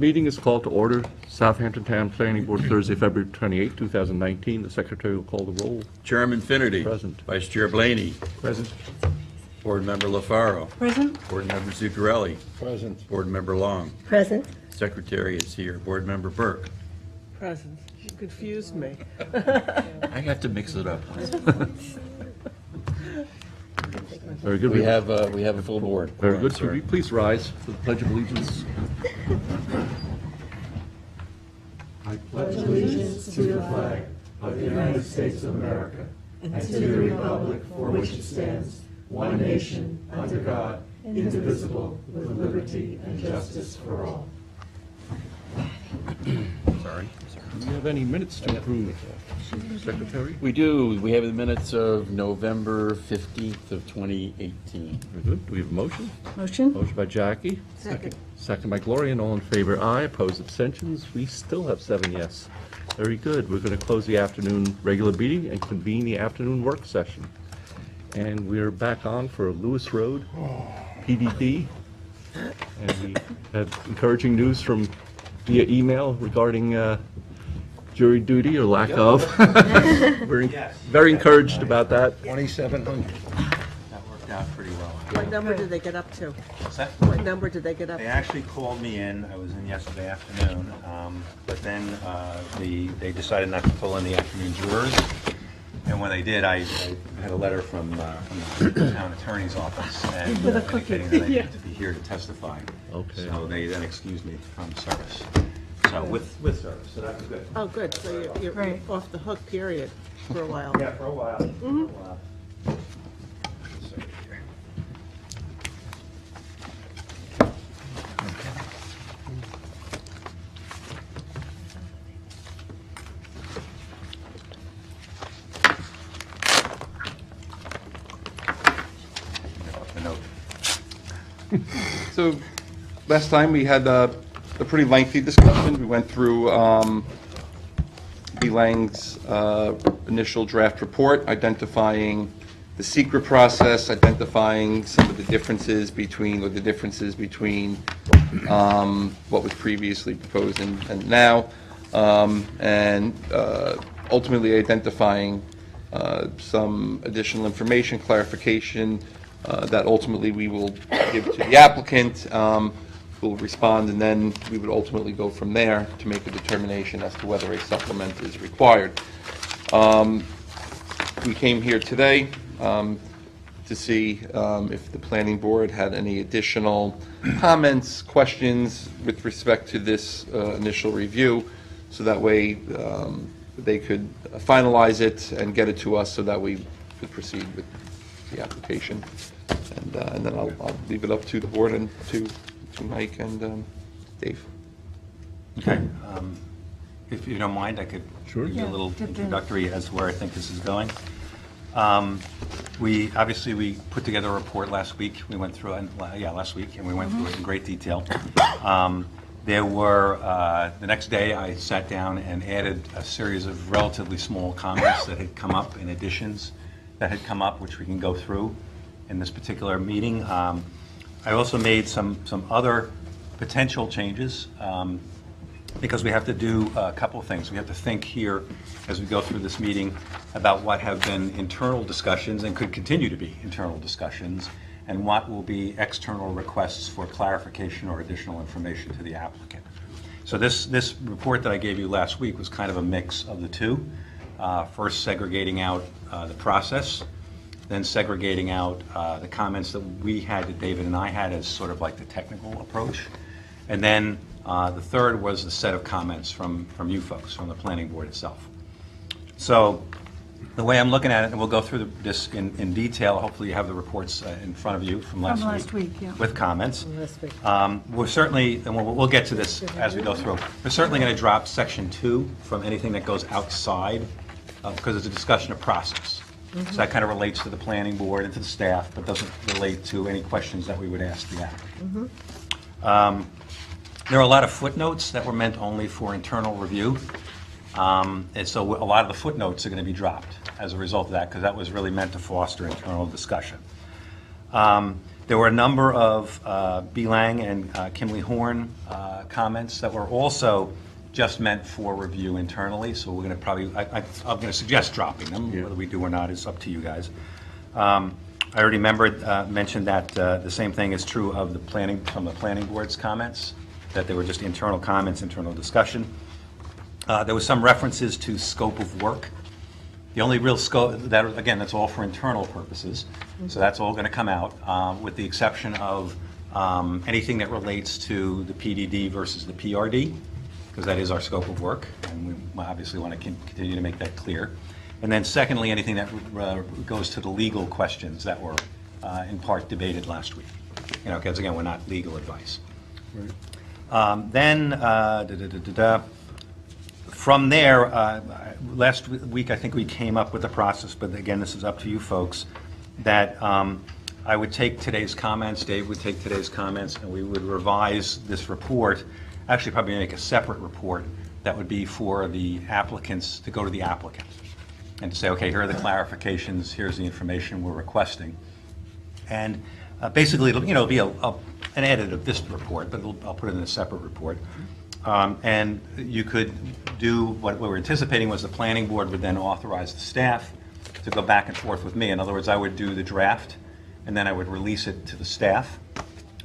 Meeting is called to order. Southampton Town Planning Board, Thursday, February 28, 2019. The secretary will call the roll. Chairman Finnerty. Present. Vice Chair Blaney. Present. Board Member LaFaro. Present. Board Member Zuccarelli. Present. Board Member Long. Present. Secretary is here. Board Member Burke. Present. You confused me. I have to mix it up. Very good. We have a full board. Very good. Sir. Could we please rise for the Pledge of Allegiance? I pledge allegiance to the flag of the United States of America and to the republic for which it stands, one nation, under God, indivisible, with liberty and justice for all. Sorry. Do we have any minutes to approve, Secretary? We do. We have the minutes of November 15th of 2018. Very good. Do we have a motion? Motion? Motion by Jackie. Second. Second by Gloria, and all in favor, aye. Opposed, abstentions. We still have 7 yes. Very good. We're going to close the afternoon regular meeting and convene the afternoon work session. And we're back on for Lewis Road, PDD. And we have encouraging news from via email regarding jury duty or lack of. We're very encouraged about that. 2,700. That worked out pretty well. What number did they get up to? What's that? What number did they get up They to? actually called me in, I was in yesterday afternoon, but then they decided not to pull in the afternoon jurors. And when they did, I had a letter from the town attorney's office and indicating that I needed to be here to testify. Okay. So they then excused me from service. So with service, so that was good. Oh, good, so you're Right. off the hook, period, for a while. Yeah, for a while. For a while. The note. So last time we had a pretty lengthy discussion. We went through B. Lang's initial draft report, identifying the secret process, identifying some of the differences between what was previously proposed and now, and ultimately identifying some additional information, clarification, that ultimately we will give to the applicant, who will respond, and then we would ultimately go from there to make a determination as to whether a supplement is required. We came here today to see if the planning board had any additional comments, questions with respect to this initial review, so that way they could finalize it and get it to us so that we could proceed with the application. And then I'll leave it up to the board and to Mike and Dave. Okay. If you don't mind, I could Sure. give you a little Yeah. introductory as to where I think this is going. We put together a report last week. We went through it, last week, and we went through it in great detail. There were, the next day, I sat down and added a series of relatively small comments that had come up and additions that had come up, which we can go through in this particular meeting. I also made some other potential changes because we have to do a couple of things. We have to think here as we go through this meeting about what have been internal discussions and could continue to be internal discussions, and what will be external requests for clarification or additional information to the applicant. So this report that I gave you last week was kind of a mix of the two. First segregating out the process, then segregating out the comments that we had, that David and I had, as sort of like the technical approach. And then the third was the set of comments from you folks, from the planning board itself. So the way I'm looking at it, and we'll go through this in detail, hopefully you have the reports in front of you from last week. Yeah. With comments. Last week. We're certainly, and we'll get to this as we go through, we're certainly going to drop section 2 from anything that goes outside, because it's a discussion of process. So that kind of relates to the planning board and to the staff, but doesn't relate to any questions that we would ask the applicant. There are a lot of footnotes that were meant only for internal review. And so a lot of the footnotes are going to be dropped as a result of that, because that was really meant to foster internal discussion. There There were a number of B. Lang and Kimley Horn comments that were also just meant for review internally, so we're going to probably, I'm going to suggest dropping them. Whether we do or not is up to you guys. I already mentioned that the same thing is true of from the planning board's comments, that they were just internal comments, internal discussion. There was some references to scope of work. The only real scope, again, that's all for internal purposes, so that's all going to come out, with the exception of anything that relates to the PDD versus the PRD, because that is our scope of work, and we obviously want to continue to make that clear. And then secondly, anything that goes to the legal questions that were in part debated last week. Because again, we're not legal advice. From there, last week I think we came up with a process, but again, this is up to you folks, that I would take today's comments, Dave would take today's comments, and we would revise this report, actually probably make a separate report that would be for the applicants, to go to the applicant, and to say, okay, here are the clarifications, here's the information we're requesting. And basically, it'll be an edit of this report, but I'll put it in a separate report. And you could do, what we were anticipating was the planning board would then authorize the staff to go back and forth with me. In other words, I would do the draft, and then I would release it to the staff.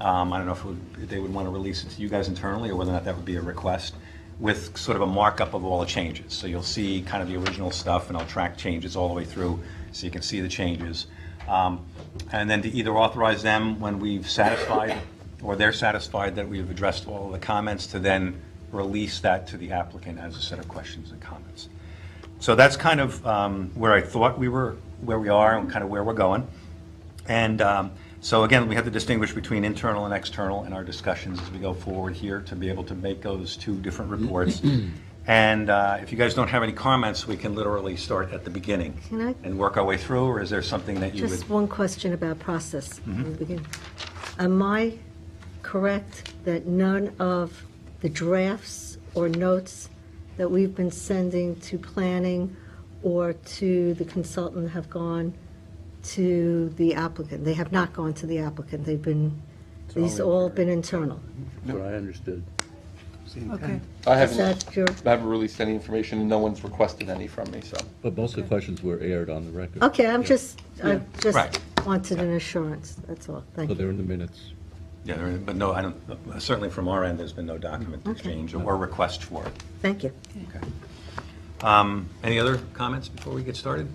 I don't know if they would want to release it to you guys internally, or whether or not that would be a request, with sort of a markup of all the changes. So you'll see kind of the original stuff, and I'll track changes all the way through so you can see the changes. And then to either authorize them when we've satisfied, or they're satisfied that we've addressed all of the comments, to then release that to the applicant as a set of questions and comments. So that's kind of where I thought we were, where we are, and kind of where we're going. And so again, we have to distinguish between internal and external in our discussions as we go forward here, to be able to make those two different reports. And if you guys don't have any comments, we can literally start at the beginning and work our way through, or is there something that you would? Just one question about process. In the beginning. Am I correct that none of the drafts or notes that we've been sending to planning or to the consultant have gone to the applicant? They have not gone to the applicant. They've been, these all been internal. That's what I understood. Okay. I Is that your? haven't released any information, and no one's requested any from me, so. But most of the questions were aired on the record. Okay, I just Right. wanted an assurance, that's all. Thank So you. they're in the minutes. Yeah, but no, I don't, certainly from our end, there's been no document exchange or request for it. Thank you. Okay. Any other comments before we get started?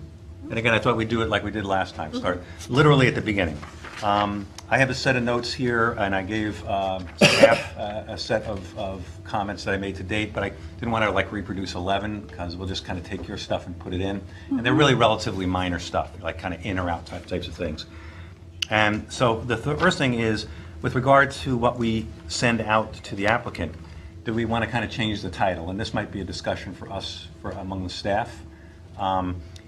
And again, I thought we'd do it like we did last time, start literally at the beginning. I have a set of notes here, and I gave staff a set of comments that I made to date, but I didn't want to like reproduce 11, because we'll just kind of take your stuff and put it in. And they're really relatively minor stuff, like kind of in or out types of things. And so the first thing is, with regard to what we send out to the applicant, do we want to kind of change the title? And this might be a discussion for us, among the staff,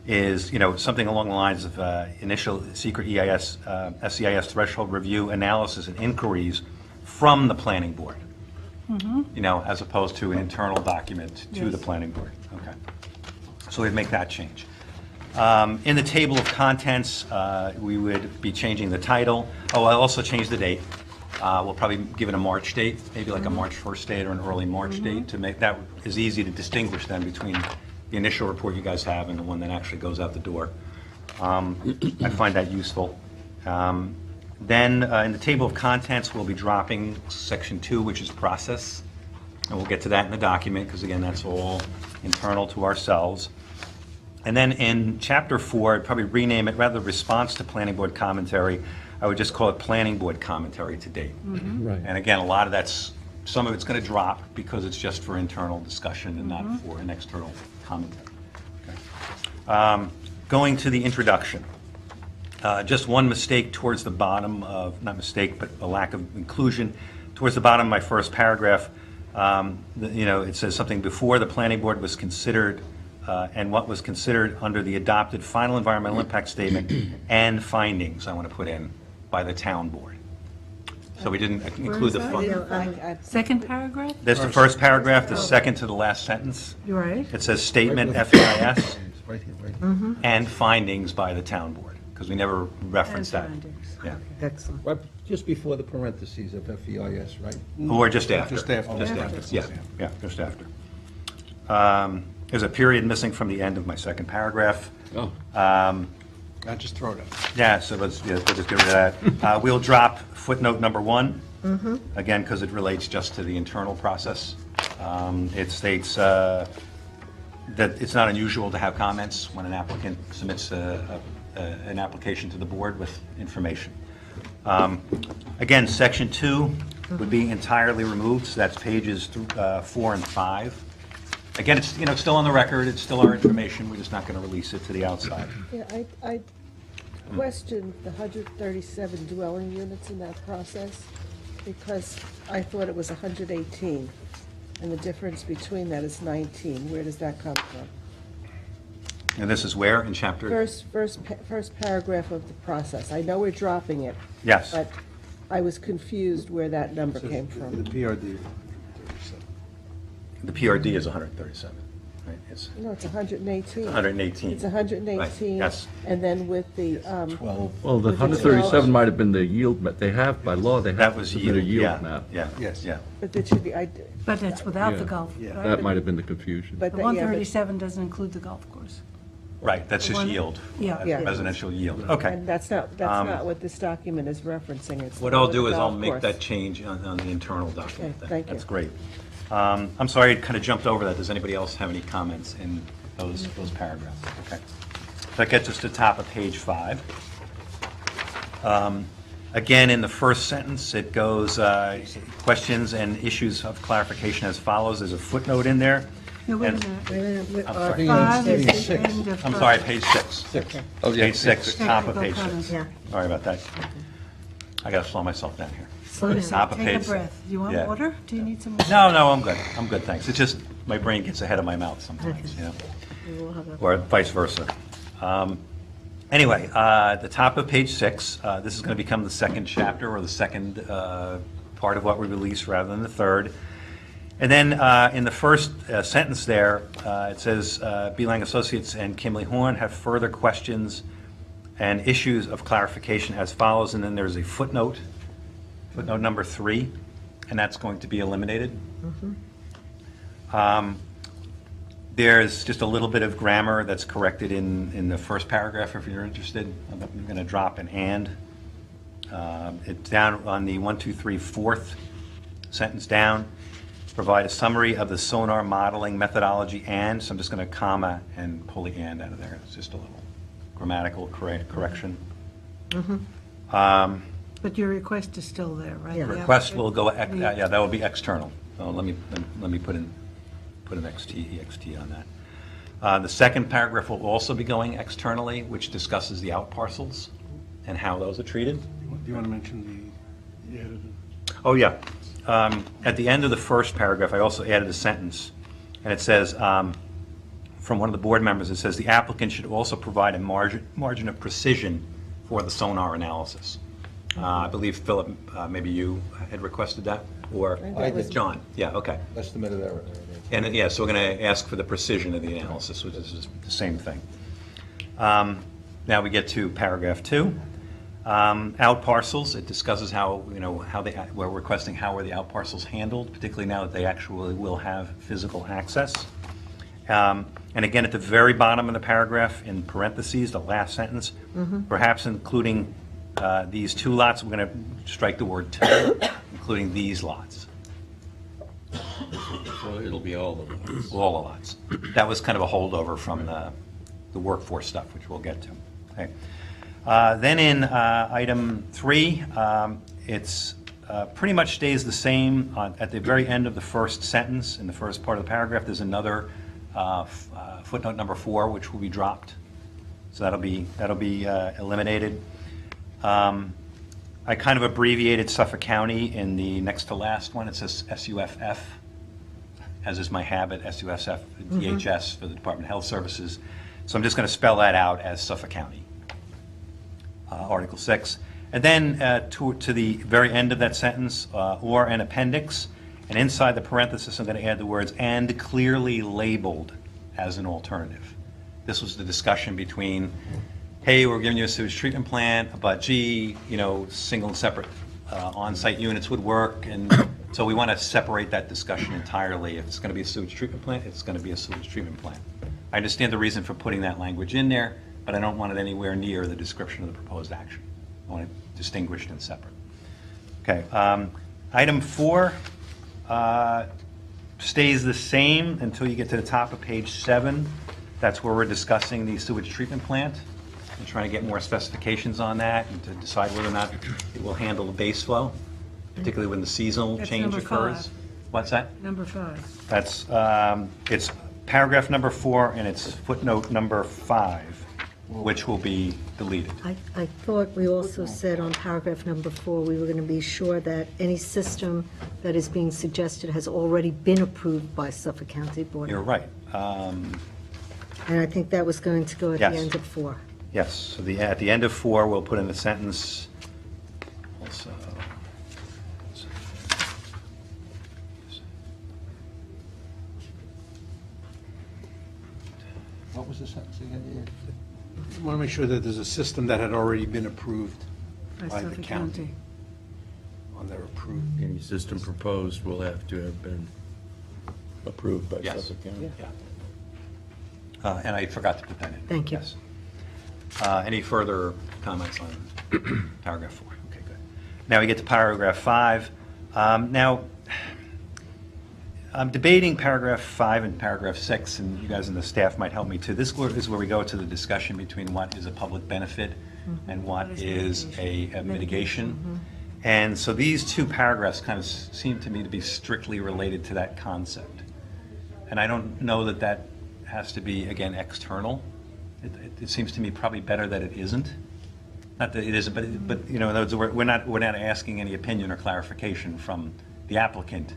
is, something along the lines of initial secret EIS, SEIS threshold review analysis and inquiries from the planning board, as opposed to an internal document to the planning board. Okay. So we'd make that change. In the table of contents, we would be changing the title. Oh, I'll also change the date. We'll probably give it a March date, maybe like a March 1st date or an early March date, to make that is easy to distinguish then between the initial report you guys have and the one that actually goes out the door. I find that useful. Then in the table of contents, we'll be dropping section 2, which is process. And we'll get to that in the document, because again, that's all internal to ourselves. And then in chapter 4, I'd probably rename it, rather than response to planning board commentary, I would just call it planning board commentary to date. Right. And again, a lot of some of it's going to drop because it's just for internal discussion and not for an external commentary. Okay. Going to the introduction. Just one mistake towards the bottom of, not mistake, but a lack of inclusion. Towards the bottom of my first paragraph, it says something before the planning board was considered and what was considered under the adopted final environmental impact statement and findings I want to put in by the town board. So we didn't include the fund. Second paragraph? That's the first paragraph, the second to the last sentence. You're right. It says statement FEIS and findings by the town board, because we never referenced that. Yeah. Excellent. Just before the parentheses of FEIS, right? Or just after. Just after. Just after, yeah, just after. There's a period missing from the end of my second paragraph. Oh, I'll just throw it up. Yeah, so let's just get rid of that. We'll drop footnote number 1, again, because it relates just to the internal process. It states that it's not unusual to have comments when an applicant submits an application to the board with information. Again, section 2 would be entirely removed, so that's pages 4 and 5. Again, it's, still on the record, it's still our information, we're just not going to release it to the outside. Yeah, I questioned the 137 dwelling units in that process because I thought it was 118, and the difference between that is 19. Where does that come from? And this is where in chapter? First paragraph of the process. I know we're dropping it. Yes. But I was confused where that number came from. The PRD. The PRD is 137, right? It's No, it's 118. 118. It's 118. Right, yes. And then with the, 12. well, the With the 137 might have been the yield, they have, by law, they That have to was submit a yield, yield map. yeah. Yes. Yeah. but it should be, But that's without the Yeah. golf. Yeah. right? That might have been the confusion. but The the- yeah, but- 137 doesn't include the golf course. Right, that's just One- yield. yeah. That's Yeah. Residential yield, okay. And that's not what this document is referencing. It's What I'll the do is I'll golf make course. that change on the internal document. Okay, thank you. That's great. I'm sorry, I kind of jumped over that. Does anybody else have any comments in those paragraphs? Okay. That gets us to top of page 5. Again, in the first sentence, it goes, questions and issues of clarification as follows. There's a footnote in there. No, wait a And- minute. Wait a minute, I'm our sorry. Five is Page the end of. I'm sorry, page 6. Oh, yeah. Page 6, top of Technical page 6. comments. Yeah. Sorry about that. I got to slow myself down here. Slow down. Top of Take a page. breath. Do you want Yeah. water? Do you need some? No, I'm good. I'm good, thanks. It's just my brain gets ahead of my mouth sometimes, We'll have a- or vice versa. Anyway, the top of page 6, this is going to become the second chapter or the second part of what we release rather than the third. And then in the first sentence there, it says, Beelang Associates and Kimley Horn have further questions and issues of clarification as follows. And then there's a footnote number 3, and that's going to be eliminated. There's just a little bit of grammar that's corrected in the first paragraph, if you're interested. I'm going to drop an and. It's down on the 1, 2, 3, fourth sentence down. Provide a summary of the sonar modeling methodology and, so I'm just going to comma and pull the and out of there. It's just a little grammatical correction. But your request is still there, right? Yeah. The Request will go, the- yeah, that will be external. So let me put an ext on that. The second paragraph will also be going externally, which discusses the out parcels and how those are treated. Do you want to mention the edited? Oh, yeah. At the end of the first paragraph, I also added a sentence, and it says, from one of the board members, it says, the applicant should also provide a margin of precision for the sonar analysis. I believe, Philip, maybe you had requested that, or I did. John? Yeah, okay. Estimated error. And, yeah, so we're going to ask for the precision of the analysis, which is the same thing. Now we get to paragraph 2. Out parcels, it discusses how, we're requesting how are the out parcels handled, particularly now that they actually will have physical access. And again, at the very bottom of the paragraph, in parentheses, the last sentence, perhaps including these 2 lots, we're going to strike the word 2, including these lots. So it'll be all of them. All the lots. That was kind of a holdover from the workforce stuff, which we'll get to. Okay. Then in item 3, it's pretty much stays the same. At the very end of the first sentence, in the first part of the paragraph, there's another footnote number 4, which will be dropped. So that'll be eliminated. I kind of abbreviated Suffolk County in the next to last one. It says SUFF, as is my habit, SUSF, DHS for the Department of Health Services. So I'm just going to spell that out as Suffolk County. Article 6. And then to the very end of that sentence, or an appendix, and inside the parenthesis, I'm going to add the words, and clearly labeled as an alternative. This was the discussion between, hey, we're giving you a sewage treatment plant, but gee, single and separate on-site units would work, and so we want to separate that discussion entirely. If it's going to be a sewage treatment plant, it's going to be a sewage treatment plant. I understand the reason for putting that language in there, but I don't want it anywhere near the description of the proposed action. I want it distinguished and separate. Okay, item 4 stays the same until you get to the top of page 7. That's where we're discussing the sewage treatment plant and trying to get more specifications on that and to decide whether or not it will handle the base flow, particularly when the seasonal That's change number occurs. 5. What's that? Number 5. That's, it's paragraph number 4 and it's footnote number 5, which will be deleted. I thought we also said on paragraph number 4, we were going to be sure that any system that is being suggested has already been approved by Suffolk County Board. You're right. And I think that was going to go at the Yes. end of 4. Yes, so at the end of 4, we'll put in the sentence, also, What was the sentence again? I want to make sure that there's a system that had already been approved By by the Suffolk county. On their approved. Any system proposed will have to have been approved by Yes. Suffolk County. yeah. And I forgot to put that in. Thank you. Yes. Any further comments on paragraph 4? Okay, good. Now we get to paragraph 5. Now, I'm debating paragraph 5 and paragraph 6, and you guys and the staff might help me too. This is where we go to the discussion between what is a public benefit and what is a mitigation. And so these two paragraphs kind of seem to me to be strictly related to that concept. And I don't know that that has to be, again, external. It seems to me probably better that it isn't. Not that it isn't, but you know, in other words, we're not asking any opinion or clarification from the applicant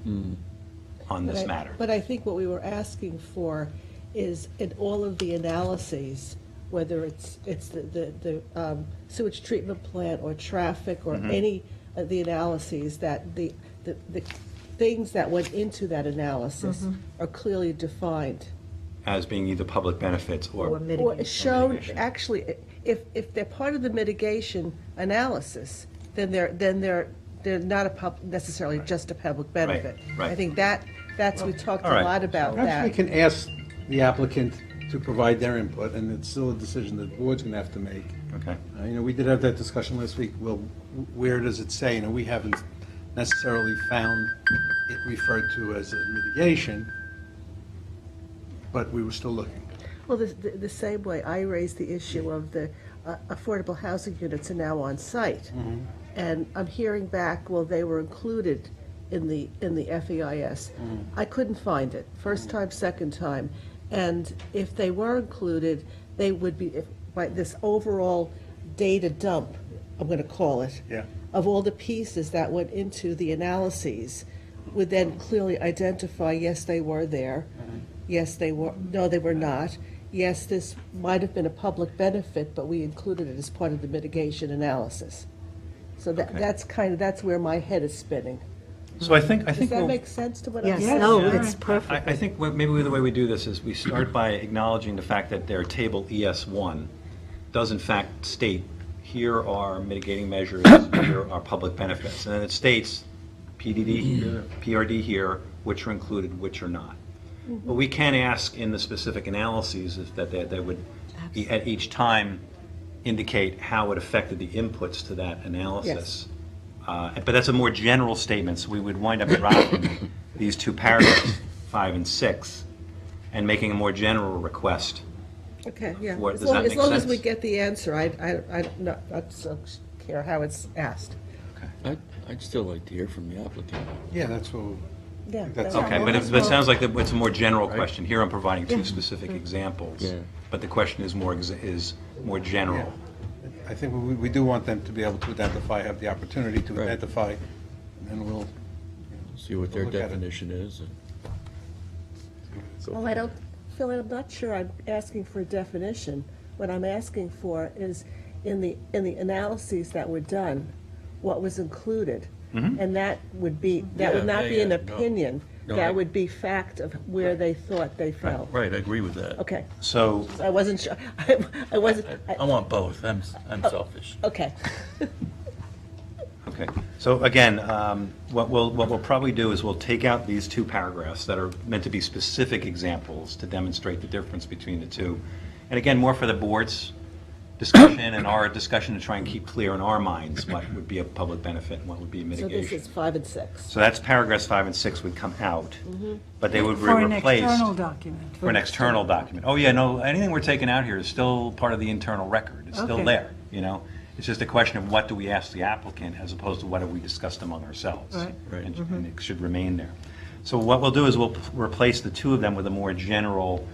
on this matter. But I think what we were asking for is in all of the analyses, whether it's the sewage treatment plant or traffic or any of the analyses, that the things that went into that analysis are clearly defined. As being either public benefits or Or shown, mitigation. actually, if they're part of the mitigation analysis, then they're not necessarily just a public benefit. right. I think that's, we talked All a right. lot about Perhaps we that. can ask the applicant to provide their input, and it's still a decision that the board's going to have to make. Okay. You know, we did have that discussion last week. Well, where does it say? You know, we haven't necessarily found it referred to as a mitigation, but we were still looking. Well, the same way I raised the issue of the affordable housing units are now on site. And I'm hearing back, well, they were included in the FEIS. I couldn't find it, first time, second time. And if they were included, they would be, by this overall data dump, I'm going to call it, Yeah. of all the pieces that went into the analyses, would then clearly identify, yes, they were there, yes, they were, no, they were not, yes, this might have been a public benefit, but we included it as part of the mitigation analysis. So that's where my head is spinning. So I think Does that we'll- make sense to what I'm Yes, saying? no, Yeah. it's perfect. I think maybe the way we do this is we start by acknowledging the fact that their table ES1 does in fact state, here are mitigating measures, here are public benefits. And then it states PDD here, PRD here, which are included, which are not. But we can ask in the specific analyses if that would at each time indicate how it affected the inputs to that analysis. But that's a more general statement, so we would wind up dropping these two paragraphs, 5 and 6, and making a more general request. Okay, yeah. What- As does long that as make long as sense? we get the answer, I don't care how it's asked. I'd still like to hear from the applicant. Yeah, that's what, Yeah. That's Okay, but it sounds like it's a more general question. Here I'm providing two Yeah. specific examples, Yeah. but the question is more general. I think we do want them to be able to identify, have the opportunity to Right. identify, and then we'll, See what their Look at it. definition is. Well, I don't, Phil, I'm not sure I'm asking for a definition. What I'm asking for is in the analyses that were done, what was included. And that would not be an opinion. No, I- That would be fact of where they thought they fell. Right, I agree with that. Okay, So, I wasn't sure, I wasn't, I want both. I'm selfish. okay. Okay, so again, what we'll probably do is we'll take out these two paragraphs that are meant to be specific examples to demonstrate the difference between the two. And again, more for the board's discussion and our discussion to try and keep clear in our minds what would be a public benefit and what would be So mitigation. this is 5 and 6. So that's paragraphs 5 and 6 would come out, but they would be For an replaced. external document. For an external document. Oh, yeah, no, anything we're taking out here is still part of the internal record. It's still Okay. there, you know? It's just a question of what do we ask the applicant as opposed to what have we discussed among ourselves. Right. And it should remain there. So what we'll do is we'll replace the two of them with a more general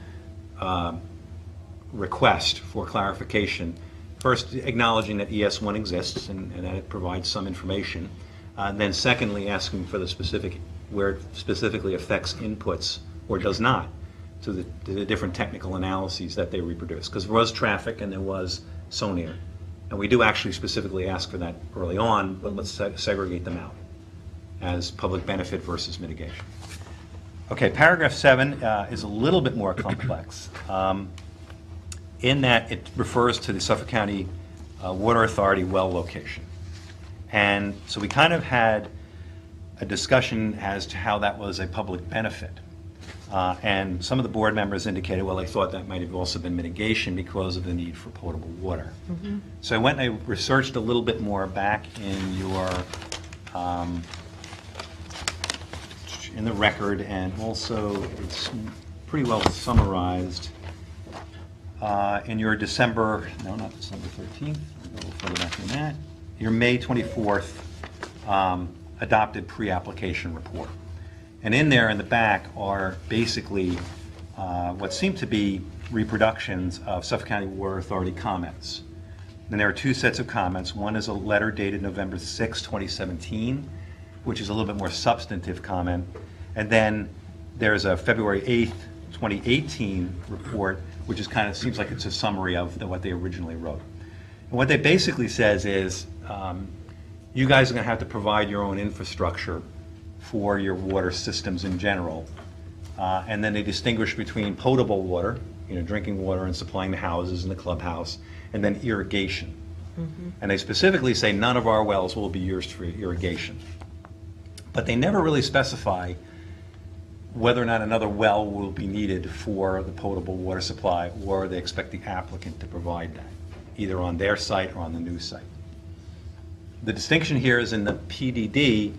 request for clarification. First, acknowledging that ES1 exists and that it provides some information. Then secondly, asking for the specific, where it specifically affects inputs or does not to the different technical analyses that they reproduce. Because there was traffic and there was SONIR. And we do actually specifically ask for that early on, but let's segregate them out as public benefit versus mitigation. Okay, paragraph 7 is a little bit more complex. In that it refers to the Suffolk County Water Authority well location. And so we kind of had a discussion as to how that was a public benefit. And some of the board members indicated, well, they thought that might have also been mitigation because of the need for potable water. So I went and I researched a little bit more back in your, in the record, and also it's pretty well summarized in your December, no, not December 13th, a little further back than that, your May 24th adopted pre-application report. And in there, in the back, are basically what seem to be reproductions of Suffolk County Water Authority comments. And there are two sets of comments. One is a letter dated November 6, 2017, which is a little bit more substantive comment. And then there's a February 8th, 2018 report, which is kind of seems like it's a summary of what they originally wrote. And what they basically says is, you guys are going to have to provide your own infrastructure for your water systems in general. And then they distinguish between potable water, you know, drinking water and supplying the houses and the clubhouse, and then irrigation. And they specifically say none of our wells will be used for irrigation. But they never really specify whether or not another well will be needed for the potable water supply, or they expect the applicant to provide that, either on their site or on the new site. The distinction here is in the PDD,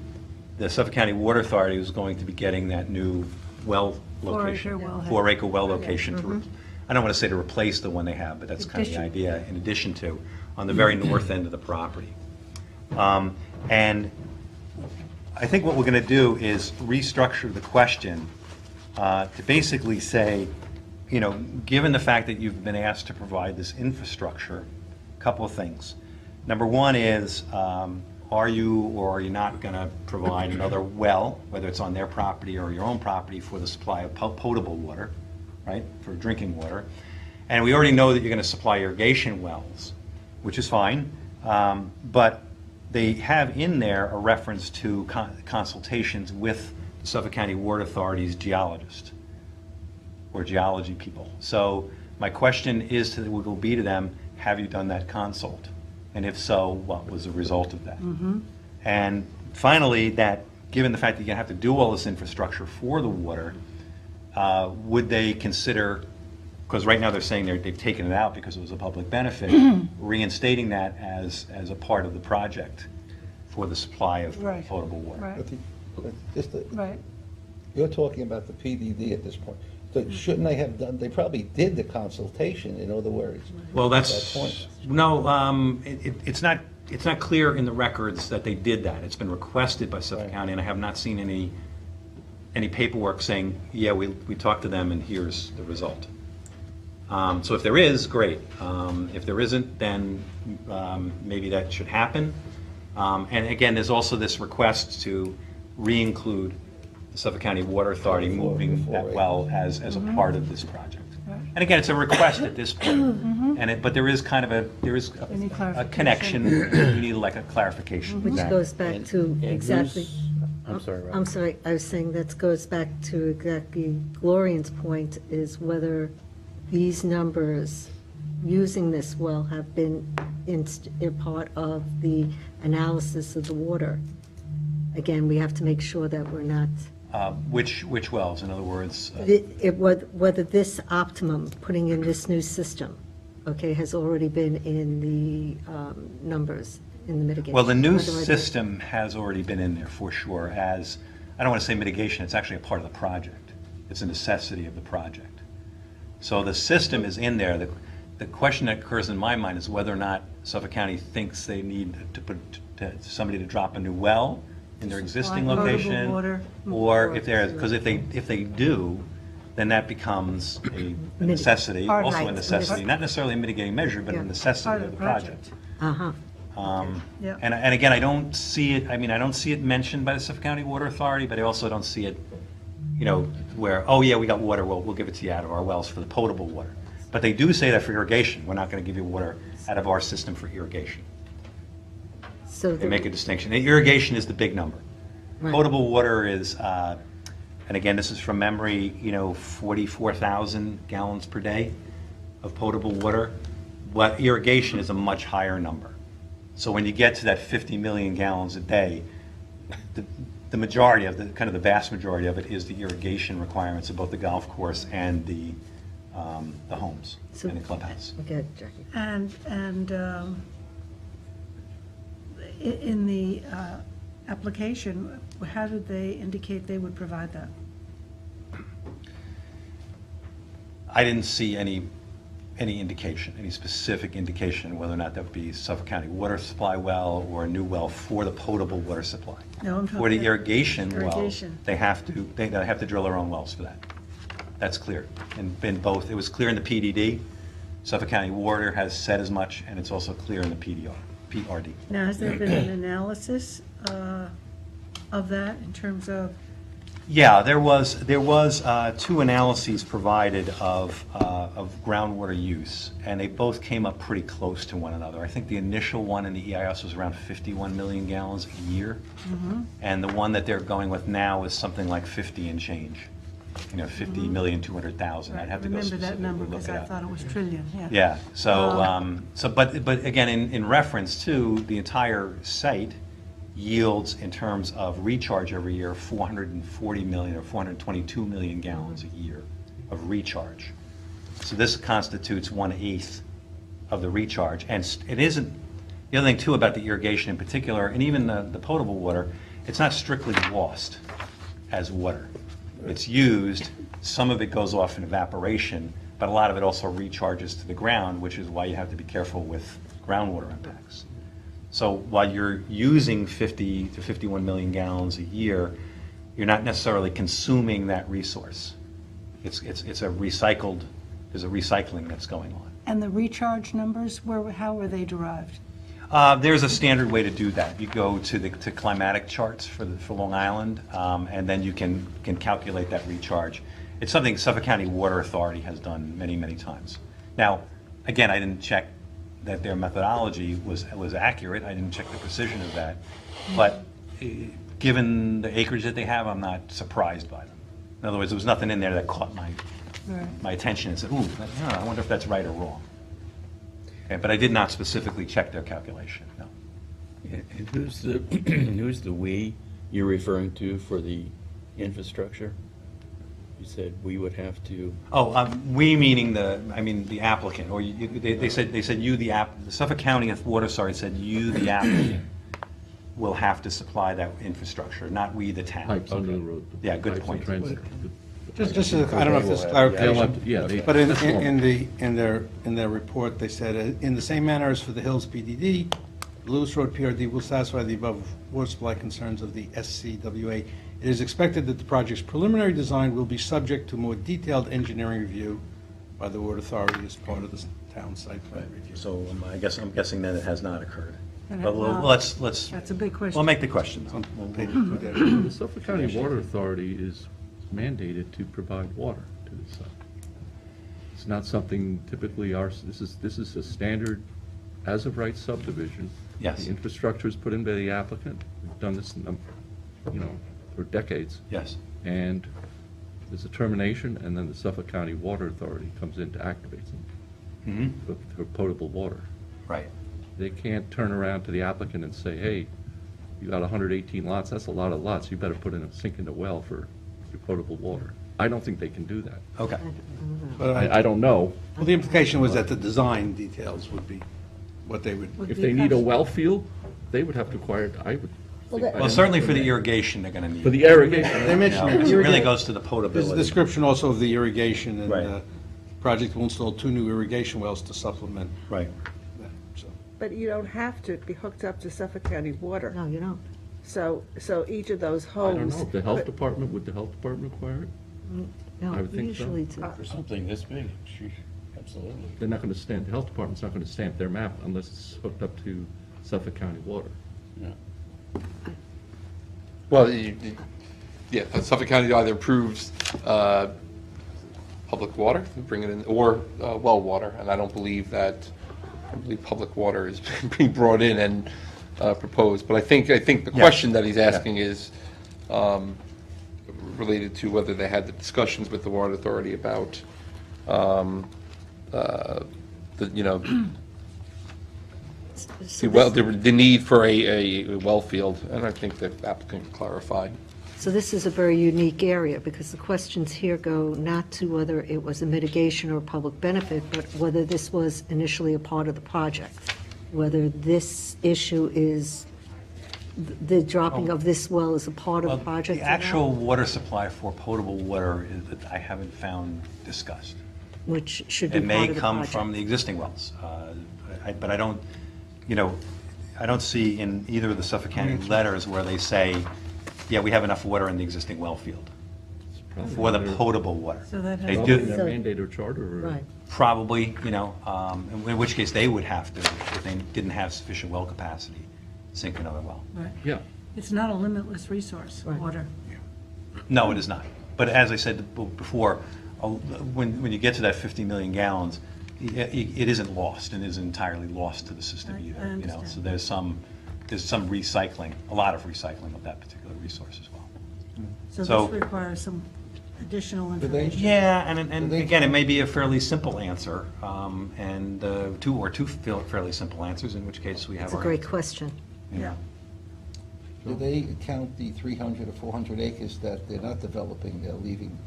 the Suffolk County Water Authority is going to be getting that new well location. 4-acre wellhead. 4-acre well location to, I don't want to say to replace the one they have, but that's kind of the idea, in addition to, on the very north end of the property. And I think what we're going to do is restructure the question to basically say, you know, given the fact that you've been asked to provide this infrastructure, a couple of things. Number one is, are you or are you not going to provide another well, whether it's on their property or your own property, for the supply of potable water, right, for drinking water? And we already know that you're going to supply irrigation wells, which is fine, but they have in there a reference to consultations with the Suffolk County Water Authority's geologist or geology people. So my question is will be to them, have you done that consult? And if so, what was the result of that? And finally, that given the fact that you're going to have to do all this infrastructure for the water, would they consider, because right now they're saying they've taken it out because it was a public benefit, reinstating that as a part of the project for the supply of Right. potable water? Right, right. You're talking about the PDD at this point. So shouldn't they have done, they probably did the consultation, in other words. Well, at that's, that point. no, it's not clear in the records that they did that. It's been requested by Suffolk Right. County, and I have not seen any paperwork saying, yeah, we talked to them and here's the result. So if there is, great. If there isn't, then maybe that should happen. And again, there's also this request to re-include the Suffolk County Water Authority moving that well as a part of this project. And again, it's a request at this point, but there is kind of Any a clarification? connection. We need like a clarification. Which goes back to And exactly. who's- I'm sorry, Rob. I'm sorry, I was saying that goes back to exactly Gloria's point, is whether these numbers using this well have been a part of the analysis of the water. Again, we have to make sure that we're not, Which wells, in other words? whether this optimum, putting in this new system, okay, has already been in the numbers, in the mitigation. Well, the new Whether it- system has already been in there for sure as, I don't want to say mitigation, it's actually a part of the project. It's a necessity of the project. So the system is in there. The question that occurs in my mind is whether or not Suffolk County thinks they need to put, somebody to drop a new well in their existing Potable location. water. Or if they're, because if they do, then that becomes a necessity, Part of also a it. necessity, not necessarily a mitigating measure, but Yeah. a necessity Part of the project. Uh-huh. Yeah. And again, I don't see it, I mean, I don't see it mentioned by the Suffolk County Water Authority, but I also don't see it, where, oh yeah, we got water, we'll give it to you out of our wells for the potable water. But they do say that for irrigation, we're not going to give you water out of our system for irrigation. So They make a distinction. Irrigation is the big number. Right. Potable water is, and again, this is from memory, 44,000 gallons per day of potable water. But irrigation is a much higher number. So when you get to that 50 million gallons a day, the majority of the, kind of the vast majority of it is the irrigation requirements of both the golf course and the homes So- and the clubhouse. Okay, Jackie. And in the application, how did they indicate they would provide that? I didn't see any indication, any specific indication whether or not that would be Suffolk County water supply well or a new well for the potable water supply. No, I'm For the talking- irrigation wells, Irrigation. they have to drill their own wells for that. That's clear. And in both, it was clear in the PDD, Suffolk County Water has said as much, and it's also clear in the PRD. Now, has there been an analysis of that in terms of, Yeah, there was two analyses provided of groundwater use, and they both came up pretty close to one another. I think the initial one in the EIS was around 51 million gallons a year, and the one that they're going with now is something like 50 and change, 50 million 200,000. I'd have to go remember that specifically number look because it I up. thought it was trillion, yeah. Yeah, but again, in reference to the entire site yields in terms of recharge every year, 440 million or 422 million gallons a year of recharge. So this constitutes 1/8 of the recharge. And it isn't, the other thing too about the irrigation in particular, and even the potable water, it's not strictly lost as water. It's used, some of it goes off in evaporation, but a lot of it also recharges to the ground, which is why you have to be careful with groundwater impacts. So while you're using 50 to 51 million gallons a year, you're not necessarily consuming that resource. It's a recycled, there's a recycling that's going on. And the recharge numbers, how were they derived? There's a standard way to do that. You go to climatic charts for Long Island, and then you can calculate that recharge. It's something Suffolk County Water Authority has done many, many times. Now, again, I didn't check that their methodology was accurate. I didn't check the precision of that. But given the acreage that they have, I'm not surprised by them. In other words, there was nothing in there that caught my attention and said, ooh, I wonder if that's right or wrong. Okay, but I did not specifically check their calculation, no. And who's the "we" you're referring to for the infrastructure? You said we would have to. Oh, we meaning the applicant, or they said the Suffolk County Water Authority said you, the applicant, will have to supply that infrastructure, not we, the town. Pipes under the road. Yeah, good Pipes and point. transit. Just, I don't know if this is They'll have clarification, to- yeah, they- but in their report, they said, in the same manner as for the Hills PDD, the Lewis Road PRD will satisfy the above water supply concerns of the SCWA. It is expected that the project's preliminary design will be subject to more detailed engineering review by the Water Authority as part of the town site plan review. So I'm guessing that it has not occurred. And But it- let's That's a big question. we'll make the question. On page 2-. The Suffolk County Water Authority is mandated to provide water to the site. It's not something typically this is a standard as-of-right subdivision. Yes. The infrastructure is put in by the applicant. We've done this, for decades. Yes. And there's a termination, and then the Suffolk County Water Authority comes in to activate them. for potable water. Right. They can't turn around to the applicant and say, hey, you got 118 lots, that's a lot of lots, you better put in a sink in the well for your potable water. I don't think they can do that. Okay. But I don't know. well, the implication was that the design details would be what they would, If they need a well field, they would have to acquire, I would think. Well, certainly for the irrigation, they're going to need. For the irrigation. they You mentioned know, that it really irrigation- goes to the there's a potability. description also of the irrigation, and Right. project will install 2 new irrigation wells to supplement Right. that, so. But you don't have to be hooked up to Suffolk County water. No, you don't. So each of those I don't homes. know, the health department, would the health department require it? No, I would think so. usually do. For something this big, absolutely. They're not going to stamp, the health department's not going to stamp their map unless it's hooked up to Suffolk County water. Well, yeah, Suffolk County either approves public water, bring it in, or well water, and I don't believe public water is being brought in and proposed. But I think the question that he's asking is related to whether they had the discussions with the water authority about So the need for a well field, and I think the applicant clarified. So this is a very unique area, because the questions here go not to whether it was a mitigation or public benefit, but whether this was initially a part of the project, whether this issue is, the dropping of this well is a part of Well, the project. the or not, actual water supply for potable water is that I haven't found discussed. which should be It part may of the come project. from the existing wells, but I don't, I don't see in either of the Suffolk County letters where they say, yeah, we have enough water in the existing well field for the potable water. So that They has- Probably do, in their mandate or charter, or? Right. probably, in which case they would have to, if they didn't have sufficient well capacity, sink another well. Right. Yeah. It's not a limitless resource, Right. water. No, it is not. But as I said before, when you get to that 50 million gallons, it isn't lost and isn't entirely lost to the system Right, I either. understand. So there's some recycling, a lot of recycling of that particular resource as well. So So- this requires some additional information. Yeah, and again, it may be a fairly simple answer, and two fairly simple answers, in which case we have It's a our. great question. Yeah. Do they count the 300 or 400 acres that they're not developing, they're leaving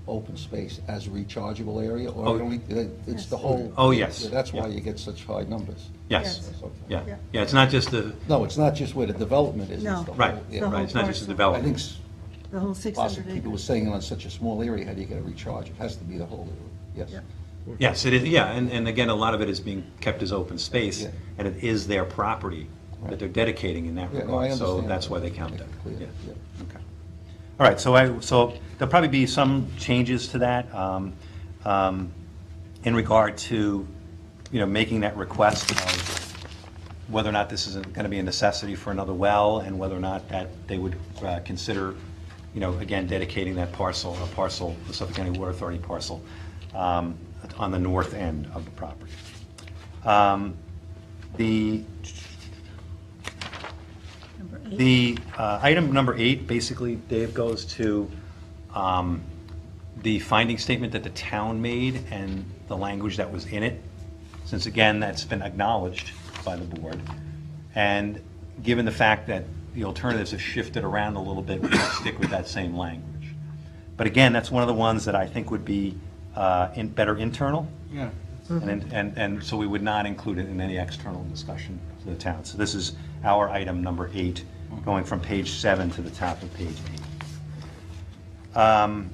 open space as a rechargeable area? Or Oh. only, it's the whole? Oh, yes. That's why Yeah. you get such high numbers? Yes, Okay. yeah, it's not just the, No, it's not just where the development is. it's No. the whole- right, yeah. The whole right, it's not just the parcel. I development. think The whole 600 possibly people were acres. saying on such a small area, how do you get a recharge? It has to be the whole area, yes. Yeah. Yes, it is, yeah, and again, a lot of it is being kept as open space, Yeah. and it is their property that Right. they're dedicating in that Yeah, no, I regard, so understand that's that. why they count it. Clear, Yeah. yeah. Okay. All right, so there'll probably be some changes to that in regard to, making that request of whether or not this is going to be a necessity for another well, and whether or not that they would consider, again, dedicating that parcel, the Suffolk County Water Authority parcel, on the north end of the property. The item number 8, basically, Dave, goes to the finding statement that the town made and the language that was in it, since again, that's been acknowledged by the board. And given the fact that the alternatives have shifted around a little bit, we will stick with that same language. But again, that's one of the ones that I think would be better internal. Yeah. And so we would not include it in any external discussion to the town. So this is our item number 8, going from page 7 to the top of page 8.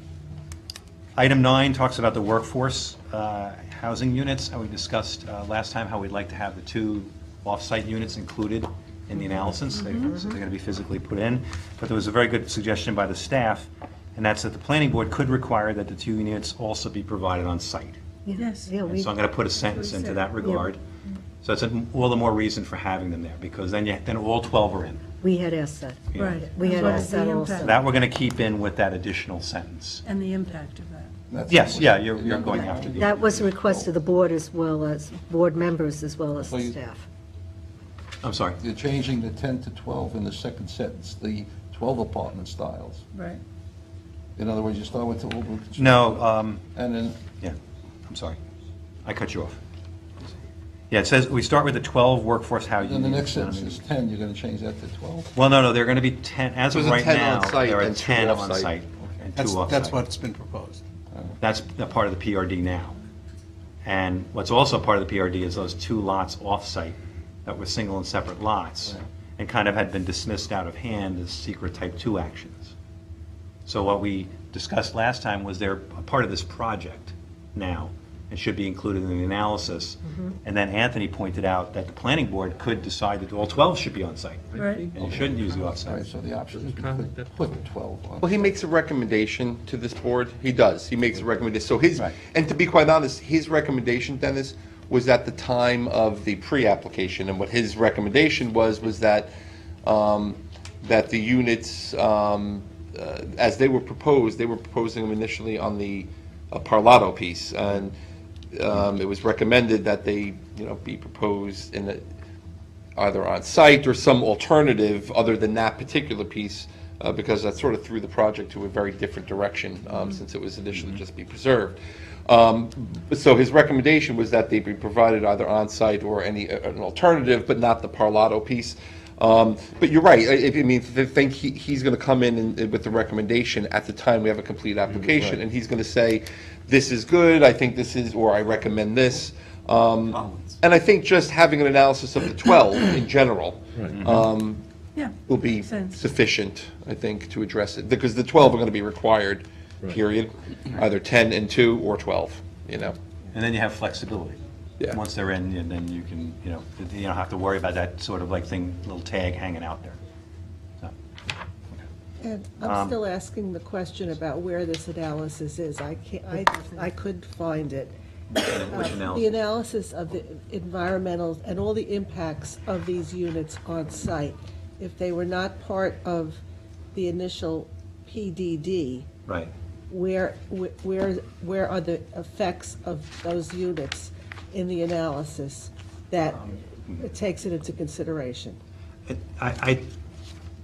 Item 9 talks about the workforce housing units. We discussed last time how we'd like to have the 2 off-site units included in the analysis. So they're going to be physically put in. But there was a very good suggestion by the staff, and that's that the planning board could require that the 2 units also be provided on site. Yes. Yeah, we, So I'm going to put a sentence into that regard. So it's all the more reason for having them there, because then all 12 are in. we had asked that. Yeah. Right. We had What asked is the that impact? also. That we're going to keep in with that additional sentence. And the impact of that. That's- Yes, yeah, you're going after the. That was a request of the board as well as, board members as well as So the you- staff. I'm sorry. You're changing the 10 to 12 in the second sentence, the 12 apartment styles. Right. In other words, you start with the overall construction. No, And then, yeah, I'm sorry. I cut you off. Yeah, it says, we start with the 12 workforce housing Then the units. next sentence is 10, you're going to change that to 12? Well, no, they're going to be 10, as of There's a right 10 now, on-site there are and 2 10 off-site. on-site and 2 off-site. That's what's been proposed. That's a part of the PRD now. And what's also part of the PRD is those 2 lots off-site that were single and separate lots and kind of had been dismissed out of hand as secret type 2 actions. So what we discussed last time was they're a part of this project now and should be included in the analysis. And then Anthony pointed out that the planning board could decide that all 12 should be on site. Right. And you shouldn't use the All right, off-site. so the option is to put 12 on. Well, he makes a recommendation to this board. He does. He makes a recommendation. So his, Right. and to be quite honest, his recommendation, Dennis, was at the time of the pre-application. And what his recommendation was that, that the units, as they were proposing them initially on the Parlato piece. And it was recommended that they, be proposed in either on site or some alternative other than that particular piece, because that sort of threw the project to a very different direction, since it was initially just be preserved. So his recommendation was that they be provided either on site or an alternative, but not the Parlato piece. But you're right. I think he's going to come in with the recommendation at the time we have a complete application, and he's going to say, this is good, I think this is, or I recommend this. And I think just having an analysis of the 12 in general Yeah. will be Makes sense. sufficient, I think, to address it. Because the 12 are going to be required, period, either 10 and 2 or 12, And then you have flexibility. Yeah. Once they're in, and then you can, you don't have to worry about that sort of like thing, little tag hanging out there. So, And I'm still asking the question about where this analysis is. I couldn't find it. Which The analysis? analysis of the environmental and all the impacts of these units on site, if they were not part of the initial PDD, Right. where are the effects of those units in the analysis that it takes it into consideration?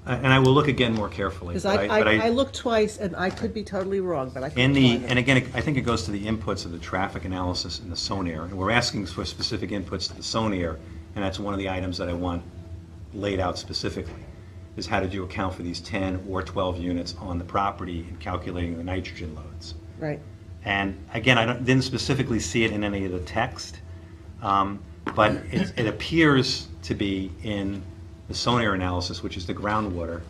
And I will look again more carefully. Because but I looked twice, and I could be totally wrong, but I In couldn't the, find and it. again, I think it goes to the inputs of the traffic analysis and the SONAR, and we're asking for specific inputs to the SONAR, and that's one of the items that I want laid out specifically, is how did you account for these 10 or 12 units on the property in calculating the nitrogen loads? Right. And again, I didn't specifically see it in any of the text, but it appears to be in the SONAR analysis, which is the groundwater,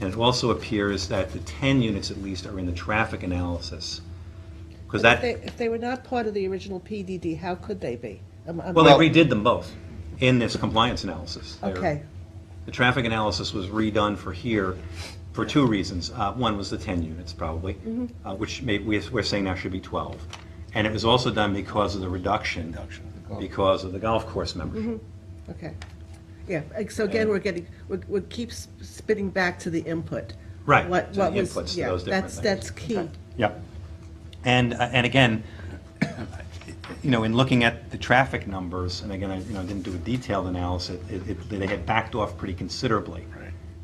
and it also appears that the 10 units at least are in the traffic analysis. Because that, If they were not part of the original PDD, how could they be? well, they redid them both in this compliance analysis. Okay, The traffic analysis was redone for here for 2 reasons. One was the 10 units, probably, which we're saying now should be 12. And it was also done because of the reduction, because of the golf course membership. okay. Yeah, so again, we keep spinning back to the input. Right, What to the was, inputs to yeah, those different that's things. key. Yep. And again, in looking at the traffic numbers, and again, I didn't do a detailed analysis, they had backed off pretty considerably.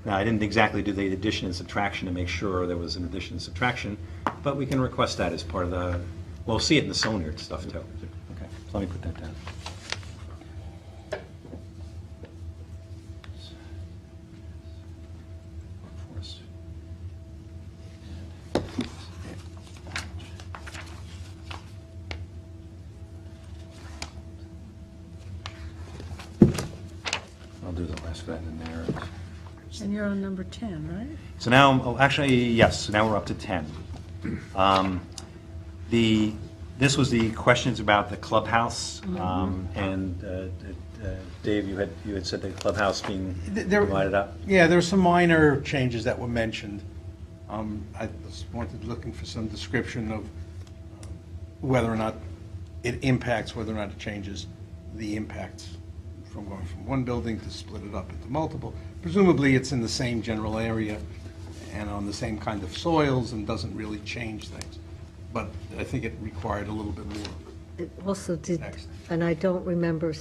Now, I didn't exactly do the addition and subtraction to make sure there was an addition and subtraction, but we can request that as part of the, well, we'll see it in the SONAR stuff too. Okay, so let me put that down. Workforce. I'll do the rest of that in there. And you're on number 10, right? So now, actually, yes, so now we're up to 10. This was the questions about the clubhouse, and Dave, you had said the clubhouse being divided up. Yeah, there were some minor changes that were mentioned. I just looking for some description of whether or not it impacts, whether or not it changes the impacts from going from one building to split it up into multiple. Presumably, it's in the same general area and on the same kind of soils and doesn't really change things. But I think it required a little bit more. It also did, Next. and I don't remember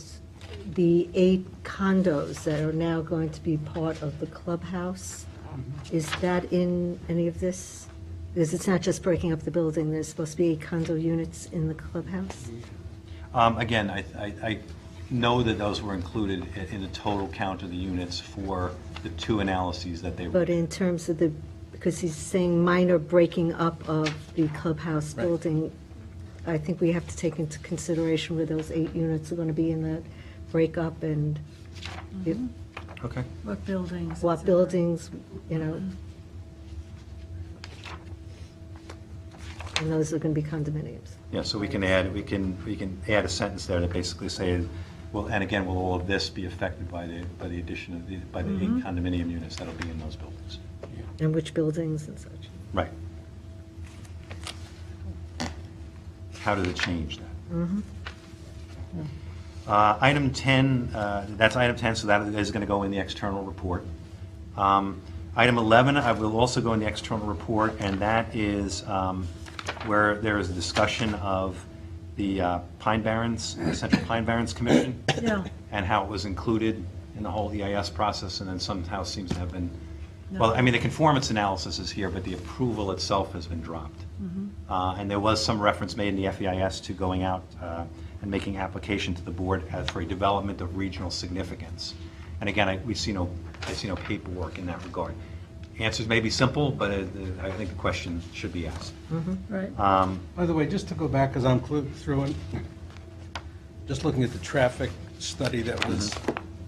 the 8 condos that are now going to be part of the clubhouse. Is that in any of this? Because it's not just breaking up the building, there's supposed to be 8 condo units in the clubhouse? Again, know that those were included in the total count of the units for the two analyses that they were. But in terms of because he's saying minor breaking up of the clubhouse Right. building, I think we have to take into consideration where those 8 units are going to be in that breakup and if- Okay. What buildings? what et cetera. buildings, and those are going to be condominiums. Yeah, so we can add a sentence there that basically say, well, and again, will all of this be affected by the addition of the 8 condominium units that'll be in those buildings? And which buildings and such. Right. How does it change that? Item 10, that's item 10, so that is going to go in the external report. Item 11, I will also go in the external report, and that is where there is a discussion of the Pine Barrens, the Central Pine Barrens Commission, Yeah. and how it was included in the whole EIS process, and then somehow seems to have been, well, I mean, the conformance analysis is here, but the approval itself has been dropped. And there was some reference made in the FEIS to going out and making application to the board for a development of regional significance. And again, I see no paperwork in that regard. Answers may be simple, but I think the question should be asked. Right. By the way, just to go back, as I'm through and just looking at the traffic study that was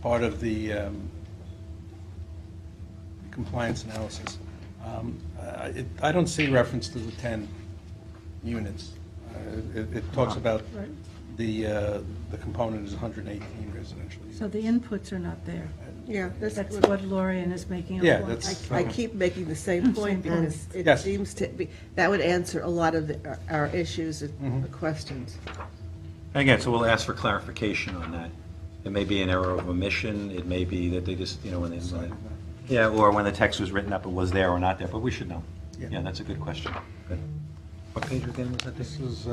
part of the compliance analysis, I don't see reference to the 10 units. It talks about Right. the component is 118 residential units. So the inputs are not there. Yeah, That's that's what Lorian is making. Yeah, up. that's- I keep making the same point because it Yes. seems to be, that would answer a lot of our issues and questions. And again, so we'll ask for clarification on that. It may be an error of omission, it may be that they just, when or when the text was written up, it was there or not there, but we should know. Yeah. Yeah, that's a good question. Good. What page again was that? This is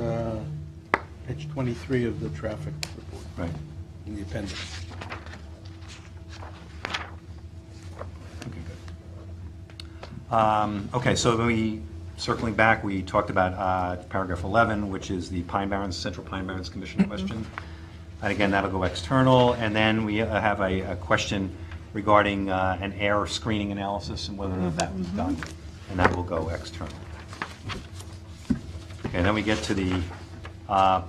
page 23 of the traffic report Right. in the appendix. Okay, good. Okay, so when circling back, we talked about paragraph 11, which is the Pine Barrens, Central Pine Barrens Commission question. And again, that'll go external. And then we have a question regarding an air screening analysis and whether or not that was done. And that will go external. Okay, then we get to the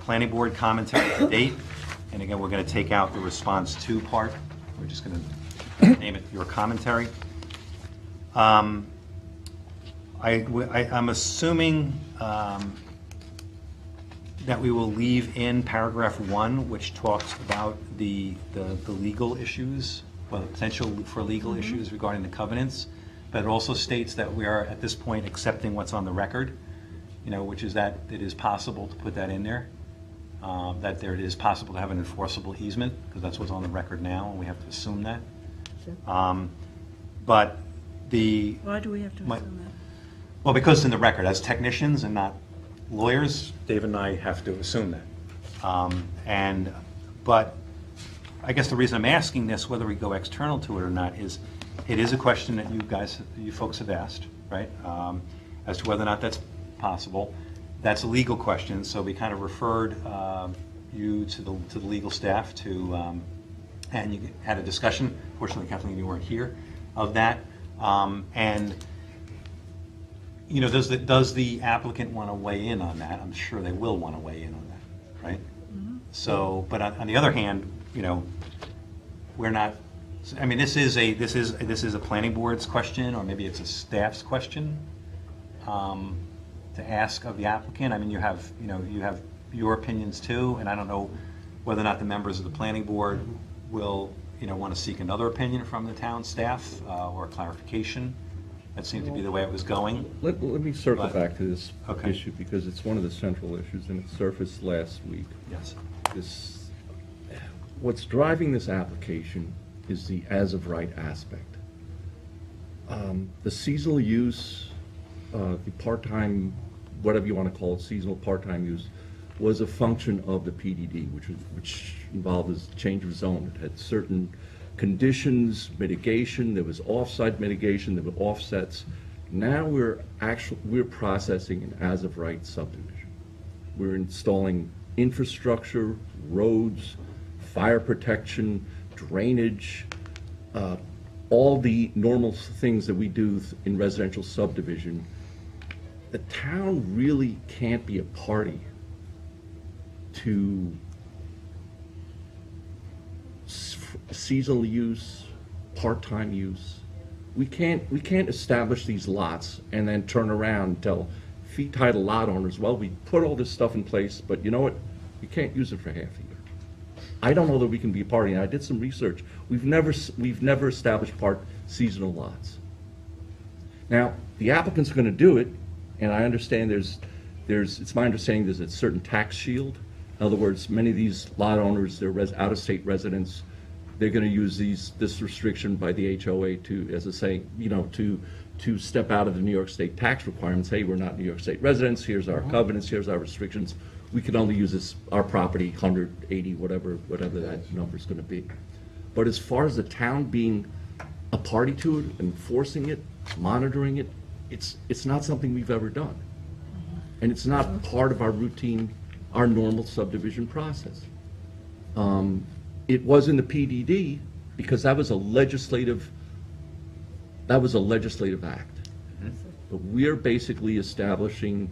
planning board commentary to date. And again, we're going to take out the response to part. We're just going to name it your commentary. I'm assuming that we will leave in paragraph 1, which talks about the legal issues, well, the potential for legal issues regarding the covenants, but it also states that we are, at this point, accepting what's on the record, which is that it is possible to put that in there, that it is possible to have an enforceable easement, because that's what's on the record now, and we have to assume that. But Why do we have to My- assume that? well, because it's in the record, as technicians and not lawyers, Dave and I have to assume that. But I guess the reason I'm asking this, whether we go external to it or not, is it is a question that you folks have asked, right? As to whether or not that's possible. That's a legal question, so we kind of referred you to the legal staff and you had a discussion. Fortunately, Kathleen, you weren't here, of that. Does the applicant want to weigh in on that? I'm sure they will want to weigh in on that, right? So, but on the other hand, we're not. I mean, this is a planning board's question, or maybe it's a staff's question to ask of the applicant. I mean, you have your opinions too, and I don't know whether or not the members of the planning board will want to seek another opinion from the town staff or clarification. That seemed to be the way it was going. Let me circle But- back to this Okay. issue, because it's one of the central issues, and it surfaced last week. Yes. What's driving this application is the as-of-right aspect. The seasonal use, the part-time, whatever you want to call it, seasonal part-time use, was a function of the PDD, which involved this change of zone. It had certain conditions, mitigation, there was off-site mitigation, there were offsets. Now we're processing an as-of-right subdivision. We're installing infrastructure, roads, fire protection, drainage, all the normal things that we do in residential subdivision, the town really can't be a party to seasonal use, part-time use. We can't establish these lots and then turn around and tell fee title lot owners, well, we put all this stuff in place, but you know what? You can't use it for half a year. I don't know that we can be a party, and I did some research. We've never established seasonal lots. Now, the applicants are gonna do it, and I understand it's my understanding there's a certain tax shield. In other words, many of these lot owners, they're out-of-state residents, they're gonna use this restriction by the HOA to, as I say, to step out of the New York State tax requirements. Hey, we're not New York State residents, here's our covenants, here's our restrictions. We can only use our property, 180, whatever that number's gonna be. But as far as the town being a party to it, enforcing it, monitoring it, it's not something we've ever done. And it's not part of our routine, our normal subdivision process. It was in the PDD because that was a legislative act. But we're basically establishing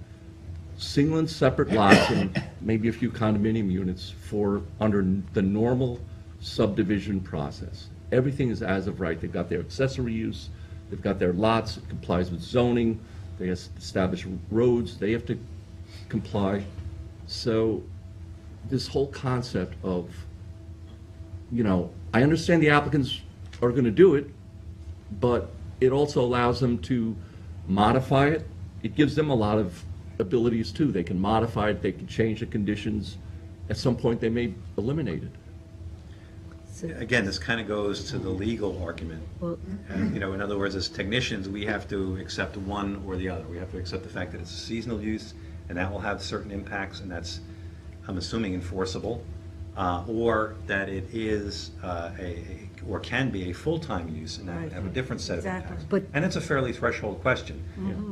single and separate lots and maybe a few condominium units for under the normal subdivision process. Everything is as of right. They've got their accessory use, they've got their lots, it complies with zoning, they establish roads, they have to comply. So this whole concept of, I understand the applicants are gonna do it, but it also allows them to modify it. It gives them a lot of abilities too. They can modify it, they can change the conditions. At some point, they may eliminate it. Again, this kind of goes to the legal argument. Well, In other words, as technicians, we have to accept one or the other. We have to accept the fact that it's a seasonal use, and that will have certain impacts, and that's, I'm assuming, enforceable, or that it is or can be a full-time use, and that would have a different set of Exactly. impacts. And it's a fairly threshold question.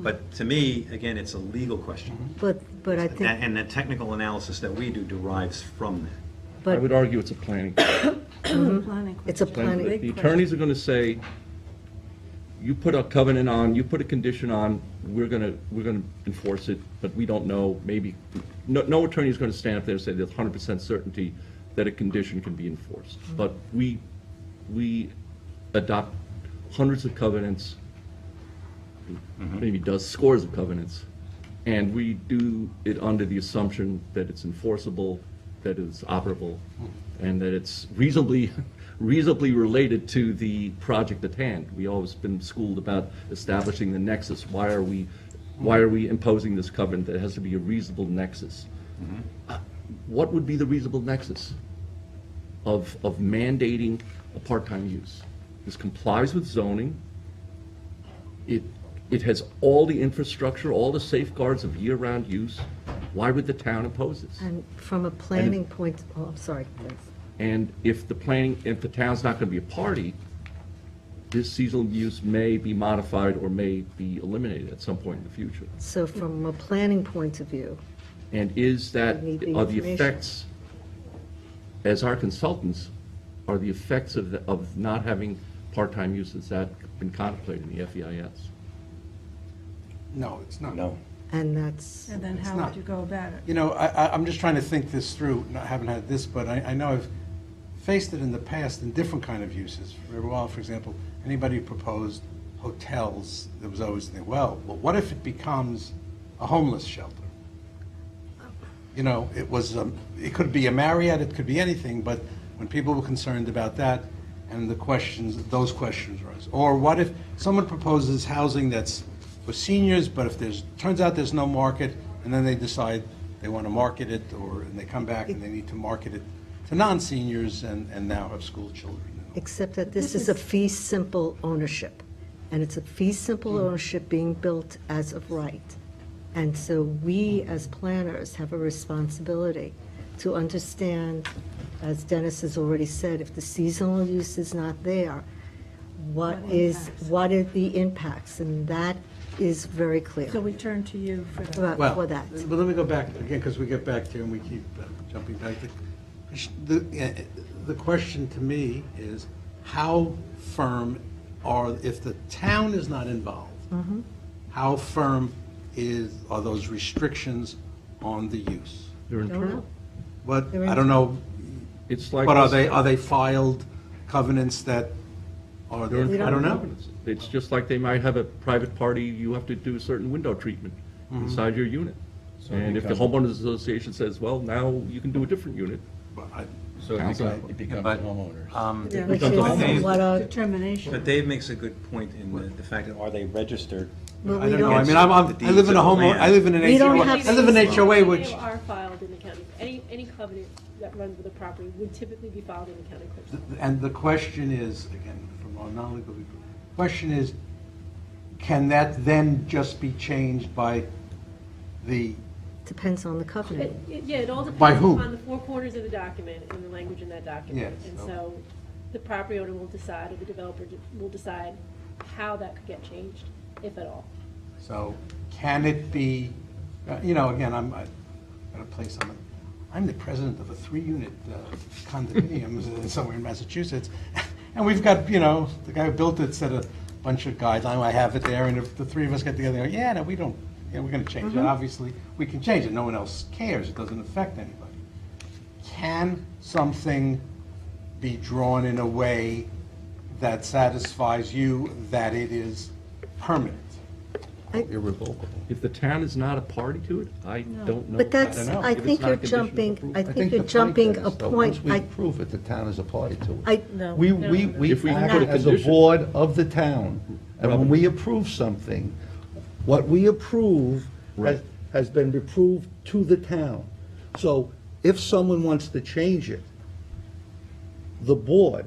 But to me, again, it's a legal question. but I think, And the technical analysis that we do derives from that. I but would argue it's a planning. Planning it's a question. planning, The attorneys are gonna say, you put a covenant on, you put a condition on, we're gonna enforce it, but we don't know, maybe, no attorney is gonna stand up there and say there's 100% certainty that a condition can be enforced. But we adopt hundreds of covenants, maybe scores of covenants, and we do it under the assumption that it's enforceable, that it's operable, and that it's reasonably related to the project at hand. We always been schooled about establishing the nexus. Why are we imposing this covenant? That has to be a reasonable nexus. What would be the reasonable nexus of mandating a part-time use? This complies with zoning. It has all the infrastructure, all the safeguards of year-round use. Why would the town impose this? and from a planning point, I'm sorry, please. And if the town's not going to be a party, this seasonal use may be modified or may be eliminated at some point in the future. So from a planning point of view, And is that, We need the are the information. effects, as our consultants, are the effects of not having part-time use, has that been contemplated in the FEIS? No, it's not. No. and that's, And then It's how not. would you go about it? I'm just trying to think this through. I haven't had this, but I know I've faced it in the past in different kind of uses. For a while, for example, anybody who proposed hotels, there was always the, well, what if it becomes a homeless shelter? It could be a Marriott, it could be anything, but when people were concerned about that, and those questions arose. Or what if someone proposes housing that's for seniors, but if turns out there's no market, and then they decide they want to market it, and they come back and they need to market it to non-seniors and now have school children. except that this is a fee simple ownership, and it's a fee simple ownership being built as of right. And so we, as planners, have a responsibility to understand, as Dennis has already said, if the seasonal use is not there, what are the impacts? And that is very clear So we turn to you for that. for that. But let me go back again, because we get back to, and we keep jumping back. the question to me is, how firm if the town is not involved, how firm are those restrictions on the use? They're internal. But, I don't know, It's like. but are they filed covenants that are, I don't know. It's just like they might have a private party, you have to do a certain window treatment inside your unit. And if the homeowners association says, well, now you can do a different unit, But I- So it becomes But, homeowners. Which becomes a is home. what Determination. But Dave makes a good point in the fact that are they registered? well, I we don't know, don't, I live in a home, I live in an We don't HOA, have I live in an HOA, which, They are filed in the county. Any covenant that runs with a property would typically be filed in the county clerk's office. and the question is, again, from our knowledge, the question is, can that then just be changed by the, depends on the covenant. Yeah, it all By depends whom? on the four corners of the document and the language in that document. Yes, And okay. so the property owner will decide, or the developer will decide how that could get changed, if at all. so can it be, again, I'm the president of a 3-unit condominium somewhere in Massachusetts, and we've got, the guy who built it set a bunch of guidelines, I have it there, and if the three of us get together, and go, no, we don't, we're gonna change it, obviously, we can change it, no one else cares, it doesn't affect anybody. Can something be drawn in a way that satisfies you that it is permanent? Irrevocable. if the town is not a party to it, I don't know. But that's, don't know. I If it's think not a you're condition of jumping, approval. I think you're the jumping point a is, though, point. Once we approve it, the town is a party to it. I, No. We If we act put a as a condition- board of the town, and when we approve something, what we approve has been approved to the town. So if someone wants to change it, the board,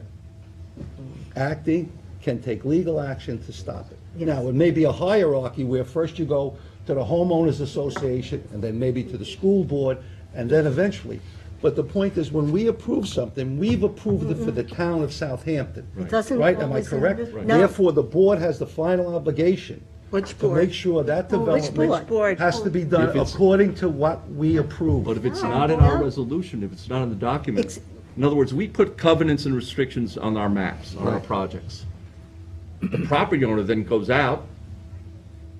acting, can take legal action to stop it. Yes. Now, it may be a hierarchy where first you go to the homeowners association, and then maybe to the school board, and then eventually. But the point is, when we approve something, we've approved it for the town of Southampton. It doesn't Right, am I always correct? end- No. Therefore, the board has the final obligation Which to make board? sure that Oh, which development board? has to be done If it's- according to what we approve. But if it's No, not in our no. resolution, if it's not in the document, Ex- in other words, we put covenants and restrictions on our maps, on our Right. projects. The property owner then goes out,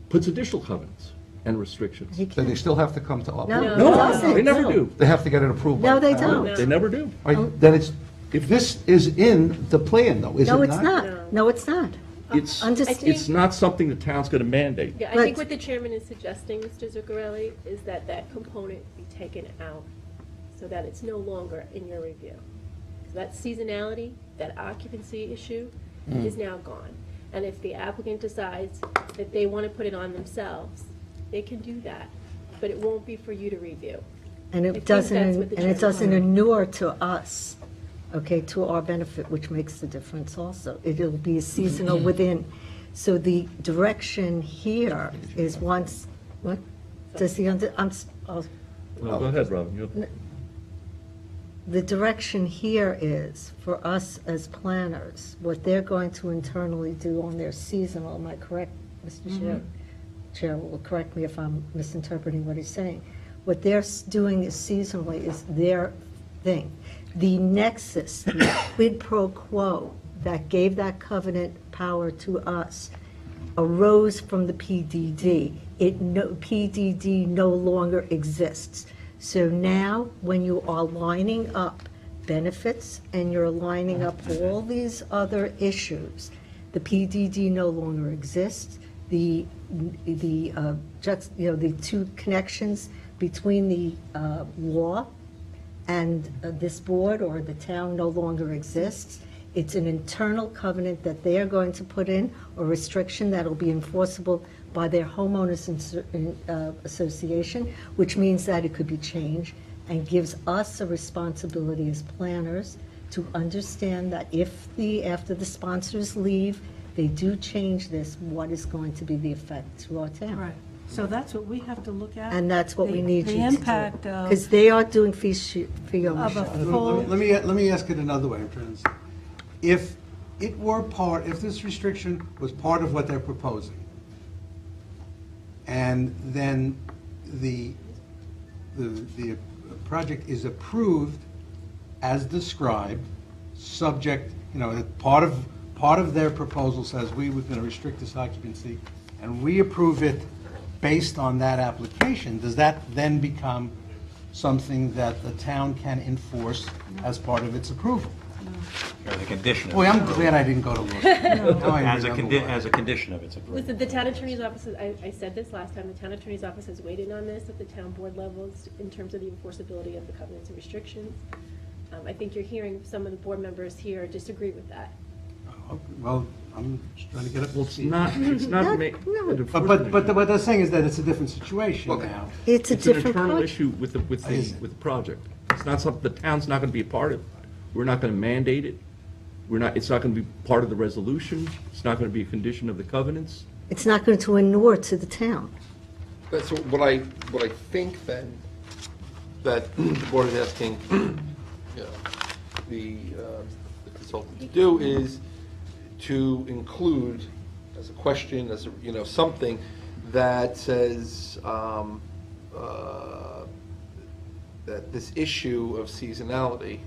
puts additional covenants and restrictions. He So they can't. still have to come to us. No, No, doesn't. they never No. do. They have to get it approved by No, the they town. don't. They never do. Right, then it's, if this is in the plan, though, is it No, not? it's not. No, it's not. It's, Understand- it's not something the town's gonna mandate. Yeah, I But- think what the chairman is suggesting, Mr. Zuccarelli, is that that component be taken out so that it's no longer in your review. So that seasonality, that occupancy issue is now gone. And if the applicant decides that they want to put it on themselves, they can do that, but it won't be for you to review. And I it think doesn't, that's what the and it chairman- doesn't inure to us, okay, to our benefit, which makes the difference also. It'll be seasonal within. So the direction here is once, what? Does he Well, go ahead, Robin. You- the direction here is for us as planners, what they're going to internally do on their seasonal, am I correct, Mr. Chair? Chair will correct me if I'm misinterpreting what he's saying. What they're doing is seasonally is their thing. The nexus, the quid pro quo that gave that covenant power to us arose from the PDD. PDD no longer exists. So now, when you are lining up benefits and you're lining up all these other issues, the PDD no longer exists. The two connections between the law and this board or the town no longer exists. It's an internal covenant that they are going to put in, or restriction that'll be enforceable by their homeowners association, which means that it could be changed, and gives us a responsibility as planners to understand that after the sponsors leave, they do change this, what is going to be the effect to our town? Right. So that's what we have to look at. And that's what we need you to do. The impact of Because they are doing fee ownership. a full, Let me ask it another way, I'm trying to say. If this restriction was part of what they're proposing, and then the project is approved as described, subject, that part of their proposal says we were going to restrict this occupancy, and we approve it based on that application, does that then become something that the town can enforce as part of its approval? Or the condition of Boy, it. I'm glad I didn't go to law school. Now I As a remember why. as a condition of its approval. Listen, the town attorney's office, I said this last time, the town attorney's office has weighed in on this at the town board levels in terms of the enforceability of the covenants and restrictions. I think you're hearing some of the board members here disagree with that. Well, I'm just trying to get up Well, to it's speed. not an But enforcement issue. what they're saying is that it's a different situation Okay. now. It's a It's an different internal project. issue with the project. It's not something, the town's not going to be a part of. We're not going to mandate it. It's not going to be part of the resolution. It's not going to be a condition of the covenants. It's not going to inure to the town. That's what I think then, that the board is asking, the consultant to do is to include as a question, as a, something that says, that this issue of seasonality,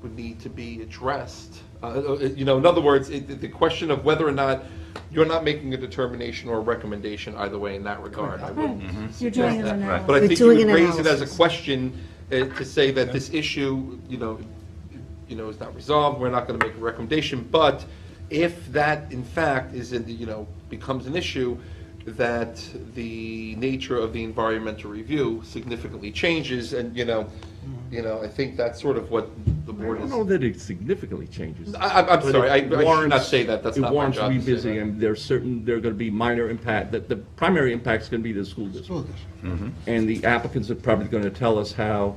would need to be addressed. In other words, the question of whether or not you're not making a determination or a recommendation either way in that regard. I wouldn't You're suggest doing an that. analysis. But I We're think you doing would an raise it as a analysis. question to say that this issue, is not resolved, we're not going to make a recommendation, but if that in fact becomes an issue, that the nature of the environmental review significantly changes, and I think that's sort of what the I board don't is. know that it significantly changes. I'm But sorry, I it should not warrants- say that, that's not my It warrants job to say revisiting, that. and there are going to be minor impact, that the primary impact is going to be the school district. School district. And the applicants are probably going to tell us how,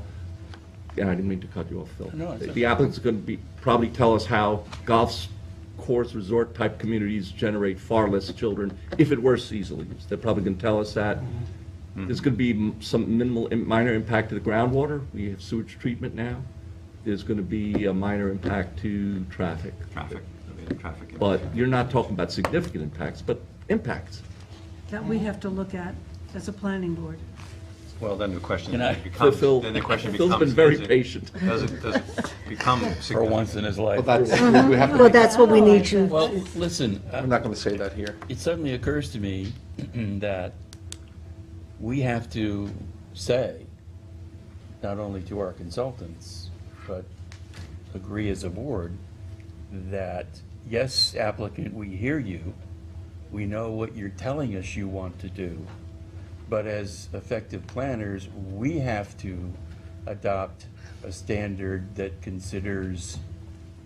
I didn't mean to cut you off, Phil. No, it's The applicants are going to probably tell us how golf course resort-type communities generate far less children if it were seasonal use. They're probably going to tell us that. There's going to be some minor impact to the groundwater. We have sewage treatment now. There's going to be a minor impact to traffic. Traffic, there'll be a traffic. But you're not talking about significant impacts, but impacts. That we have to look at as a planning board. Well, then the question Can I- becomes, Phil- then the question Phil's becomes. been very does it- patient. Does it become For significant? once in his Well, life. that's, we have Well, to, that's what we need you. Well, listen, I'm not going to say that here. it suddenly occurs to me that we have to say, not only to our consultants, but agree as a board, that, yes, applicant, we hear you, we know what you're telling us you want to do, but as effective planners, we have to adopt a standard that considers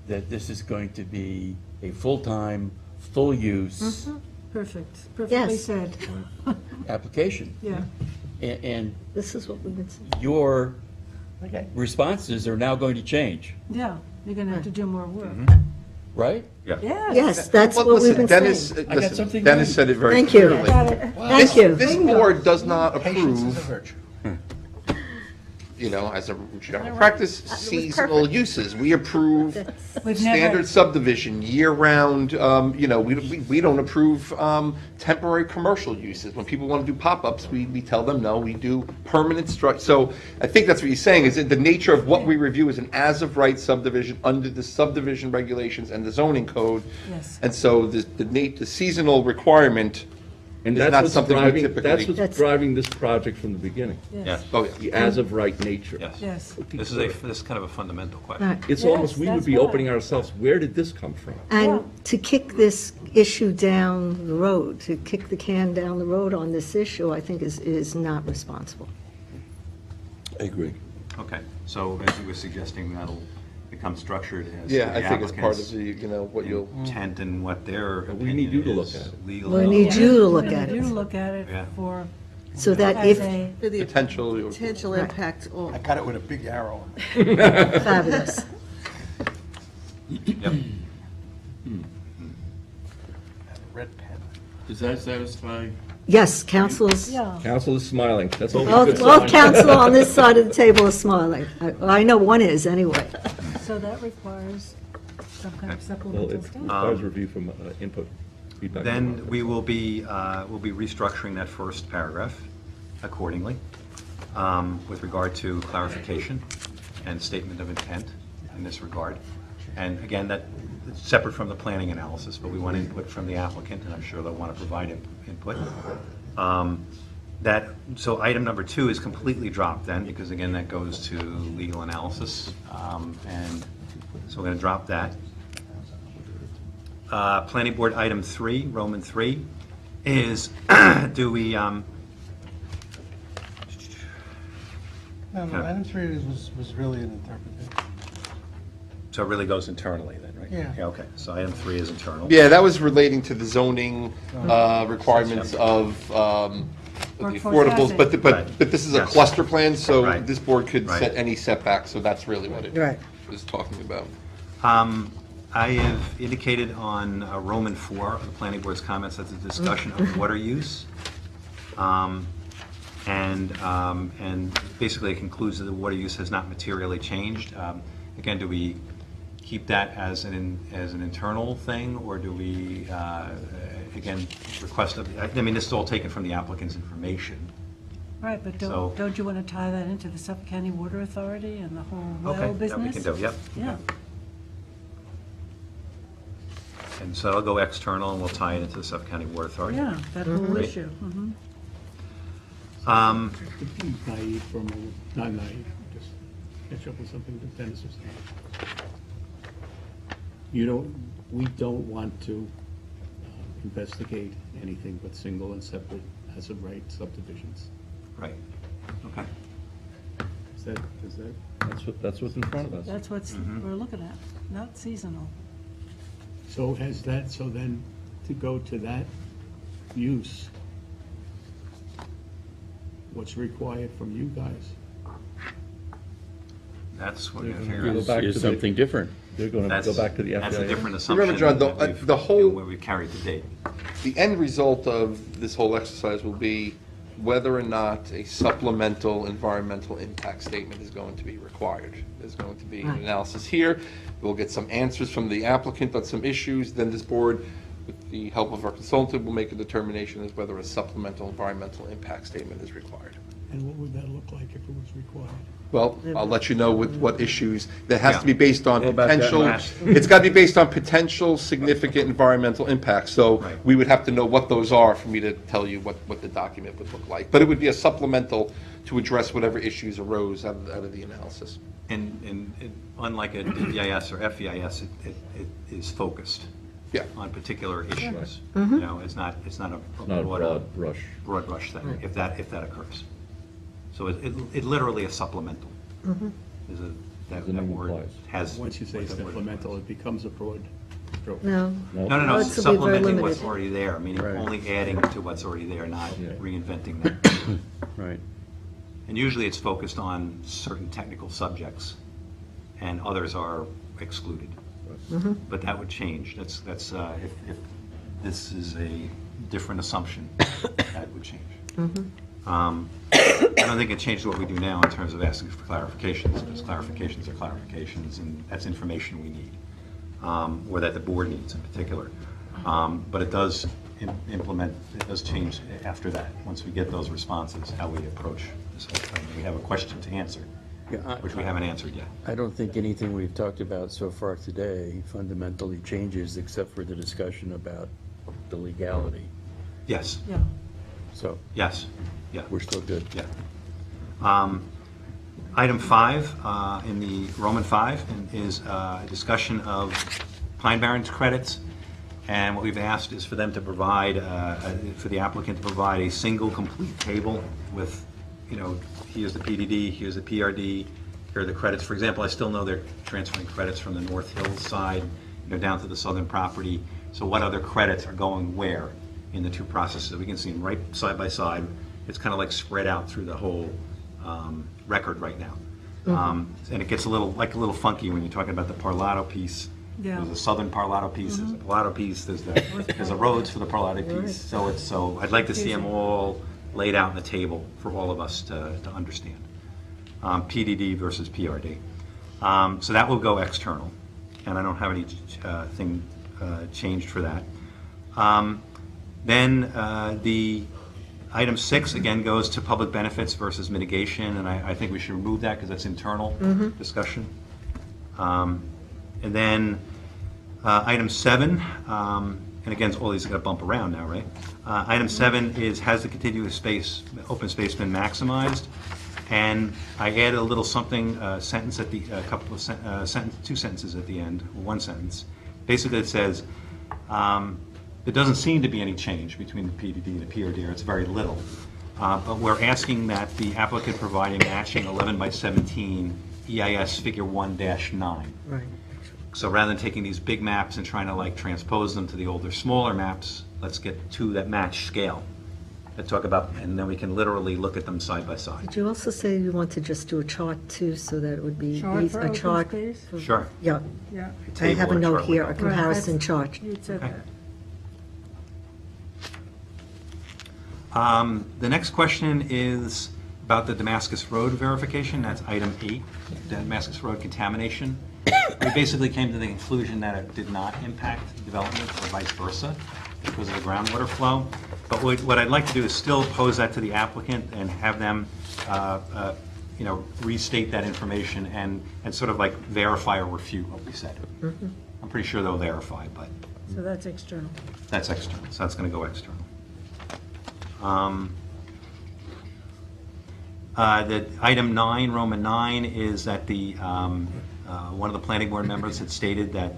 that this is going to be a full-time, full-use Perfect, perfectly Yes. said. application. Yeah. And This is what we've been saying. your responses are now going to change, Yeah, you're going to have to do more work. right? Yeah. Yes, that's Well, what we've listen, been Dennis, saying. I got something Dennis right. said it very Thank you. clearly. Thank you. This board does not Patience approve, is a virtue. as a general practice, seasonal uses. We approve We've standard never, subdivision, year-round, we don't approve temporary commercial uses. When people want to do pop-ups, we tell them, no, we do permanent So I think that's what he's saying, is that the nature of what we review is an as-of-right subdivision under the subdivision regulations and the zoning code. yes. And so the seasonal requirement And is that's not what's something we driving, typically. that's what's That's- driving this project from the beginning, Yes, Oh, yeah. the as-of-right nature. yes. Yes. This is kind of a fundamental question. Right. It's Yes, almost, we would that's be why. opening ourselves, where did this come from? And to kick this issue down the road, to kick the can down the road on this issue, I think is not responsible. I agree. Okay, so as you were suggesting, that'll become structured as Yeah, the I think it's part of applicant's the, what you'll. intent and what their we opinion need you to look is at it. legally. We need you to look Yeah, at You it, look at it Yeah. for, so that as if, a, For the Potential. potential impact on I got it with a big arrow. fabulous. Yep. Red pen. does that satisfy? Yes, council's, yeah. Council is smiling, that's always a all good all sign. council on this side of the table is smiling. I know one is, anyway. So that requires some kind of Well, supplemental it stuff. requires review from input, feedback. Then we will be restructuring that first paragraph accordingly with regard to clarification and statement of intent. in this regard. And again, that, it's separate from the planning analysis, but we want input from the applicant, and I'm sure they'll want to provide input. So item number 2 is completely dropped then, because again, that goes to legal analysis. And so we're going to drop that. Planning board item 3, Roman 3, is do we, No, item 3 was really an interpretation. so it really goes internally then, right? Yeah. Okay, so item 3 is internal. Yeah, that was relating to the zoning requirements of the Workforce affordables, housing. but this is a Yes. cluster plan, so Right. this board could Right. set any setback, so that's really what it Right. was talking about. I have indicated on Roman 4, the planning board's comments, that's a discussion of water use. And basically it concludes that the water use has not materially changed. Again, do we keep that as an internal thing, or do we, again, request, I mean, this is all taken from the applicant's information. Right, but So- don't you want to tie that into the Suffolk County Water Authority and the whole well Okay, business? that we can do, yep. Yeah. And so I'll go external, and we'll tie it into the Suffolk County Water Authority. Yeah, that whole Great. issue. Mhm. To be naive for a moment, not naive, just catch up with something that Dennis was saying. We don't want to investigate anything but single and separate as of right subdivisions. Right, okay. Is that, That's what's in front of us. That's what we're looking at, not seasonal. so so then to go to that use, what's required from you guys? That's what we're going to Go figure out. back to Here's the- something different. They're going to go back to the FEIS. That's a different assumption. Remember, John, the whole- Where we carried to date. The end result of this whole exercise will be whether or not a supplemental environmental impact statement is going to be required. There's going to be an analysis here. We'll get some answers from the applicant on some issues. Then this board, with the help of our consultant, will make a determination as whether a supplemental environmental impact statement is required. And what would that look like if it was required? Well, I'll let you know with what issues. That has to Yeah. be based on Go back to that potential, last. it's got to be based on potential significant environmental impacts. So Right. we would have to know what those are for me to tell you what the document would look like. But it would be a supplemental to address whatever issues arose out of the analysis. And unlike a DEIS or FEIS, it is focused Yeah. on particular issues. You know, it's not a Not a broad broad brush. brush thing, if that occurs. So it literally is supplemental. Is a, that As the name word implies. has. Once you say what that word supplemental, it becomes a broad stroke. No. No, no, Oh, no, it's to be very supplementing what's limited. already there, meaning Right. only adding to what's already there, not Yeah. reinventing that. Right. And usually it's focused on certain technical subjects, and others are excluded. But that would change. That's if this is a different assumption, that would change. I don't think it changed what we do now in terms of asking for clarifications, because clarifications are clarifications, and that's information we need, or that the board needs in particular. But it does implement, it does change after that, once we get those responses, how we approach this whole thing. We have a question to answer, which we haven't answered yet. I don't think anything we've talked about so far today fundamentally changes, except for the discussion about the legality. Yes, Yeah. So yes, yeah. we're still good. Yeah. Item 5 in the Roman 5 is a discussion of Pine Barrens credits. And what we've asked is for them to provide, for the applicant to provide a single complete table with, you know, here's the PDD, here's the PRD, here are the credits. For example, I still know they're transferring credits from the North Hills side, you know, down to the southern property. So what other credits are going where in the two processes? We can see them right side by side. It's kind of like spread out through the whole record right now. And it gets a little funky when you're talking about the Parlato piece. Yeah. There's a southern Parlato piece, there's a Parlato piece, there's the roads for the Parlato piece. So I'd like to see them all laid out on the table for all of us to understand. PDD versus PRD. So that will go external, and I don't have anything changed for that. Then the item 6, again, goes to public benefits versus mitigation, and I think we should remove that because that's internal discussion. And then item 7, and again, all these are going to bump around now, right? Item 7 is, has the contiguous space, open space been maximized? And I added a little something, sentence at the, a couple of, two sentences at the end, one sentence. Basically, it says, there doesn't seem to be any change between the PDD and the PRD, or it's very little. But we're asking that the applicant provide a matching 11 by 17 EIS figure 1-9. Right. So rather than taking these big maps and trying to like transpose them to the older, smaller maps, let's get two that match scale. That talk about, and then we can literally look at them side by side. Did you also say you want to just do a chart too, so that it would be Chart for a open chart? space? Sure. Yeah, Yeah. I have a Table or note chart, here, a whatever. comparison Right, chart. You said Okay. that. The next question is about the Damascus Road verification. That's item 8, Damascus Road contamination. We basically came to the conclusion that it did not impact development or vice versa because of the groundwater flow. But what I'd like to do is still pose that to the applicant and have them, restate that information and sort of like verify or refute what we said. I'm pretty sure they'll verify, but So that's external. that's external, so that's going to go external. The item 9, Roman 9, is that the one of the planning board members had stated that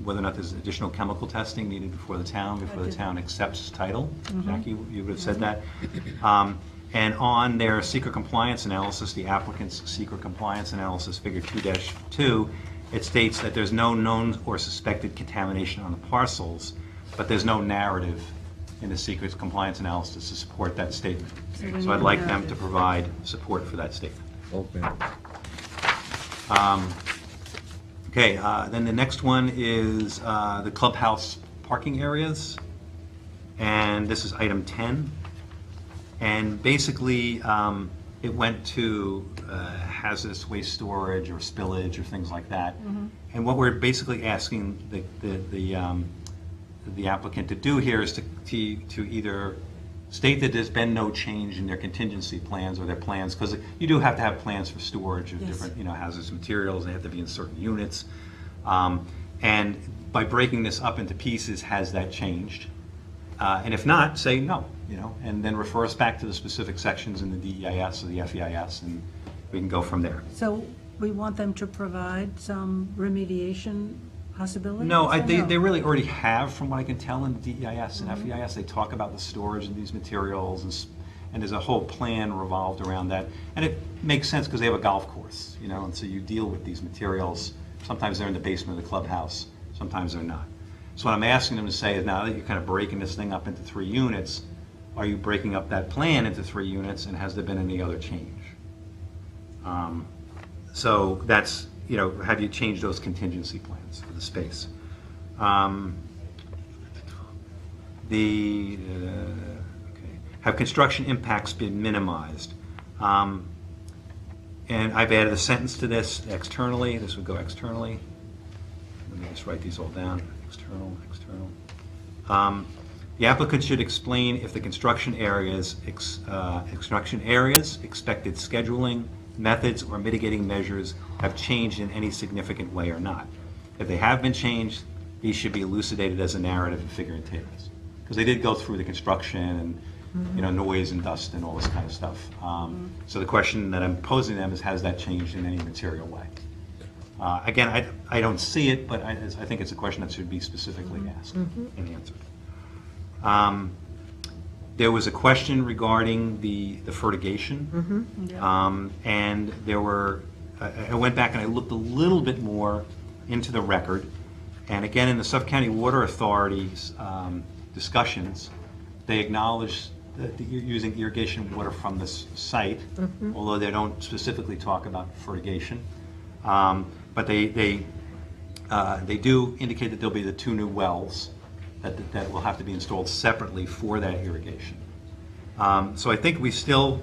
whether or not there's additional chemical testing needed before the town accepts title. Jackie, you would have said that. And on their secret compliance analysis, the applicant's secret compliance analysis, figure 2-2, it states that there's no known or suspected contamination on the parcels, but there's no narrative in the secret compliance analysis to support that statement. So I'd like them to provide support for that statement. Okay. Okay, then the next one is the clubhouse parking areas, and this is item 10. And basically, it went to hazardous waste storage or spillage or things like that. And what we're basically asking the applicant to do here is to either state that there's been no change in their contingency plans or their plans, because you do have to have plans for storage of different, hazardous materials. They have to be in certain units. And by breaking this up into pieces, has that changed? And if not, say no, and then refer us back to the specific sections in the DEIS or the FEIS, and we can go from there. So we want them to provide some remediation possibilities? No, or they really already have, from what I can tell, in the DEIS and Mm-hmm. FEIS. They talk about the storage of these materials, and there's a whole plan revolved around that. And it makes sense because they have a golf course, and so you deal with these materials. Sometimes they're in the basement of the clubhouse, sometimes they're not. So what I'm asking them to say is, now that you're kind of breaking this thing up into 3 units, are you breaking up that plan into 3 units, and has there been any other change? So that's, have you changed those contingency plans for the space? Have construction impacts been minimized? And I've added a sentence to this externally. This would go externally. Let me just write these all down. External. The applicant should explain if the construction areas, expected scheduling, methods, or mitigating measures have changed in any significant way or not. If they have been changed, these should be elucidated as a narrative and figure in tables. Because they did go through the construction and noise and dust and all this kind of stuff. So the question that I'm posing them is, has that changed in any material way? Again, I don't see it, but I think it's a question that should be specifically asked and answered. There was a question regarding the fertigation. And there were, I went back and I looked a little bit more into the record. And again, in the Suffolk County Water Authority's discussions, they acknowledged that you're using irrigation water from this site, although they don't specifically talk about fertigation. But they do indicate that there'll be the 2 new wells that will have to be installed separately for that irrigation. So I think we still,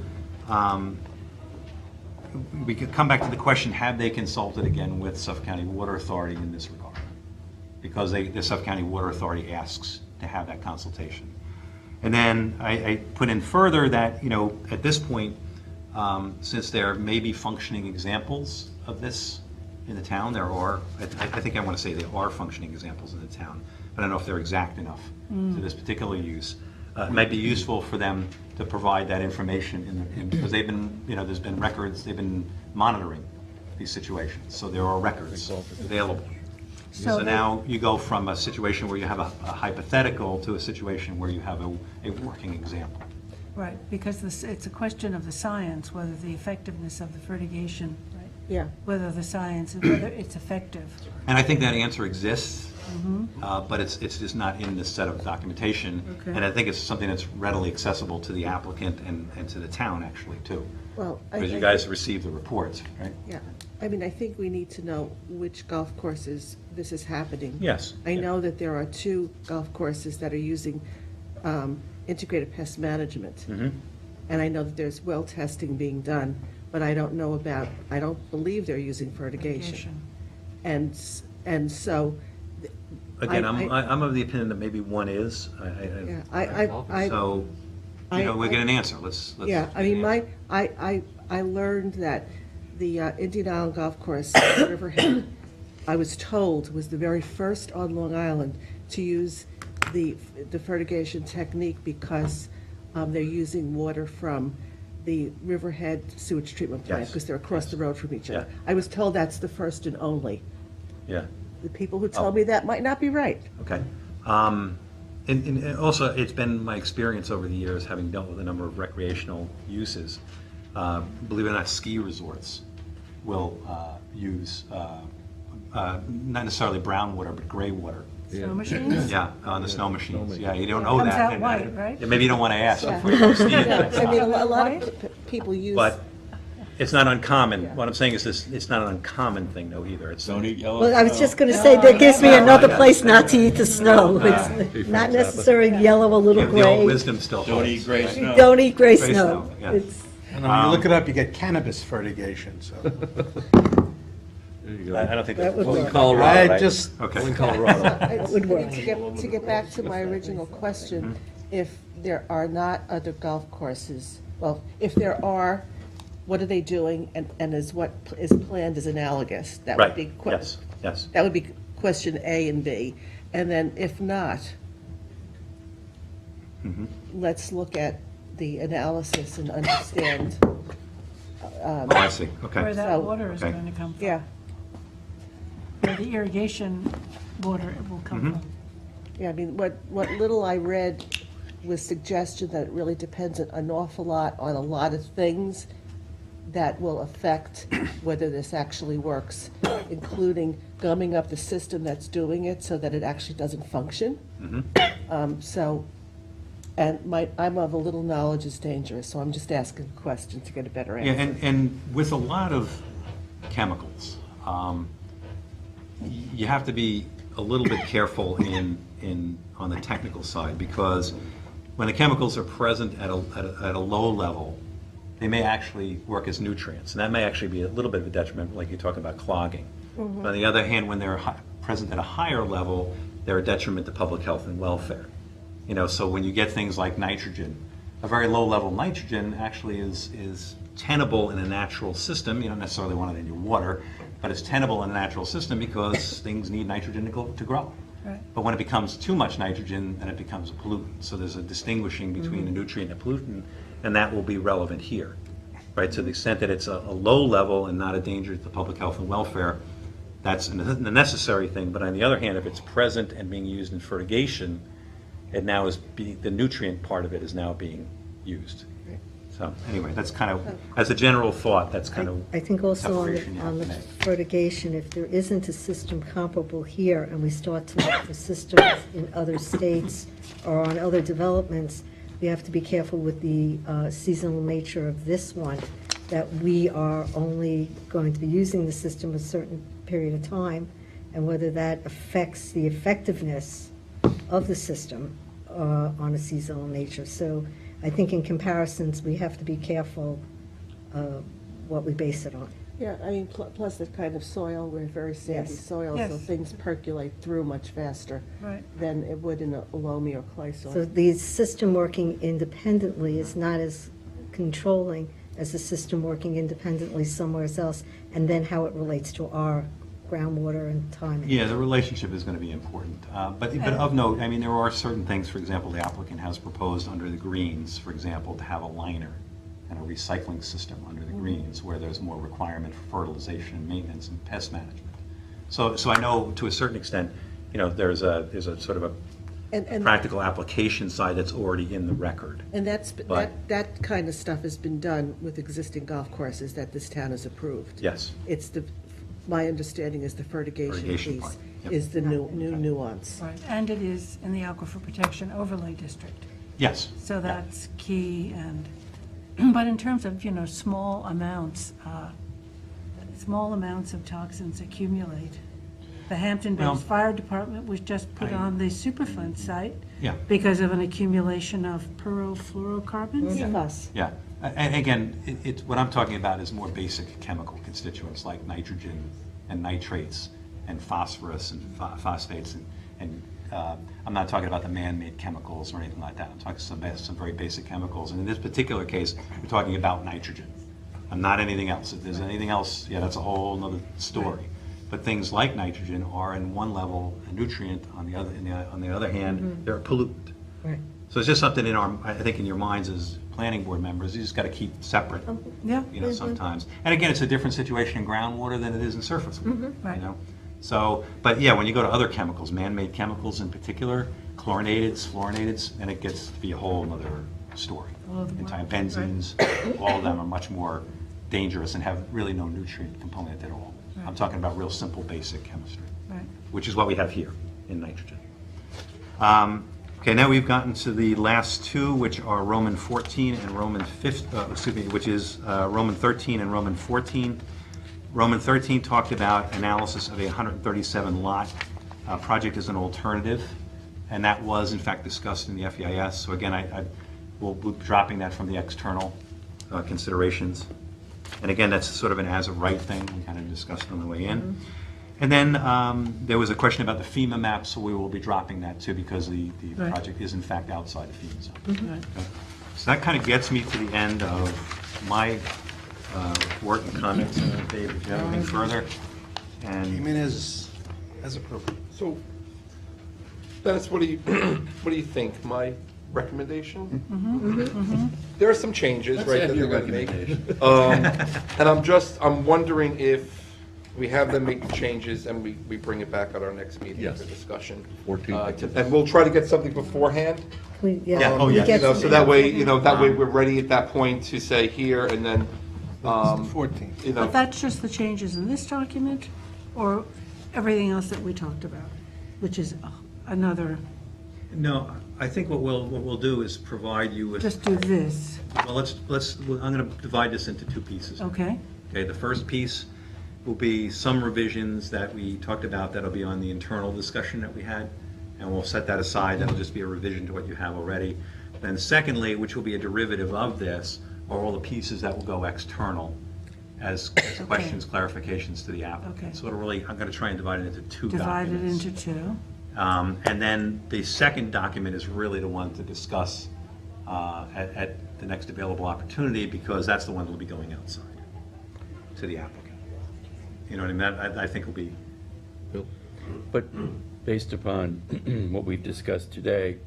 we could come back to the question, have they consulted again with Suffolk County Water Authority in this regard? Because the Suffolk County Water Authority asks to have that consultation. And then I put in further that, at this point, since there may be functioning examples of this in the town. There are, I think I want to say there are functioning examples in the town, but I don't know if they're exact enough to this particular use. It might be useful for them to provide that information because they've been, there's been records, they've been monitoring these situations, so there are records available. So now you go from a situation where you have a hypothetical to a situation where you have a working example. Right, because it's a question of the science, whether the effectiveness of the fertigation, Yeah. whether it's effective. And I think that answer exists, but it's just not in this set of documentation. Okay. And I think it's something that's readily accessible to the applicant and to the town, actually, too. Well, Because you guys receive the reports, right? Yeah, I mean, I think we need to know which golf courses this is happening. Yes. I know that there are 2 golf courses that are using integrated pest management. And I know that there's well testing being done, but I don't believe they're using fertigation. And so. Again, I'm of the opinion that maybe one is. So, we'll get an answer. Let's. Yeah, I mean, I learned that the Indian Island Golf Course, Riverhead, I was told was the very first on Long Island to use the fertigation technique because they're using water from the Riverhead sewage treatment plant Yes. because they're across the road from each other. Yeah. I was told that's the first and only. Yeah. The people who told me that might not be right. Okay. And also, it's been my experience over the years, having dealt with a number of recreational uses, believe it or not, ski resorts will use not necessarily brown water, but gray water. Snow machines? Yeah, on the snow machines. Yeah, you don't It know comes that. out and- white, right? and maybe you don't want to ask Yeah. before you go skiing. Yeah, I mean, a lot White? of people use. But it's not uncommon. What I'm saying is this, it's not an uncommon thing, though, either. It's Don't eat yellow. Well, I was just going to say, that gives me another place not to eat the snow. It's Different not Sabbath. necessarily yellow, a little the old gray. wisdom still holds. Don't eat gray right? snow. Don't eat gray Gray snow. snow, yeah. It's- And when you look it up, you get cannabis fertigation, so. There you go. I don't think That that's. would Well, in work. Colorado, I right? just, Okay. In Colorado. It would work. To get back to my original question, if there are not other golf courses, well, if there are, what are they doing, and is what is planned is analogous? That would be Right, yes, yes. That would be question A and B. And then if not, let's look at the analysis and understand. Oh, I see, okay. Where that So- water is Okay. going to come from. Yeah, Where the irrigation water will come from. yeah, I mean, what little I read was suggestion that it really depends an awful lot on a lot of things that will affect whether this actually works, including gumming up the system that's doing it so that it actually doesn't function. I'm of a little knowledge is dangerous, so I'm just asking questions to get a better Yeah, answer. and with a lot of chemicals, you have to be a little bit careful on the technical side, because when the chemicals are present at a low level, they may actually work as nutrients, and that may actually be a little bit of a detriment, like you're talking about clogging. But on the other hand, when they're present at a higher level, they're a detriment to public health and welfare. So when you get things like nitrogen, a very low level nitrogen actually is tenable in a natural system. You don't necessarily want it in your water, but it's tenable in a natural system because things need nitrogen to grow. Right. But when it becomes too much nitrogen, then it becomes a pollutant. So there's a distinguishing between a nutrient and a pollutant, and that will be relevant here, right? To the extent that it's a low level and not a danger to public health and welfare, that's a necessary thing. But on the other hand, if it's present and being used in fertigation, it now is the nutrient part of it is now being used. So anyway, that's kind of, as a general thought, that's kind of. I think also separation you on have the to make. fertigation, if there isn't a system comparable here, and we start to look for systems in other states or on other developments, we have to be careful with the seasonal nature of this one, that we are only going to be using the system a certain period of time, and whether that affects the effectiveness of the system on a seasonal nature. So I think in comparisons, we have to be careful what we base it on. Yeah, I mean, plus the kind of soil, we're very sandy Yes. soil, so Yes. things percolate through much faster Right. than it would in a loamy or clay So soil. the system working independently is not as controlling as a system working independently somewhere else, and then how it relates to our groundwater and timing. Yeah, the relationship is going to be important. But of note, I mean, there are certain things, for example, the applicant has proposed under the greens, for example, to have a liner and a recycling system under the greens where there's more requirement for fertilization and maintenance and pest management. So I know to a certain extent, you know, there's a sort of a And practical application side that's already in the record. And But- that kind of stuff has been done with existing golf courses that this town has approved. Yes. It's my understanding is the fertigation Fertigation piece part, yep. is the new nuance. Right, and it is in the Aquifer Protection Overlay District. Yes. So that's key, and, but in terms of, you know, small amounts of toxins accumulate. The Hampton Well- Bays Fire Department was just put on the Superfund site Yeah. because of an accumulation of perfluorocarbons. PFAS. Yeah, and again, what I'm talking about is more basic chemical constituents like nitrogen and nitrates and phosphorus and phosphates and I'm not talking about the man-made chemicals or anything like that. I'm talking some very basic chemicals. And in this particular case, we're talking about nitrogen and not anything else. If there's anything else, yeah, that's a whole other story. But things like nitrogen are in one level a nutrient, on the other hand, they're a pollutant. Right. So it's just something I think in your minds as planning board members, you just got to keep separate, Yeah. you know, sometimes. And again, it's a different situation in groundwater than it is in surface water, Right. you know? So, but yeah, when you go to other chemicals, man-made chemicals in particular, chlorinateds, fluorinateds, then it gets to be a whole other story. All of them Entire are, benzenes, all of them are much more dangerous and have really no nutrient component at all. I'm talking about real simple, basic chemistry, Right. which is what we have here in nitrogen. Okay, now we've gotten to the last two, which are Roman 14 and Roman 15, which is Roman 13 and Roman 14. Roman 13 talked about analysis of a 137 lot project as an alternative, and that was in fact discussed in the FEIS. So again, we'll be dropping that from the external considerations. And again, that's sort of an as-of-right thing, we kind of discussed on the way in. And then there was a question about the FEMA map, so we will be dropping that too, because the Right. project is in fact outside the FEMA zone. Okay. So that kind of gets me to the end of my report and comments. Dave, if you have anything further? And Came in as appropriate. So, Dennis, what do you think? My recommendation? There are some changes, right, that they're gonna make. And I'm wondering if we have them make the changes and we bring it back at our next meeting Yes. for discussion. 14. And we'll try to get something beforehand. Yeah, oh, we yes. get So some- that way, we're ready at that point to say here and then, 14. But that's just the changes in this document, or everything else that we talked about, which is another, no, I think what we'll do is provide you with. just do this, Well, I'm going to divide this into two pieces. okay? Okay, the first piece will be some revisions that we talked about that'll be on the internal discussion that we had, and we'll set that aside. That'll just be a revision to what you have already. Then secondly, which will be a derivative of this, are all the pieces that will go external as questions, clarifications to the applicant. Okay. So it'll really, I'm going to try and divide it into two Divide it documents. into two. And then the second document is really the one to discuss at the next available opportunity, because that's the one that will be going outside to the applicant. You know what I mean? I think will be, But based upon what we've discussed today,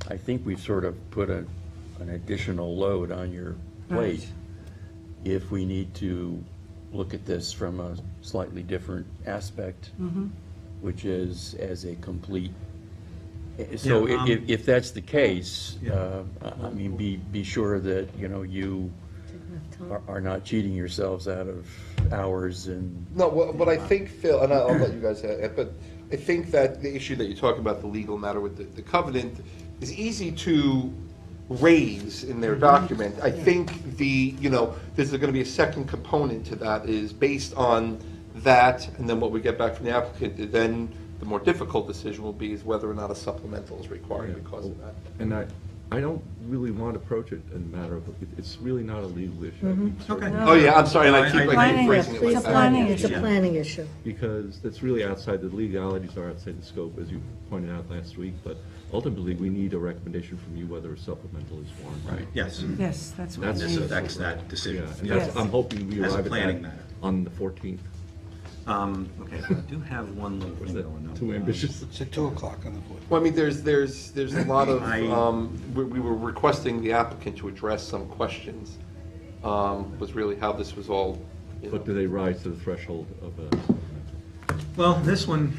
I think we've sort of put an additional load on your plate Right. if we need to look at this from a slightly different aspect, which is as a complete. So Yeah, if that's the case, Yeah. I mean, be sure that, you are not cheating yourselves out of hours and. No, what I think, Phil, and I'll let you guys add, but I think that the issue that you talk about, the legal matter with the covenant, is easy to raise in their document. I think there's going to be a second component to that, is based on that, and then what we get back from the applicant, then the more difficult decision will be is whether or not a supplemental is required because of that. And I don't really want to approach it in a matter of, it's really not a legal issue. Okay. Oh, yeah, I'm sorry, and I keep Planning, phrasing it like it's a that. planning It's a issue. planning issue. Because that's really outside, the legalities are outside the scope, as you pointed out last week, but ultimately, we need a recommendation from you whether a supplemental is warranted. Yes. Yes, that's what. That's- This affects that decision. Yeah, and that's, Yes. I'm hoping we As a arrive at planning that matter. on the 14th. Okay, so I do have one little Was thing that going on. too ambitious? It's at 2 o'clock on the 4th. Well, I mean, there's a lot of, I- we were requesting the applicant to address some questions, was really how this was all, you know. But do they rise to the threshold of a supplemental? Well, this one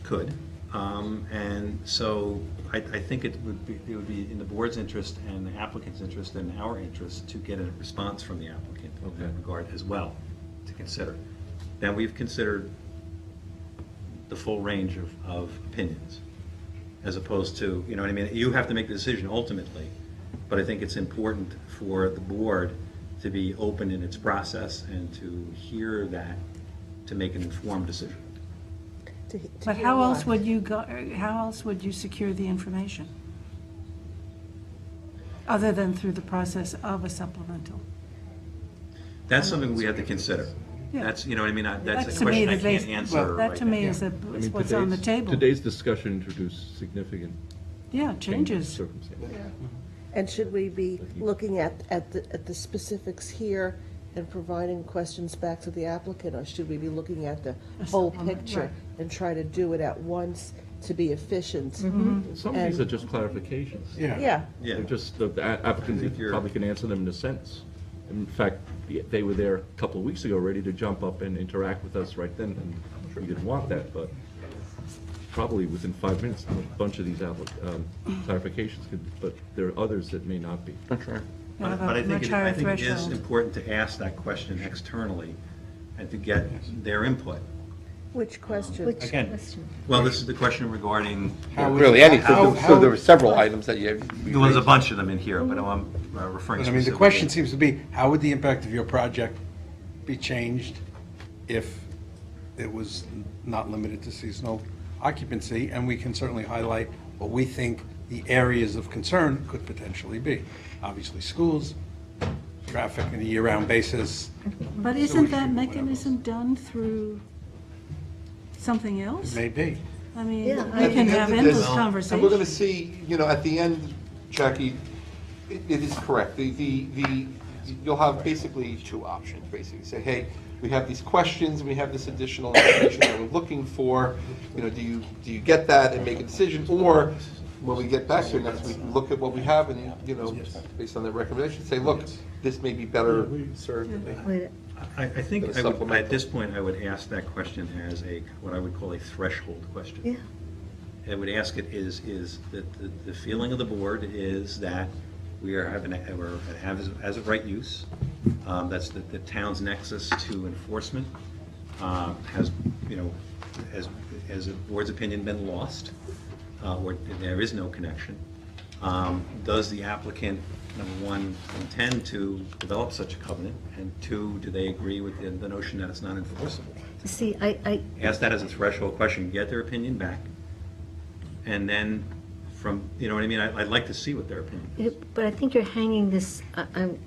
could, and so I think it would be in the board's interest and the applicant's interest and our interest to get a response from the applicant in Okay. that regard as well, to consider. Then we've considered the full range of opinions, as opposed to, you know what I mean? You have to make the decision ultimately, but I think it's important for the board to be open in its process and to hear that, to make an informed decision. But how else would you go, how else would you secure the information? Other than through the process of a supplemental? That's something we have to consider. Yeah. That's, you know what I mean? That's That a to me question I the can't base- answer right That to me now. is I mean, what's on the today's- table. Today's discussion introduced significant Yeah, changes. circumstances. And should we be looking at the specifics here and providing questions back to the applicant, or should we be looking at the whole supplement, picture right. and try to do it at once to be efficient? Some of these And- are just clarifications. Yeah, Yeah. They're just, the applicant think you're- probably can answer them in a sentence. In fact, they were there a couple of weeks ago, ready to jump up and interact with us right then, and I'm sure you didn't want that, but probably within 5 minutes, a bunch of these clarifications could, but there are others that may not be. Okay. You have But I a think much it higher is threshold. important to ask that question externally and to get their input. which question? Which Again, question? well, this is the question regarding, Really, anything, so there were several items that you. there was a bunch of them in here, but I'm referring But I specifically. mean, the question seems to be, how would the impact of your project be changed if it was not limited to seasonal occupancy? And we can certainly highlight what we think the areas of concern could potentially be. Obviously, schools, traffic on a year-round basis. But isn't that mechanism done through something else? Maybe. I mean, Yeah, we can have endless And we're going conversations. to see, you know, at the end, Jackie, it is correct. You'll have basically two options, basically. Say, hey, we have these questions, we have this additional information that we're looking for. You know, do you get that and make a decision? Or when we get back here next week, look at what we have and, you know, based on the recommendation, say, look, this may be better served. Wait, I think For the I would, supplemental. at this point, I would ask that question as what I would call a threshold question. Yeah. I would ask it is that the feeling of the board is that we are having, we're as of right use, that's the town's nexus to enforcement, has, you know, has the board's opinion been lost, or there is no connection? Does the applicant, number one, intend to develop such a covenant? And two, do they agree with the notion that it's not enforceable? See, I, Ask that as a threshold question, get their opinion back, and then from, you know what I mean, I'd like to see what their opinion is. but I think you're hanging this, I'm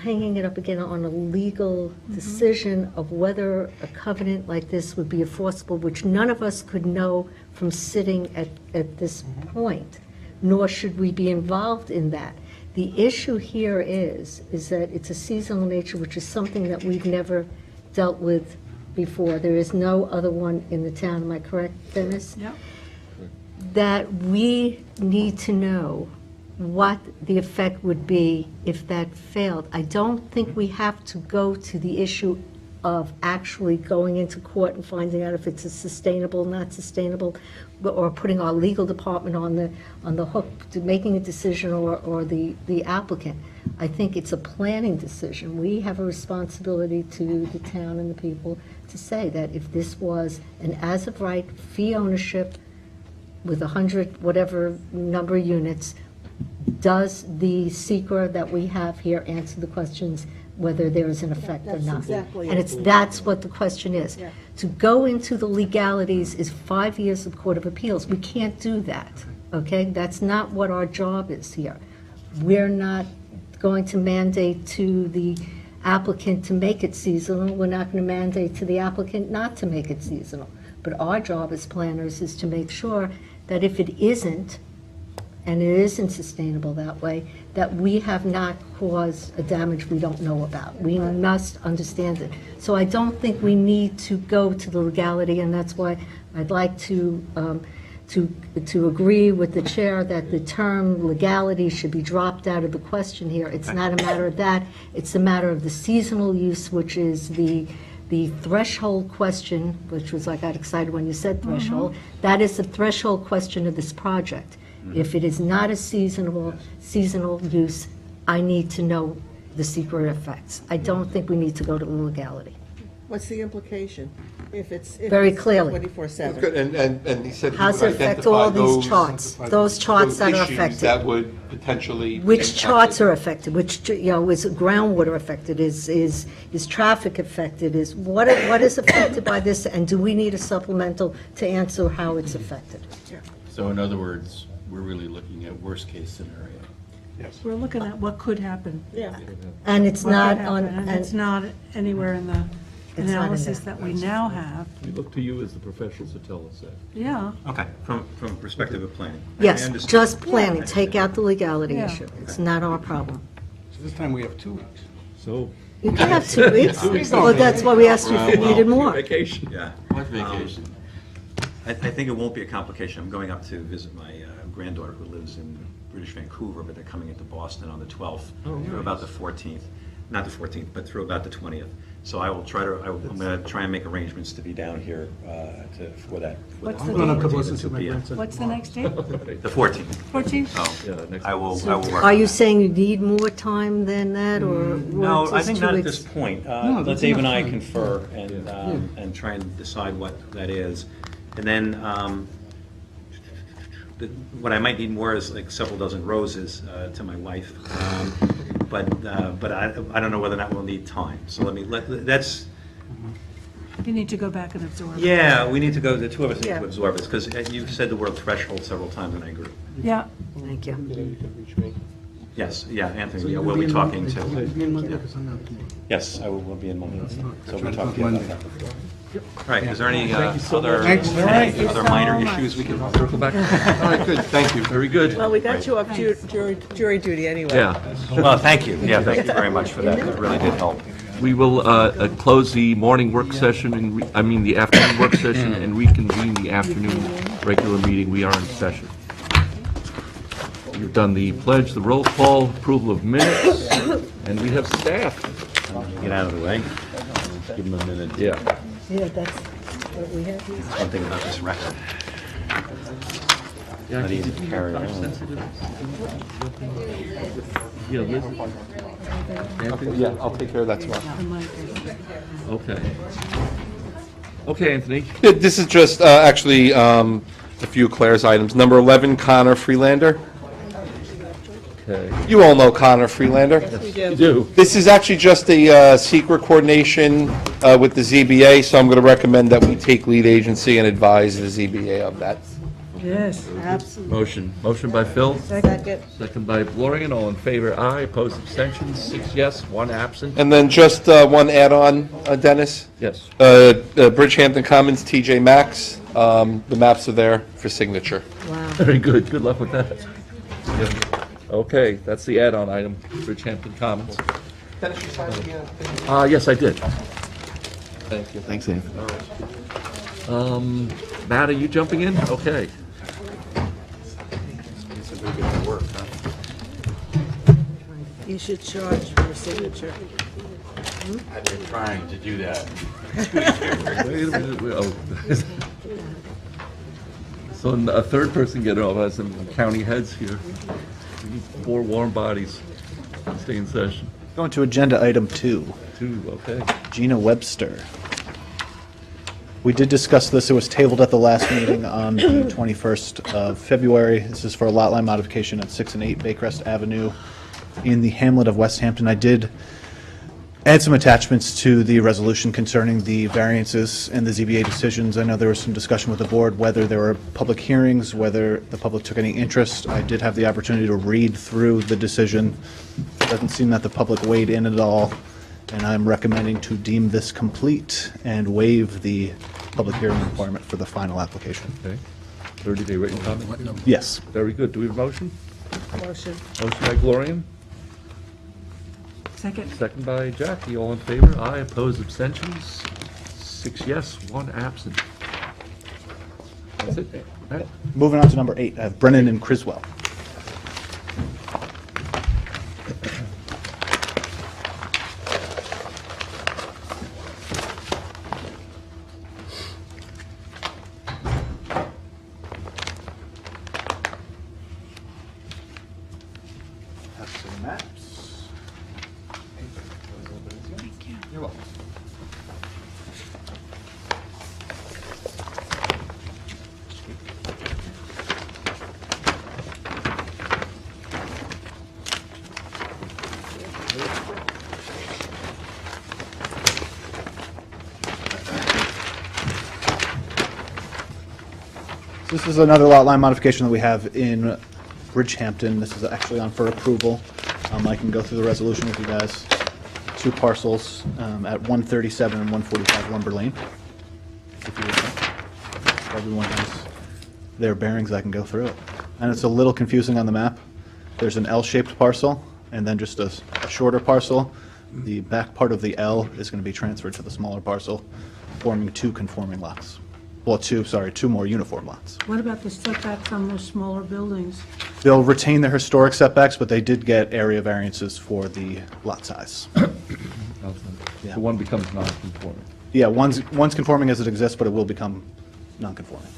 hanging it up again on a legal decision of whether a covenant like this would be enforceable, which none of us could know from sitting at this point, nor should we be involved in that. The issue here is that it's a seasonal nature, which is something that we've never dealt with before. There is no other one in the town, am I correct, Dennis? Yep. That we need to know what the effect would be if that failed. I don't think we have to go to the issue of actually going into court and finding out if it's a sustainable, not sustainable, or putting our legal department on the hook to making a decision, or the applicant. I think it's a planning decision. We have a responsibility to the town and the people to say that if this was an as-of-right fee ownership with 100, whatever number of units, does the seeker that we have here answer the questions whether there is an effect or That's not? exactly And it. that's what the question is. Yeah. To go into the legalities is 5 years of Court of Appeals. We can't do that. okay? That's not what our job is here. We're not going to mandate to the applicant to make it seasonal. We're not going to mandate to the applicant not to make it seasonal. But our job as planners is to make sure that if it isn't, and it isn't sustainable that way, that we have not caused a damage we don't know about. We must understand it. So I don't think we need to go to the legality, and that's why I'd like to agree with the chair that the term legality should be dropped out of the question here. It's not a matter of that. It's a matter of the seasonal use, which is the threshold question, which was, I got excited when you said threshold. That is the threshold question of this project. If it is not a seasonal use, I need to know the secret effects. I don't think we need to go to the legality. What's the implication if it's Very clearly. 24/7? Good, and he said he How's would it affect identify all these charts? Those charts that are issues affected? that would potentially. Which impact charts it. are affected? Which, is groundwater affected? Is traffic affected? Is, what is affected by this? And do we need a supplemental to answer how it's affected? So in other words, we're really looking at worst-case scenario. Yes. We're looking at what could happen. Yeah. And it's What not could on, happen, and it's not anywhere in the It's not in analysis there. that we now have. We look to you as the professionals to tell us that. Yeah, Okay, from perspective of planning. I yes, understand. just planning. Take out the legality Yeah. issue. It's not our problem. So this time we have 2 weeks. So. You can have 2 weeks. Well, that's why we asked you if you needed more. Vacation. Yeah. What vacation? I think it won't be a complication. I'm going up to visit my granddaughter who lives in British Vancouver, but they're coming into Boston on the 12th through about the 14th. Not the 14th, but through about the 20th. So I will I'm going to try and make arrangements to be down here for that. for What's the the Going up to 14th Boston at to 2 my p.m. grandson. what's the next date? The 14th. 14th? Oh, Yeah, next. I will work. Are you on that. saying you need more time than that, or? No, or I just think 2 not at weeks? this point. No, Let that's Dave and enough I time. confer and try and decide what that is. And then what I might need more is like several dozen roses to my wife. But I don't know whether or not we'll need time. So that's, You need to go back and absorb. yeah, we need to go, the two of us need Yeah. to absorb this, because you said the word threshold several times, and I agree. Yeah, Thank you. Yes, yeah, Anthony, yeah, we'll be talking to. Me and Monday, because I'm out tomorrow. Yes, I will be in Monday. So Try we'll to talk talk to you about Monday. that. All right, is there any other Thanks. All right. other minor issues we can? Circle back. All right, good, thank you. Very good. Well, we got you off jury duty anyway. Yeah. Well, thank you. Yeah, thank you very much for that. That really did help. We will close the morning work session, and the afternoon work session, and reconvene the afternoon regular meeting. We are in session. We've done the pledge, the roll call, approval of minutes, and we have staff. Get out of the way. Give them a minute. Yeah. Yeah, that's what we have here. One thing about this record. Not easy to carry around. Yeah, Liz? Anthony? Yeah, I'll take care of that tomorrow. Okay. Okay, Anthony. Yeah, this is just actually a few Claire's items. Number 11, Connor Freelander. Okay. You all know Connor Freelander. You do. This is actually just a secret coordination with the ZBA, so I'm going to recommend that we take lead agency and advise the ZBA of that. yes. Absolutely. Motion by Phil, Second. second by Florian. All in favor, aye. Opposed, abstentions, 6 yes, 1 absent. And then just one add-on, Dennis. Yes. Bridgehampton Commons, TJ Maxx. The maps are there for signature. Wow. Very good. Good luck with that. Yeah. Okay, that's the add-on item, Bridgehampton Commons. Dennis, you signed the thing? Yes, I did. Thank you. Thanks, Anthony. Matt, are you jumping in? Okay. You should charge for a signature. I've been trying to do that. Wait a minute. So a third person get it off, has some county heads here. We need 4 warm bodies to stay in session. Going to agenda item 2, 2, okay. Gina Webster. We did discuss this. It was tabled at the last meeting on the 21st of February. This is for a lot line modification at 6 and 8 Baycrest Avenue in the hamlet of West Hampton. I did add some attachments to the resolution concerning the variances and the ZBA decisions. I know there was some discussion with the board whether there were public hearings, whether the public took any interest. I did have the opportunity to read through the decision. It doesn't seem that the public weighed in at all, and I'm recommending to deem this complete and waive the public hearing requirement for the final application. Okay. 30-day written comment? Yes. Very good. Do we have a motion? Motion. Motion by Gloria, Second. second by Jackie. All in favor? Aye. Opposed? Abstentions? 6 yes, 1 absent. That's it. Right. Moving on to number 8, I have Brennan and Criswell. Have some maps. Thank you. You're welcome. This is another lot line modification that we have in Bridgehampton. This is actually on for approval. I can go through the resolution with you guys. 2 parcels at 137 and 145 Lumber Lane. If you would like. If everyone has their bearings, I can go through it. And it's a little confusing on the map. There's an L-shaped parcel and then just a shorter parcel. The back part of the L is going to be transferred to the smaller parcel, forming 2 conforming lots. Well, 2 more uniform lots. What about the setback from those smaller buildings? They'll retain their historic setbacks, but they did get area variances for the lot size. Yeah. The one becomes non-conforming. Yeah, one's conforming as it exists, but it will become non-conforming.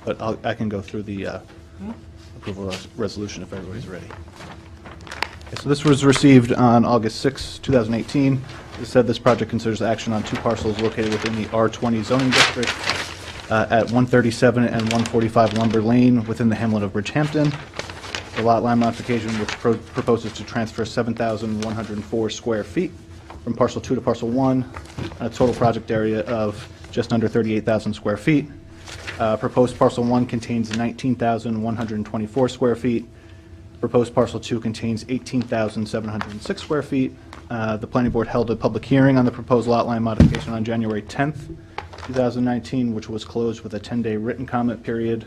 But I can go through the approval resolution if everybody's ready. Okay, so this was received on August 6, 2018. It said this project considers action on 2 parcels located within the R20 zoning district at 137 and 145 Lumber Lane within the hamlet of Bridgehampton. The lot line modification, which proposes to transfer 7,104 square feet from parcel 2 to parcel 1, a total project area of just under 38,000 square feet. Proposed parcel 1 contains 19,124 square feet. Proposed parcel 2 contains 18,706 square feet. The planning board held a public hearing on the proposed lot line modification on January 10th, 2019, which was closed with a 10-day written comment period.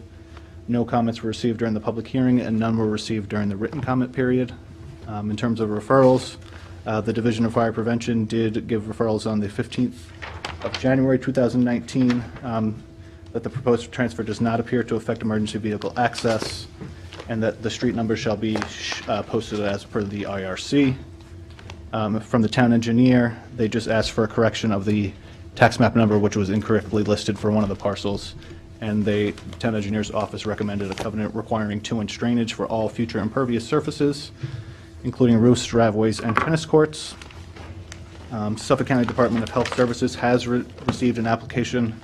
No comments were received during the public hearing, and none were received during the written comment period. In terms of referrals, the Division of Fire Prevention did give referrals on the 15th of January 2019 that the proposed transfer does not appear to affect emergency vehicle access, and that the street number shall be posted as per the IRC. From the town engineer, they just asked for a correction of the tax map number, which was incorrectly listed for one of the parcels, and the town engineer's office recommended a covenant requiring 2-inch drainage for all future impervious surfaces, including roofs, driveways, and tennis courts. Suffolk County Department of Health Services has received an application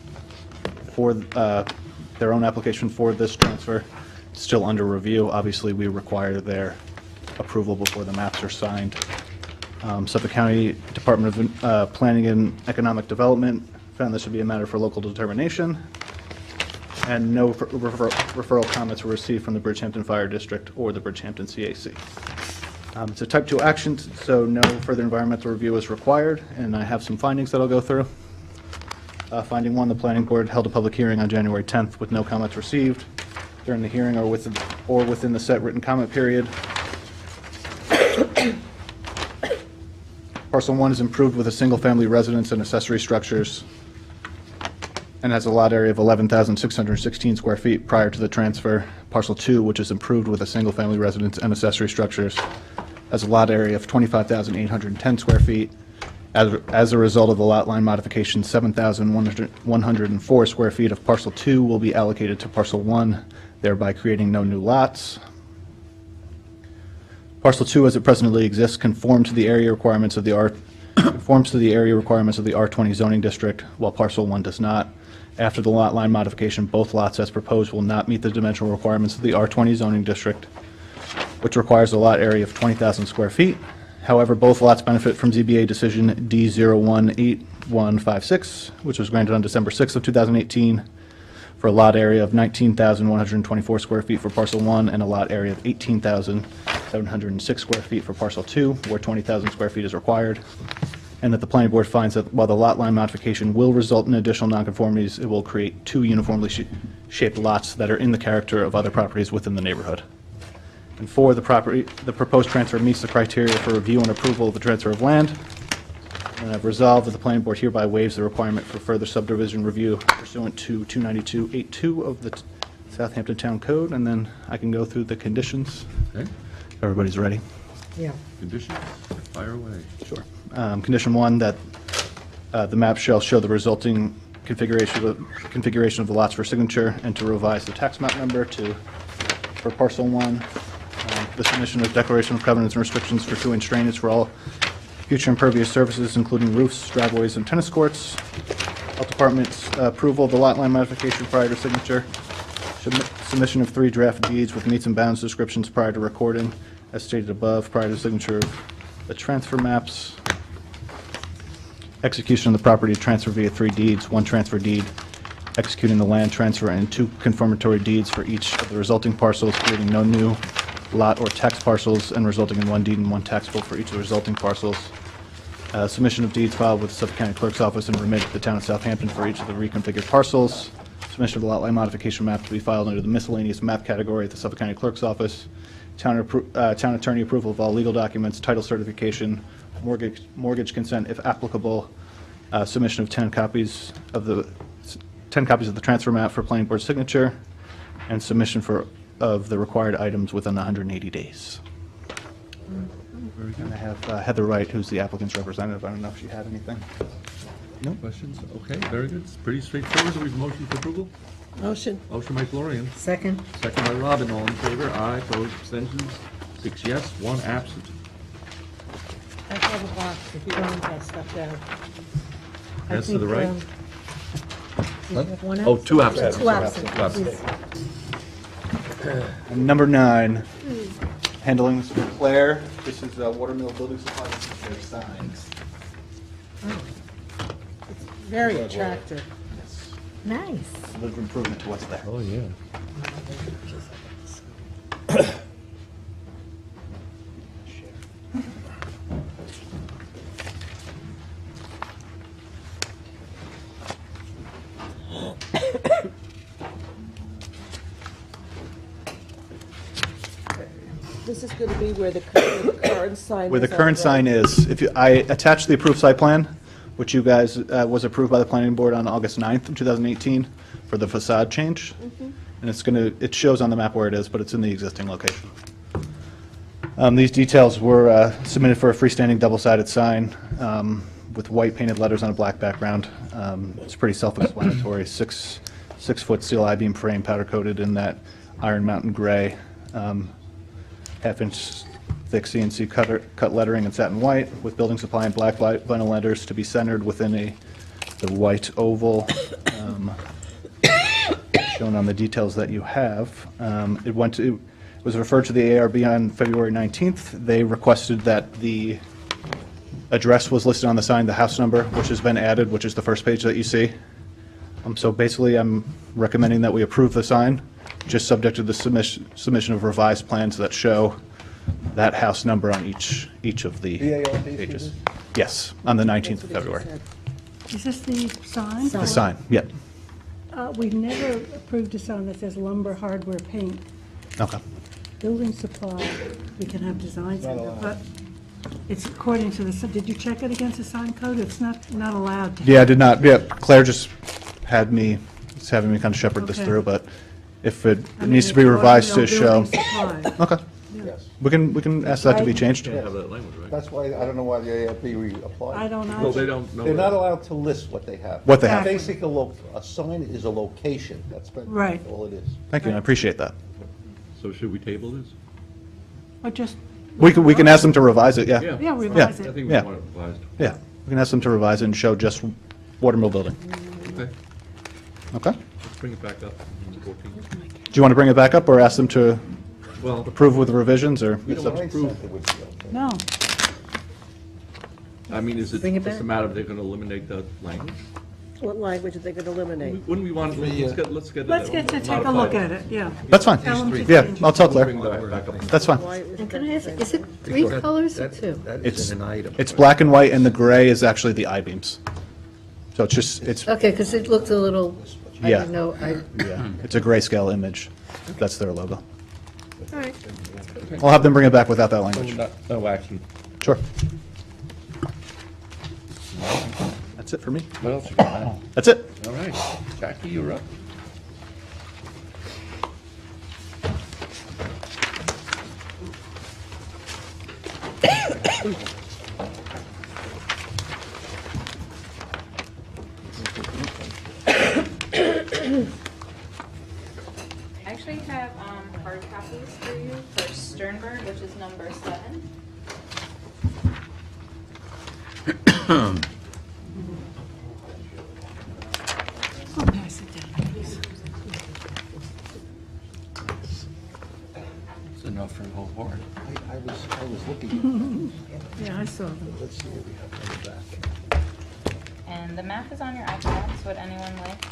for their own application for this transfer. It's still under review. Obviously, we require their approval before the maps are signed. Suffolk County Department of Planning and Economic Development found this to be a matter for local determination, and no referral comments were received from the Bridgehampton Fire District or the Bridgehampton CAC. It's a type 2 action, so no further environmental review is required, and I have some findings that I'll go through. Finding 1, the planning board held a public hearing on January 10th with no comments received during the hearing or within the set written comment period. Parcel 1 is improved with a single-family residence and accessory structures and has a lot area of 11,616 square feet prior to the transfer. Parcel 2, which is improved with a single-family residence and accessory structures, has a lot area of 25,810 square feet. As a result of the lot line modification, 7,104 square feet of parcel 2 will be allocated to parcel 1, thereby creating no new lots. Parcel 2, as it presently exists, conforms to the area requirements of the R20 zoning district, while parcel 1 does not. After the lot line modification, both lots as proposed will not meet the dimensional requirements of the R20 zoning district, which requires a lot area of 20,000 square feet. However, both lots benefit from ZBA decision D018156, which was granted on December 6th of 2018, for a lot area of 19,124 square feet for parcel 1 and a lot area of 18,706 square feet for parcel 2, where 20,000 square feet is required. And that the planning board finds that while the lot line modification will result in additional nonconformities, it will create 2 uniformly shaped lots that are in the character of other properties within the neighborhood. And 4, the proposed transfer meets the criteria for review and approval of the transfer of land. And I've resolved that the planning board hereby waives the requirement for further subdivision review pursuant to 292.82 of the Southampton Town Code, and then I can go through the conditions. Okay, If everybody's ready. Yeah. conditions, fire away. Sure. Condition 1, that the map shall show the resulting configuration of the lots for signature, and to revise the tax map number for parcel 1. The submission of declaration of covenants and restrictions for 2-inch drainage for all future impervious surfaces, including roofs, driveways, and tennis courts. Health Department's approval of the lot line modification prior to signature. Submission of 3 draft deeds with meets and bounds descriptions prior to recording, as stated above, prior to signature of the transfer maps. Execution of the property transfer via 3 deeds, 1 transfer deed, executing the land transfer, and 2 confirmatory deeds for each of the resulting parcels, creating no new lot or tax parcels, and resulting in 1 deed and 1 tax bill for each of the resulting parcels. Submission of deeds filed with the Suffolk County Clerk's Office and remitted to the town of Southampton for each of the reconfigured parcels. Submission of the lot line modification map to be filed under the miscellaneous map category at the Suffolk County Clerk's Office. Town attorney approval of all legal documents, title certification, mortgage consent if applicable. Submission of 10 copies of the transfer map for planning board signature, and submission of the required items within 180 days. And I have Heather Wright, who's the applicant's representative. I don't know if she had anything. No questions? Okay, very good. It's pretty straightforward. Do we have a motion for approval? Motion. Motion by Florian, Second? second by Robin. All in favor? Aye. Opposed? Abstentions? 6 yes, 1 absent. I have a box if you want that stuff down. Yes, to the right? You have one Oh, absent? 2 absent. 2 absent, Two absent. please. And number 9, handling this with Claire. This is Watermill Building Supply. This is their signs. Very attractive. Nice. A little improvement to what's there. Oh, yeah. This is going to be where the current sign is. Where the current sign is, I attached the approved site plan, which you guys, was approved by the planning board on August 9th of 2018 for the facade change. And it shows on the map where it is, but it's in the existing location. These details were submitted for a freestanding double-sided sign with white painted letters on a black background. It's pretty self-explanatory. 6-foot steel I-beam frame powder-coated in that Iron Mountain gray. Half-inch thick CNC cut lettering in satin white with building supply and black vinyl letters to be centered within the white oval shown on the details that you have. It was referred to the ARB on February 19th. They requested that the address was listed on the sign, the house number, which has been added, which is the first page that you see. So basically, I'm recommending that we approve the sign, just subject to the submission of revised plans that show that house number on each of the pages. Yes, on the 19th of February. Is this the sign? The sign, yep. We've never approved a sign that says lumber, hardware, paint. Okay. Building supply, we can have design center, but it's according to the, did you check it against the sign code? It's not allowed to. Yeah, I did not, yeah, Claire just having me kind of shepherd this Okay. through, but if it I mean, needs to be it's revised to building show. supply. Okay, Yes. we can ask that to be changed. Have that language, right? That's why, I don't know why the ARB reapplied. I don't No, know. they don't know. They're that. not allowed to list what they have. What they have. Basically, a sign is a location, that's Right. all it is. Thank you, I appreciate that. So should we table this? Or just, We can ask them to revise it, yeah. yeah, revise I it. think we Yeah. want it revised. Yeah, we can ask them to revise it and show just Watermill Building. Okay, Okay? let's bring it back up. 14. Do you want to bring it back up or ask them to Well, approve with revisions, or? we don't want to Sign approve. center would be okay. No, I mean, is it Bring it just a back. matter of they're going to eliminate the language? What language are they going to eliminate? Wouldn't we want, let's get. Let's get to take a look at it, yeah. That's fine. Tell them to Yeah, change I'll tell Bring Claire. that back up. That's fine. Why is And that can I ask, the is same? it three colors or two? That It's, isn't an item. it's black and white, and the gray is actually the I-beams. So it's just, it's, Okay, because it looked a little, I Yeah. didn't know, yeah, it's a grayscale image. That's their logo. all right. I'll have them bring it back without that So language. no action. Sure. That's it for me. What else you got, man? That's it. All right, Jackie, you're up. I actually have hard copies for you for Sternberg, which is number 7. I'll pass it down, please. It's enough for the whole board. I was looking. Yeah, I saw them. Let's see what we have on the back. And the map is on your iPad, would anyone like?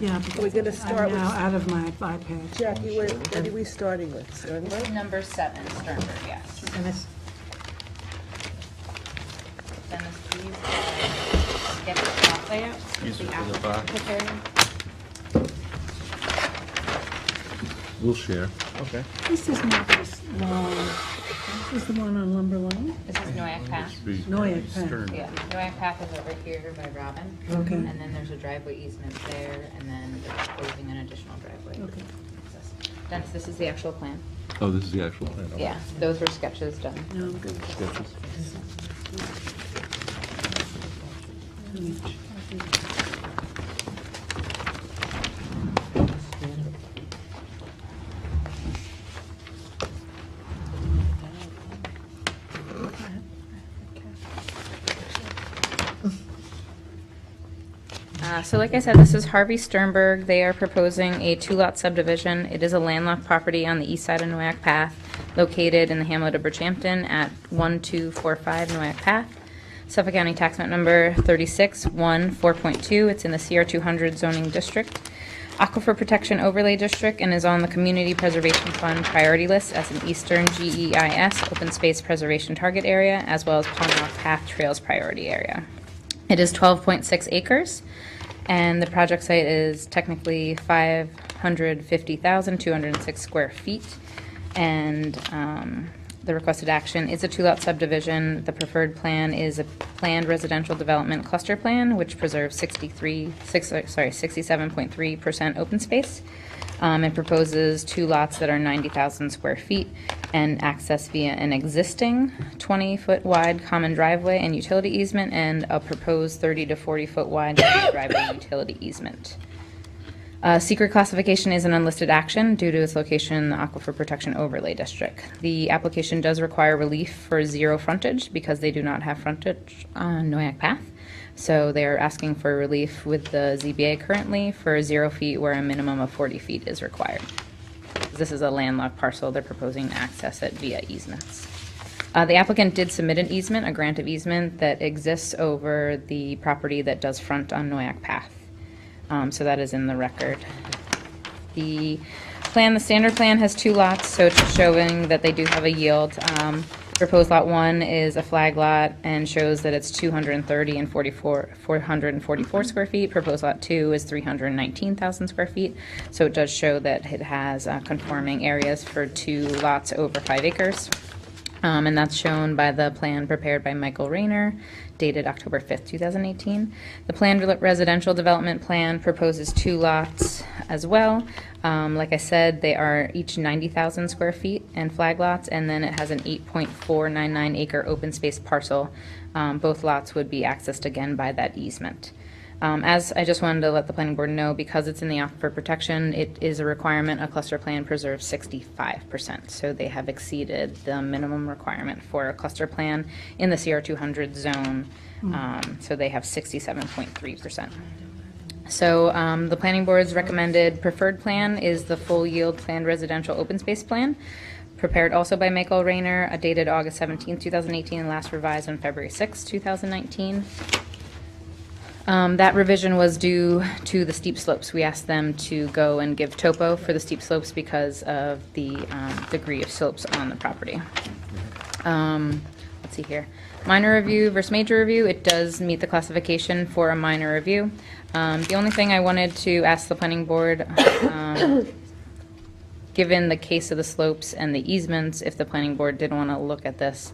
Yeah, We're because gonna start I'm with- now out of my iPad. Jackie, what are we starting with? Sternberg? Number 7, Sternberg, yes. And it's, Dennis, please get the plot layout. These are The for the applicant back. prepared. We'll share. Okay. This is not this long. This is the one on Lumber Lane? This is Noyak Path. Noyak Path. Yeah, Noyak Path is over here by Robin. Okay. And then there's a driveway easement there, and then they're proposing an additional driveway. Okay. Dennis, this is the actual plan. Oh, this is the actual plan. okay. Yeah, those were sketches done. No, I'm good. Sketches. So like I said, this is Harvey Sternberg. They are proposing a 2-lot subdivision. It is a landlocked property on the east side of Noyak Path, located in the hamlet of Bridgehampton at 1245 Noyak Path. Suffolk County Tax Map Number 36-1-4.2. It's in the CR 200 zoning district. Aquifer Protection Overlay District, and is on the Community Preservation Fund priority list as an Eastern GEIS Open Space Preservation Target Area, as well as Pond Path Trails priority area. It is 12.6 acres, and the project site is technically 550,206 square feet. And the requested action is a 2-lot subdivision. The preferred plan is a planned residential development cluster plan, which preserves 67.3% open space. It proposes 2 lots that are 90,000 square feet and access via an existing 20-foot wide common driveway and utility easement, and a proposed 30 to 40-foot wide driveway and utility easement. Secret classification is an unlisted action due to its location in the Aquifer Protection Overlay District. The application does require relief for 0 frontage because they do not have frontage on Noyak Path. So they are asking for relief with the ZBA currently for 0 feet where a minimum of 40 feet is required. This is a landlocked parcel. They're proposing to access it via easements. The applicant did submit an easement, a grant of easement that exists over the property that does front on Noyak Path. So that is in the record. The plan, the standard plan has 2 lots, so it's showing that they do have a yield. Proposed lot 1 is a flag lot and shows that it's 230 and 444 square feet. Proposed lot 2 is 319,000 square feet. So it does show that it has conforming areas for 2 lots over 5 acres. And that's shown by the plan prepared by Michael Rayner, dated October 5th, 2018. The planned residential development plan proposes 2 lots as well. Like I said, they are each 90,000 square feet and flag lots, and then it has an 8.499 acre open space parcel. Both lots would be accessed again by that easement. As I just wanted to let the planning board know, because it's in the aquifer protection, it is a requirement a cluster plan preserves 65%. So they have exceeded the minimum requirement for a cluster plan in the CR 200 zone. So they have 67.3%. So the planning board's recommended preferred plan is the full yield planned residential open space plan. prepared also by Michael Rayner, dated August 17, 2018, and last revised on February 6, 2019. That revision was due to the steep slopes. We asked them to go and give topo for the steep slopes because of the degree of slopes on the property. Let's see here. Minor review versus major review. It does meet the classification for a minor review. The only thing I wanted to ask the planning board, given the case of the slopes and the easements, if the planning board did want to look at this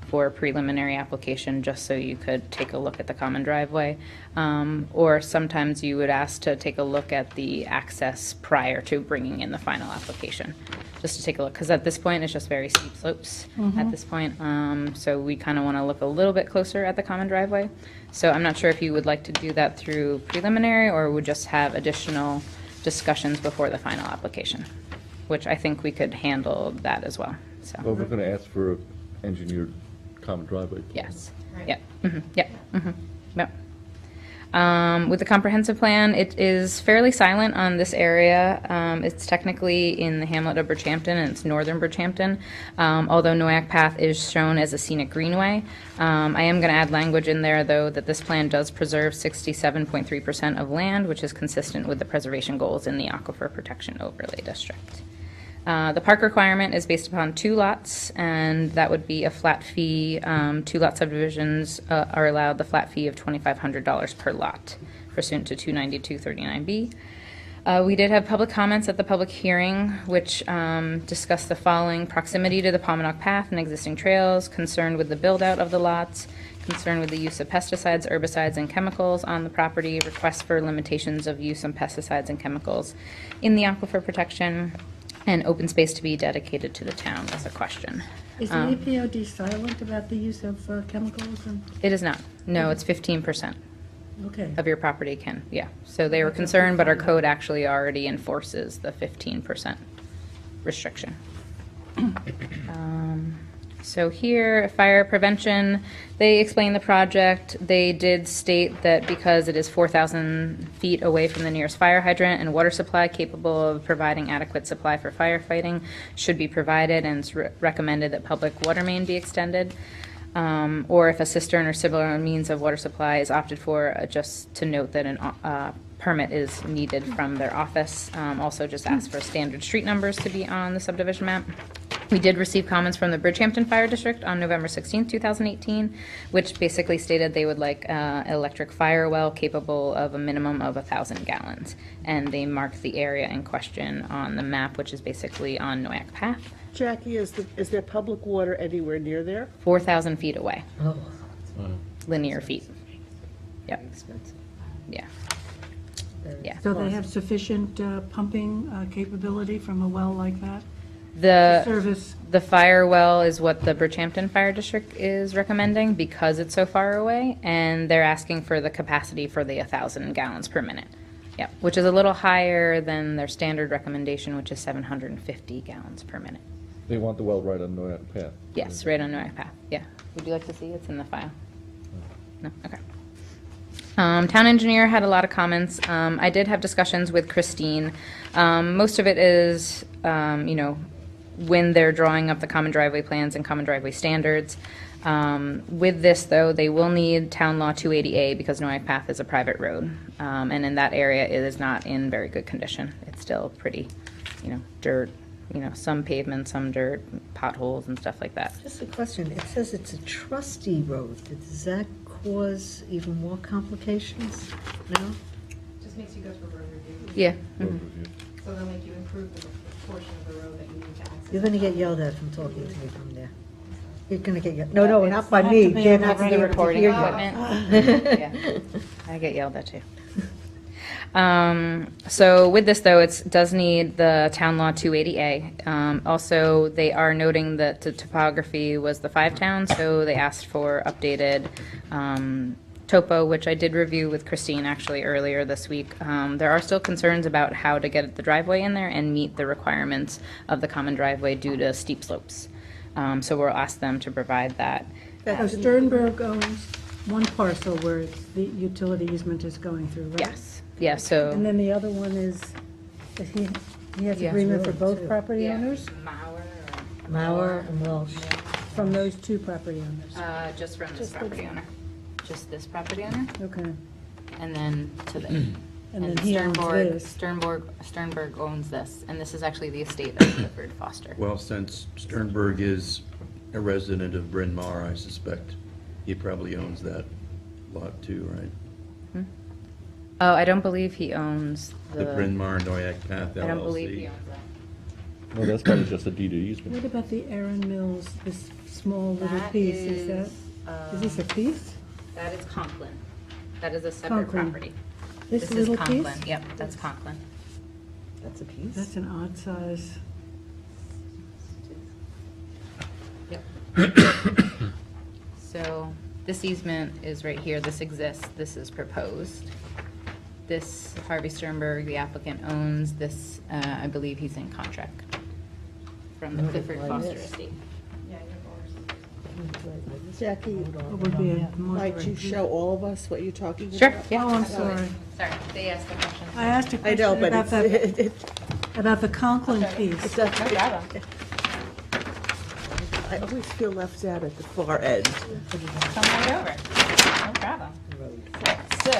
for a preliminary application, just so you could take a look at the common driveway. Or sometimes you would ask to take a look at the access prior to bringing in the final application, just to take a look, because at this point, it's just very steep slopes at this point. So we kind of want to look a little bit closer at the common driveway. So I'm not sure if you would like to do that through preliminary, or would just have additional discussions before the final application, which I think we could handle that as well, so. Well, we're going to ask for an engineered common driveway. Yes. Yep. Yep. Yep. With the comprehensive plan, it is fairly silent on this area. It's technically in the hamlet of Bridgehampton, and it's northern Bridgehampton, although Noack Path is shown as a scenic greenway. I am going to add language in there, though, that this plan does preserve 67.3% of land, which is consistent with the preservation goals in the Aquifer Protection Overlay District. The park requirement is based upon 2 lots, and that would be a flat fee. 2-lot subdivisions are allowed the flat fee of $2,500 per lot, pursuant to 29239B. We did have public comments at the public hearing, which discussed the following: proximity to the Palmanock Path and existing trails, concern with the build-out of the lots, concern with the use of pesticides, herbicides, and chemicals on the property, requests for limitations of use of pesticides and chemicals in the aquifer protection, and open space to be dedicated to the town was a question. Is the APOD silent about the use of chemicals? It is not. No, it's 15% Okay. of your property can, yeah. So they were concerned, but our code actually already enforces the 15% restriction. So here, fire prevention, they explained the project. They did state that because it is 4,000 feet away from the nearest fire hydrant, and water supply capable of providing adequate supply for firefighting should be provided, and it's recommended that public water main be extended. Or if a cistern or similar means of water supply is opted for, just to note that a permit is needed from their office. Also just ask for standard street numbers to be on the subdivision map. We did receive comments from the Bridgehampton Fire District on November 16, 2018, which basically stated they would like an electric fire well capable of a minimum of 1,000 gallons. And they marked the area in question on the map, which is basically on Noack Path, Jackie, is there public water anywhere near there? 4,000 feet away, Oh, linear feet. Yep, expensive. yeah. Yeah. So they have sufficient pumping capability from a well like that? The Service, The fire well is what the Bridgehampton Fire District is recommending because it's so far away, and they're asking for the capacity for the 1,000 gallons per minute. Yep, which is a little higher than their standard recommendation, which is 750 gallons per minute. They want the well right on Noack Path. Yes, right on Noack Path, yeah. Would you like to see? It's in the file. No, okay. Town engineer had a lot of comments. I did have discussions with Christine. Most of it is, when they're drawing up the common driveway plans and common driveway standards. With this, though, they will need Town Law 280A because Noack Path is a private road. And in that area, it is not in very good condition. It's still pretty, dirt, some pavement, some dirt, potholes and stuff like that. Just a question, it says it's a trustee road. Does that cause even more complications? No? Just makes you go through road review. Yeah. Road review. So they'll make you improve the portion of the road that you need to access. You're gonna get yelled at from talking to me from there. You're gonna get yelled, no, not by me. be Jen, on the that's The the recording recording equipment. Yeah, I get yelled at too. So with this, though, it does need the Town Law 280A. Also, they are noting that the topography was the 5 towns, so they asked for updated topo, which I did review with Christine actually earlier this week. There are still concerns about how to get the driveway in there and meet the requirements of the common driveway due to steep slopes. So we'll ask them to provide that. so Sternberg owns one parcel where the utility easement is going through, right? Yes. Yeah, so. And then the other one is he has Yes. agreement for Really, both too. property Yeah. owners? Mauer and Welsh. From those two property owners? Just from this property owner. Just this property owner, Okay. and then to this. And then he owns this. Sternberg owns this, and this is actually the estate of Clifford Foster. Well, since Sternberg is a resident of Bryn Mawr, I suspect he probably owns that lot too, right? Oh, I don't believe he owns The Bryn Mawr Noyak Path LLC. I don't believe he owns that. Well, that's probably just a deed of easement. What about the Aaron Mills, this small little That piece? is, Is this a piece? That is Conklin. That is a separate Conklin. Property. This is little piece? Conklin. Yep, that's Conklin. That's a piece. That's an odd size. Yep. So this easement is right here. This exists. This is proposed. This Harvey Sternberg, the applicant, owns this. I believe he's in contract from the Clifford Foster estate. Jackie, Would be a more might you direct- show all of us what you're talking about? Sure. Yeah. Oh, I'm sorry. Sorry, they asked the question. I asked a I know, question but about it's, that, about the Conklin piece. it doesn't, I always feel left out at the far end. Come right over. No problem. So,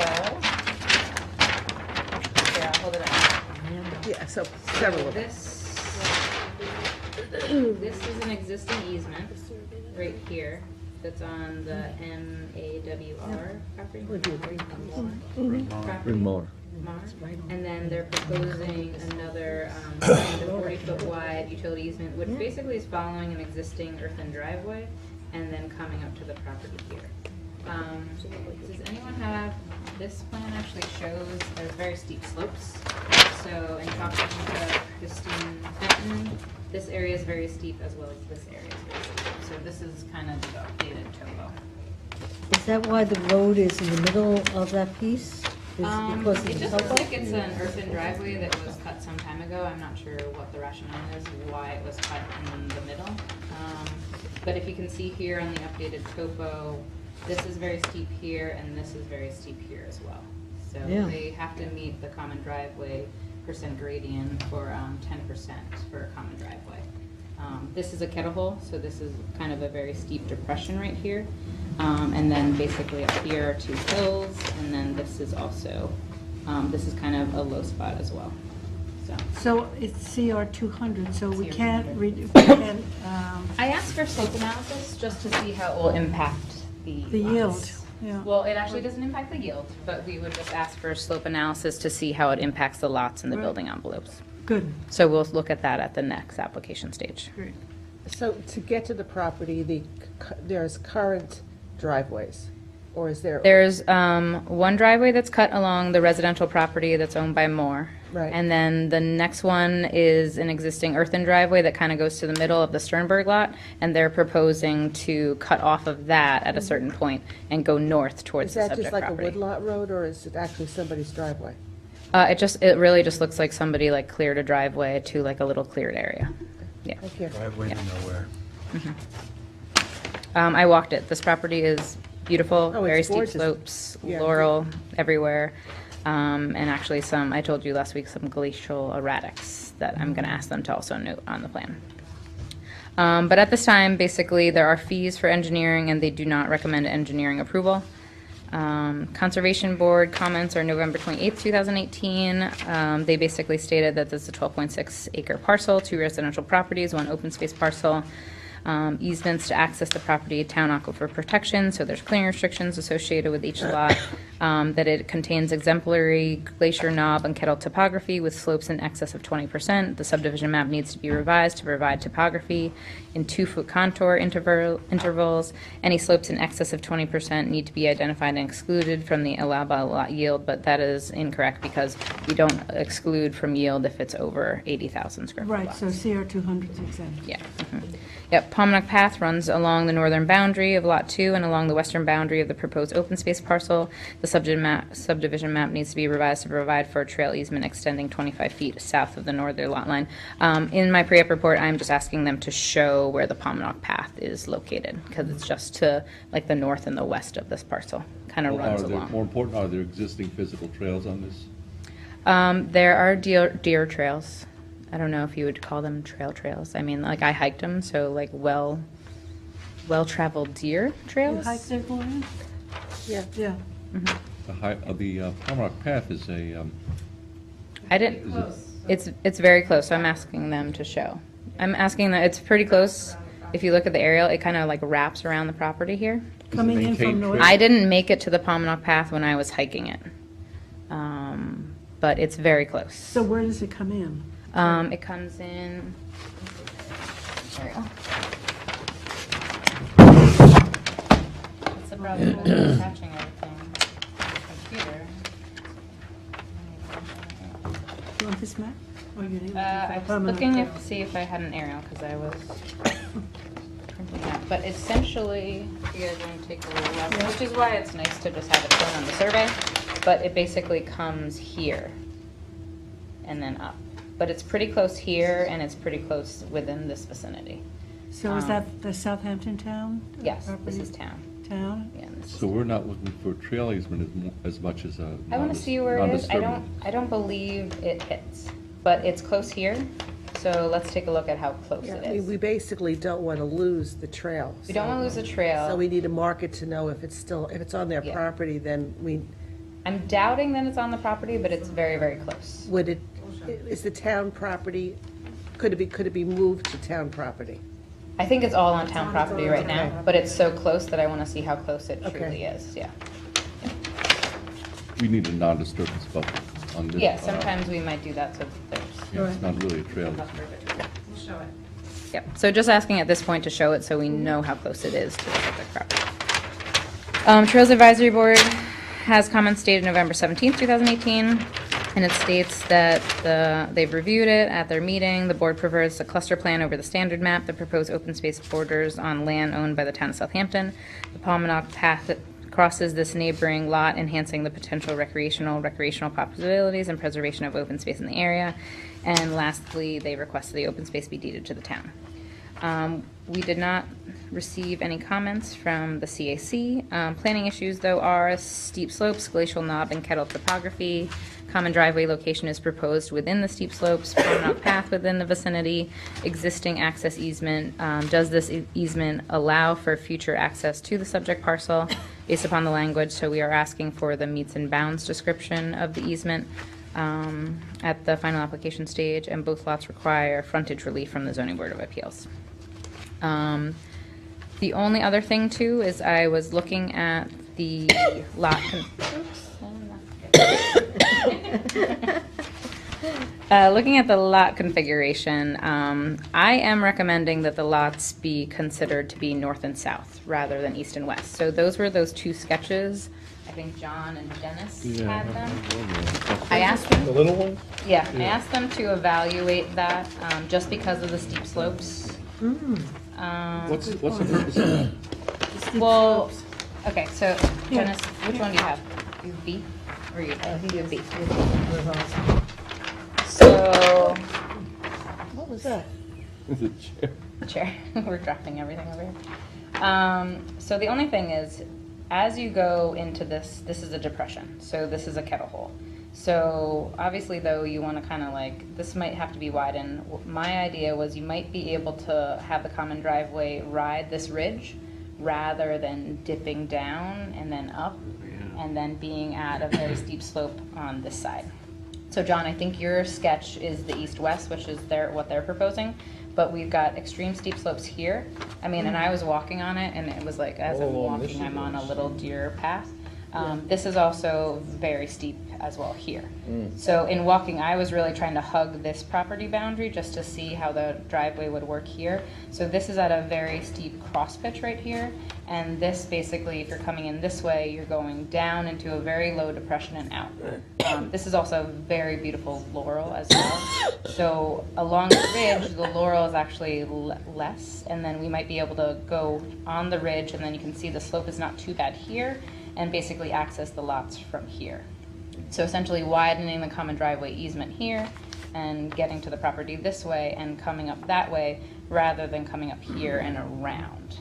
here, I'll hold it up. Yeah, so several of them. This is an existing easement right here that's on the MAWR property. Bryn Mawr. And then they're proposing another 40-foot wide utility easement, which basically is following an existing earthen driveway and then coming up to the property here. Does anyone have, this plan actually shows there's very steep slopes. So in talking to Christine Fenton, this area is very steep as well as this area is very steep. So this is kind of the updated topo. Is that why the road is in the middle of that piece? Is it because It of just the looks topo? like it's an earthen driveway that was cut some time ago. I'm not sure what the rationale is, why it was cut in the middle. But if you can see here on the updated topo, this is very steep here and this is very steep here as well. So Yeah. they have to meet the common driveway percent gradient for 10% for a common driveway. This is a kettle hole, so this is kind of a very steep depression right here. And then basically up here are two hills, and then this is also, this is kind of a low spot as well. So it's CR 200, so we CR can't, 200. I asked for slope analysis just to see how it will impact the yield. lots. Yeah. Well, it actually doesn't impact the yield, but we would just ask for slope analysis to see how it impacts the lots and the Right. building envelopes. Good. So we'll look at that at the next application stage. Great. So to get to the property, there's current driveways, or is there? There's one driveway that's cut along the residential property that's owned by Moore. Right. And then the next one is an existing earthen driveway that kind of goes to the middle of the Sternberg lot, and they're proposing to cut off of that at a certain point and go north towards Is the that subject just like a property. woodlot road, or is it actually somebody's driveway? It really just looks like somebody like cleared a driveway to like a little cleared area. Yeah. Thank you. Driveway to nowhere. I walked it. This property is beautiful, Oh, it's very steep gorgeous. slopes, Yeah. laurel everywhere. And actually I told you last week, some glacial erratics that I'm going to ask them to also note on the plan. But at this time, basically, there are fees for engineering, and they do not recommend engineering approval. Conservation Board comments are November 28th, 2018. They basically stated that this is a 12.6 acre parcel, 2 residential properties, 1 open space parcel. Easements to access the property, town aquifer protection, so there's clearing restrictions associated with each lot, that it contains exemplary glacier knob and kettle topography with slopes in excess of 20%. The subdivision map needs to be revised to provide topography in 2-foot contour intervals. Any slopes in excess of 20% need to be identified and excluded from the allowable lot yield, but that is incorrect because we don't exclude from yield if it's over 80,000 square foot Right, lots. so CR 200 is exempt. Yeah. Yep, Pomnock Path runs along the northern boundary of Lot 2 and along the western boundary of the proposed open space parcel. The subdivision map needs to be revised to provide for a trail easement extending 25 feet south of the northern lot line. In my pre-app report, I'm just asking them to show where the Pomnock Path is located, because it's just to like the north and the west of this parcel, kind of runs along. More important, are there existing physical trails on this? There are deer trails. I don't know if you would call them trails. I mean, like, I hiked them, so like well-traveled deer trails. You hike there, Gloria? Yeah. Yeah. The Palmer Path is a, I didn't, it's very close, so I'm asking them to show. I'm asking that, it's pretty close. If you look at the aerial, it kind of like wraps around the property here. Coming in from north? I didn't make it to the Palmanock Path when I was hiking it. But it's very close. So where does it come in? It comes in, there we go. It's the problem with attaching everything to the computer. You want this map? Or you need I was looking to see if I had an aerial, because I was printing that. But essentially, if you guys want to take a little look, which is why it's nice to just have it shown on the survey, but it basically comes here and then up. But it's pretty close here, and it's pretty close within this vicinity. So is that the Southampton Town? Yes, property? this is town. Town? Yeah, this is so we're not looking for trail easement as much as a. I want to see where it is. I don't believe it hits, but it's close here. So let's take a look at how close Yeah, it I mean, is. we basically don't want to lose the trail. We don't want to lose the trail. So we need to mark it to know if it's still, if it's on their Yeah. property, then I'm doubting that it's on the property, but it's very, very close. would it, is the town property, could it be moved to town property? I think it's all on town property right now, Okay. but it's so close that I want to see how close it Okay. truly is, yeah. We need a non-disturbance buffer on this. Yeah, sometimes we might do that, so there's. Yeah, it's not really a trail. We'll show it. Yep, so just asking at this point to show it so we know how close it is to the subject property. Trails Advisory Board has comments dated November 17th, 2018, and it states that they've reviewed it at their meeting. The board prefers the cluster plan over the standard map that proposed open space borders on land owned by the town of Southampton. The Palmanock Path crosses this neighboring lot, enhancing the potential recreational possibilities and preservation of open space in the area. And lastly, they requested the open space be deeded to the town. We did not receive any comments from the CAC. Planning issues, though, are steep slopes, glacial knob, and kettle topography. Common driveway location is proposed within the steep slopes, promenade path within the vicinity, existing access easement. Does this easement allow for future access to the subject parcel based upon the language? So we are asking for the meets and bounds description of the easement at the final application stage, and both lots require frontage relief from the Zoning Board of Appeals. The only other thing, too, is I was looking at the lot. Looking at the lot configuration, I am recommending that the lots be considered to be north and south rather than east and west. So those were those two sketches. I think John and Dennis had them. I asked them. The little ones? Yeah, I asked them to evaluate that just because of the steep slopes. What's the purpose of that? Well, okay, so Dennis, which one do you have? You have B? Or you have B? So, what was that? Is it chair? Chair. We're dropping everything over here. So the only thing is, as you go into this is a depression. So this is a kettle hole. So obviously, though, you want to kind of like, this might have to be widened. My idea was you might be able to have the common driveway ride this ridge rather than dipping down and then up and then being at a very steep slope on this side. So John, I think your sketch is the east-west, which is what they're proposing, but we've got extreme steep slopes here. I mean, and I was walking on it, and it was like, as I'm walking, I'm on a little deer path. This is also very steep as well here. So in walking, I was really trying to hug this property boundary just to see how the driveway would work here. So this is at a very steep cross pitch right here. And this basically, if you're coming in this way, you're going down into a very low depression and out. This is also very beautiful laurel as well. So along the ridge, the laurel is actually less. And then we might be able to go on the ridge, and then you can see the slope is not too bad here, and basically access the lots from here. So essentially widening the common driveway easement here and getting to the property this way and coming up that way rather than coming up here and around,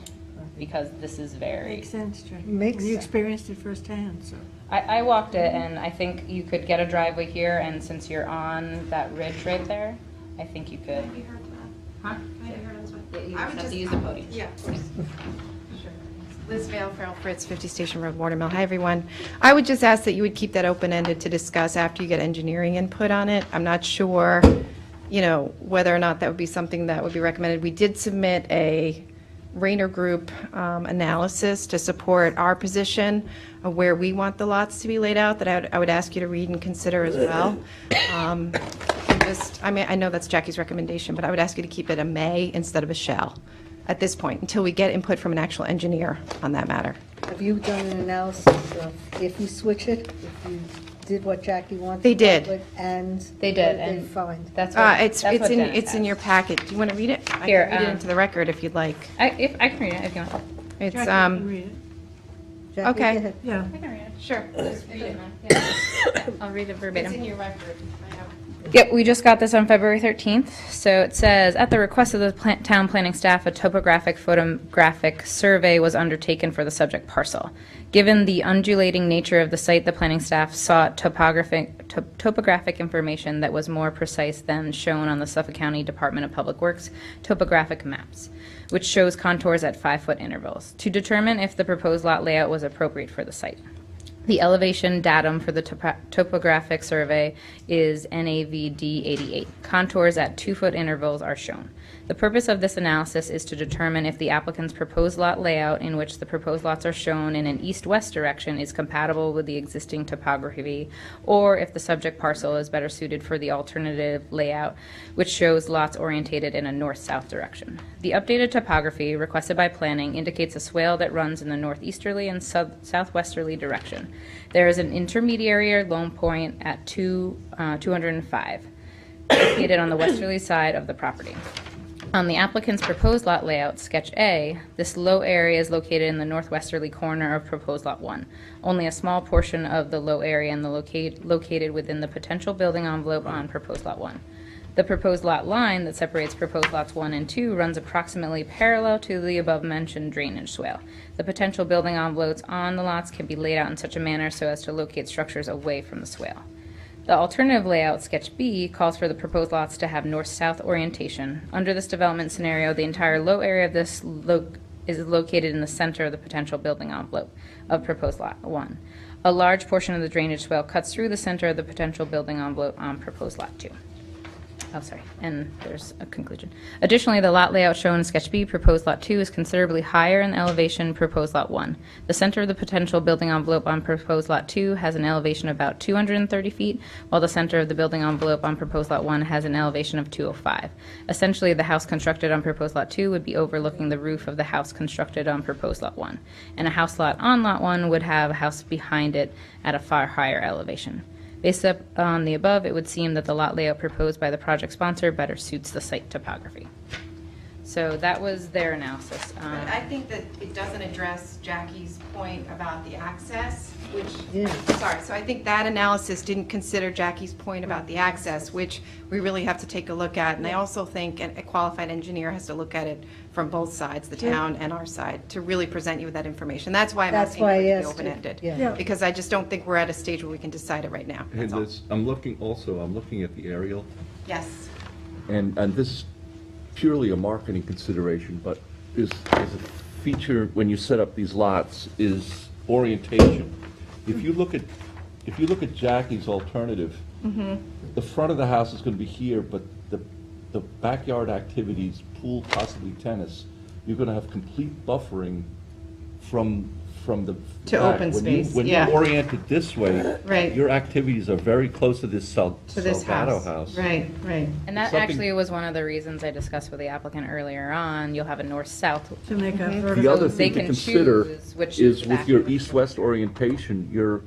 because this is very... Makes sense, Jay. Makes You sense. experienced it firsthand, so. I walked it, and I think you could get a driveway here, and since you're on that ridge right there, I think you could. Can I be heard to that? Huh? Can I be heard on this one? Yeah, you I just would have to just- use the podium. Yeah, of course. Sure. Liz Vale, Farrell Fritz, 50 Station Road, Watermill. Hi, everyone. I would just ask that you would keep that open-ended to discuss after you get engineering input on it. I'm not sure, whether or not that would be something that would be recommended. We did submit a Rayner Group analysis to support our position of where we want the lots to be laid out, that I would ask you to read and consider as well. I know that's Jackie's recommendation, but I would ask you to keep it a may instead of a shall at this point, until we get input from an actual engineer on that matter. Have you done an analysis of if you switch it, if you did what Jackie wanted? They did. And They did, what did they and find? That's what, It's that's what Dennis it's in has. your packet. Do you want to read it? I Here, can read it into the record if you'd like. I can read it if you want. It's, Jackie can read it. Jackie, okay. go ahead. Yeah. I can read it. Sure. Just read it, yeah. I'll read it verbatim. It's in your record. I have. Yep, we just got this on February 13th. So it says, at the request of the town planning staff, a topographic photographic survey was undertaken for the subject parcel. Given the undulating nature of the site, the planning staff sought topographic information that was more precise than shown on the Suffolk County Department of Public Works topographic maps, which shows contours at 5-foot intervals, to determine if the proposed lot layout was appropriate for the site. The elevation datum for the topographic survey is NAVD 88. Contours at 2-foot intervals are shown. The purpose of this analysis is to determine if the applicant's proposed lot layout, in which the proposed lots are shown in an east-west direction, is compatible with the existing topography, or if the subject parcel is better suited for the alternative layout, which shows lots orientated in a north-south direction. The updated topography requested by planning indicates a swale that runs in the northeasterly and southwesterly direction. There is an intermediary low point at 205, located on the westerly side of the property. On the applicant's proposed lot layout, Sketch A, this low area is located in the northwesterly corner of proposed Lot 1. Only a small portion of the low area and located within the potential building envelope on proposed Lot 1. The proposed lot line that separates proposed lots 1 and 2 runs approximately parallel to the above-mentioned drainage swale. The potential building envelopes on the lots can be laid out in such a manner so as to locate structures away from the swale. The alternative layout, Sketch B, calls for the proposed lots to have north-south orientation. Under this development scenario, the entire low area of this is located in the center of the potential building envelope of proposed Lot 1. A large portion of the drainage swale cuts through the center of the potential building envelope on proposed Lot 2. Oh, sorry, and there's a conclusion. Additionally, the lot layout shown in Sketch B, proposed Lot 2, is considerably higher in elevation proposed Lot 1. The center of the potential building envelope on proposed Lot 2 has an elevation of about 230 feet, while the center of the building envelope on proposed Lot 1 has an elevation of 205. Essentially, the house constructed on proposed Lot 2 would be overlooking the roof of the house constructed on proposed Lot 1, and a house lot on Lot 1 would have a house behind it at a far higher elevation. Based on the above, it would seem that the lot layout proposed by the project sponsor better suits the site topography. So that was their analysis. But I think that it doesn't address Jackie's point about the access, which, sorry, so I think that analysis didn't consider Jackie's point about the access, which we really have to take a look at. And I also think a qualified engineer has to look at it from both sides, the town and our side, to really present you with that information. That's why I'm That's asking why for I it to be asked you. open-ended. Yeah. Because I just don't think we're at a stage where we can decide it right now. And That's all. I'm looking at the aerial, Yes. and this is purely a marketing consideration, but is a feature when you set up these lots is orientation. If you look at Jackie's alternative, the front of the house is going to be here, but the backyard activities, pool, possibly tennis, you're going to have complete buffering from the To back. open When space, When yeah. you orient it this way, Right. your activities are very close to this Salvato house. Right, right. And that Something- actually was one of the reasons I discussed with the applicant earlier on. You'll have a north-south. To make a The vertical. other They thing to can consider choose which is with your back- east-west orientation, your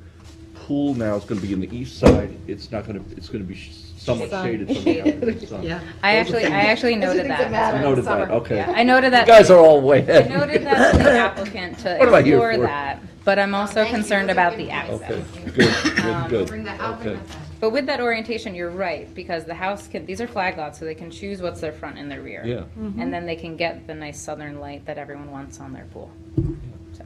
pool now is going to be in the east side. It's not going to, it's going to be somewhat shaded from the afternoon sun. Yeah. I actually noted things that that. matter. You noted Summer. that, okay. Yeah, I noted that. You guys are all way I ahead. noted that to the applicant to What am I here explore for? that, but I'm also Thank you. concerned Those are about good the points. Okay, access. good, good. Bring that, I'll bring Okay. that back. But with that orientation, you're right, because the house can, these are flag lots, so they can choose what's their front and their rear. Yeah. And then they can get the nice southern light that everyone wants on their pool. So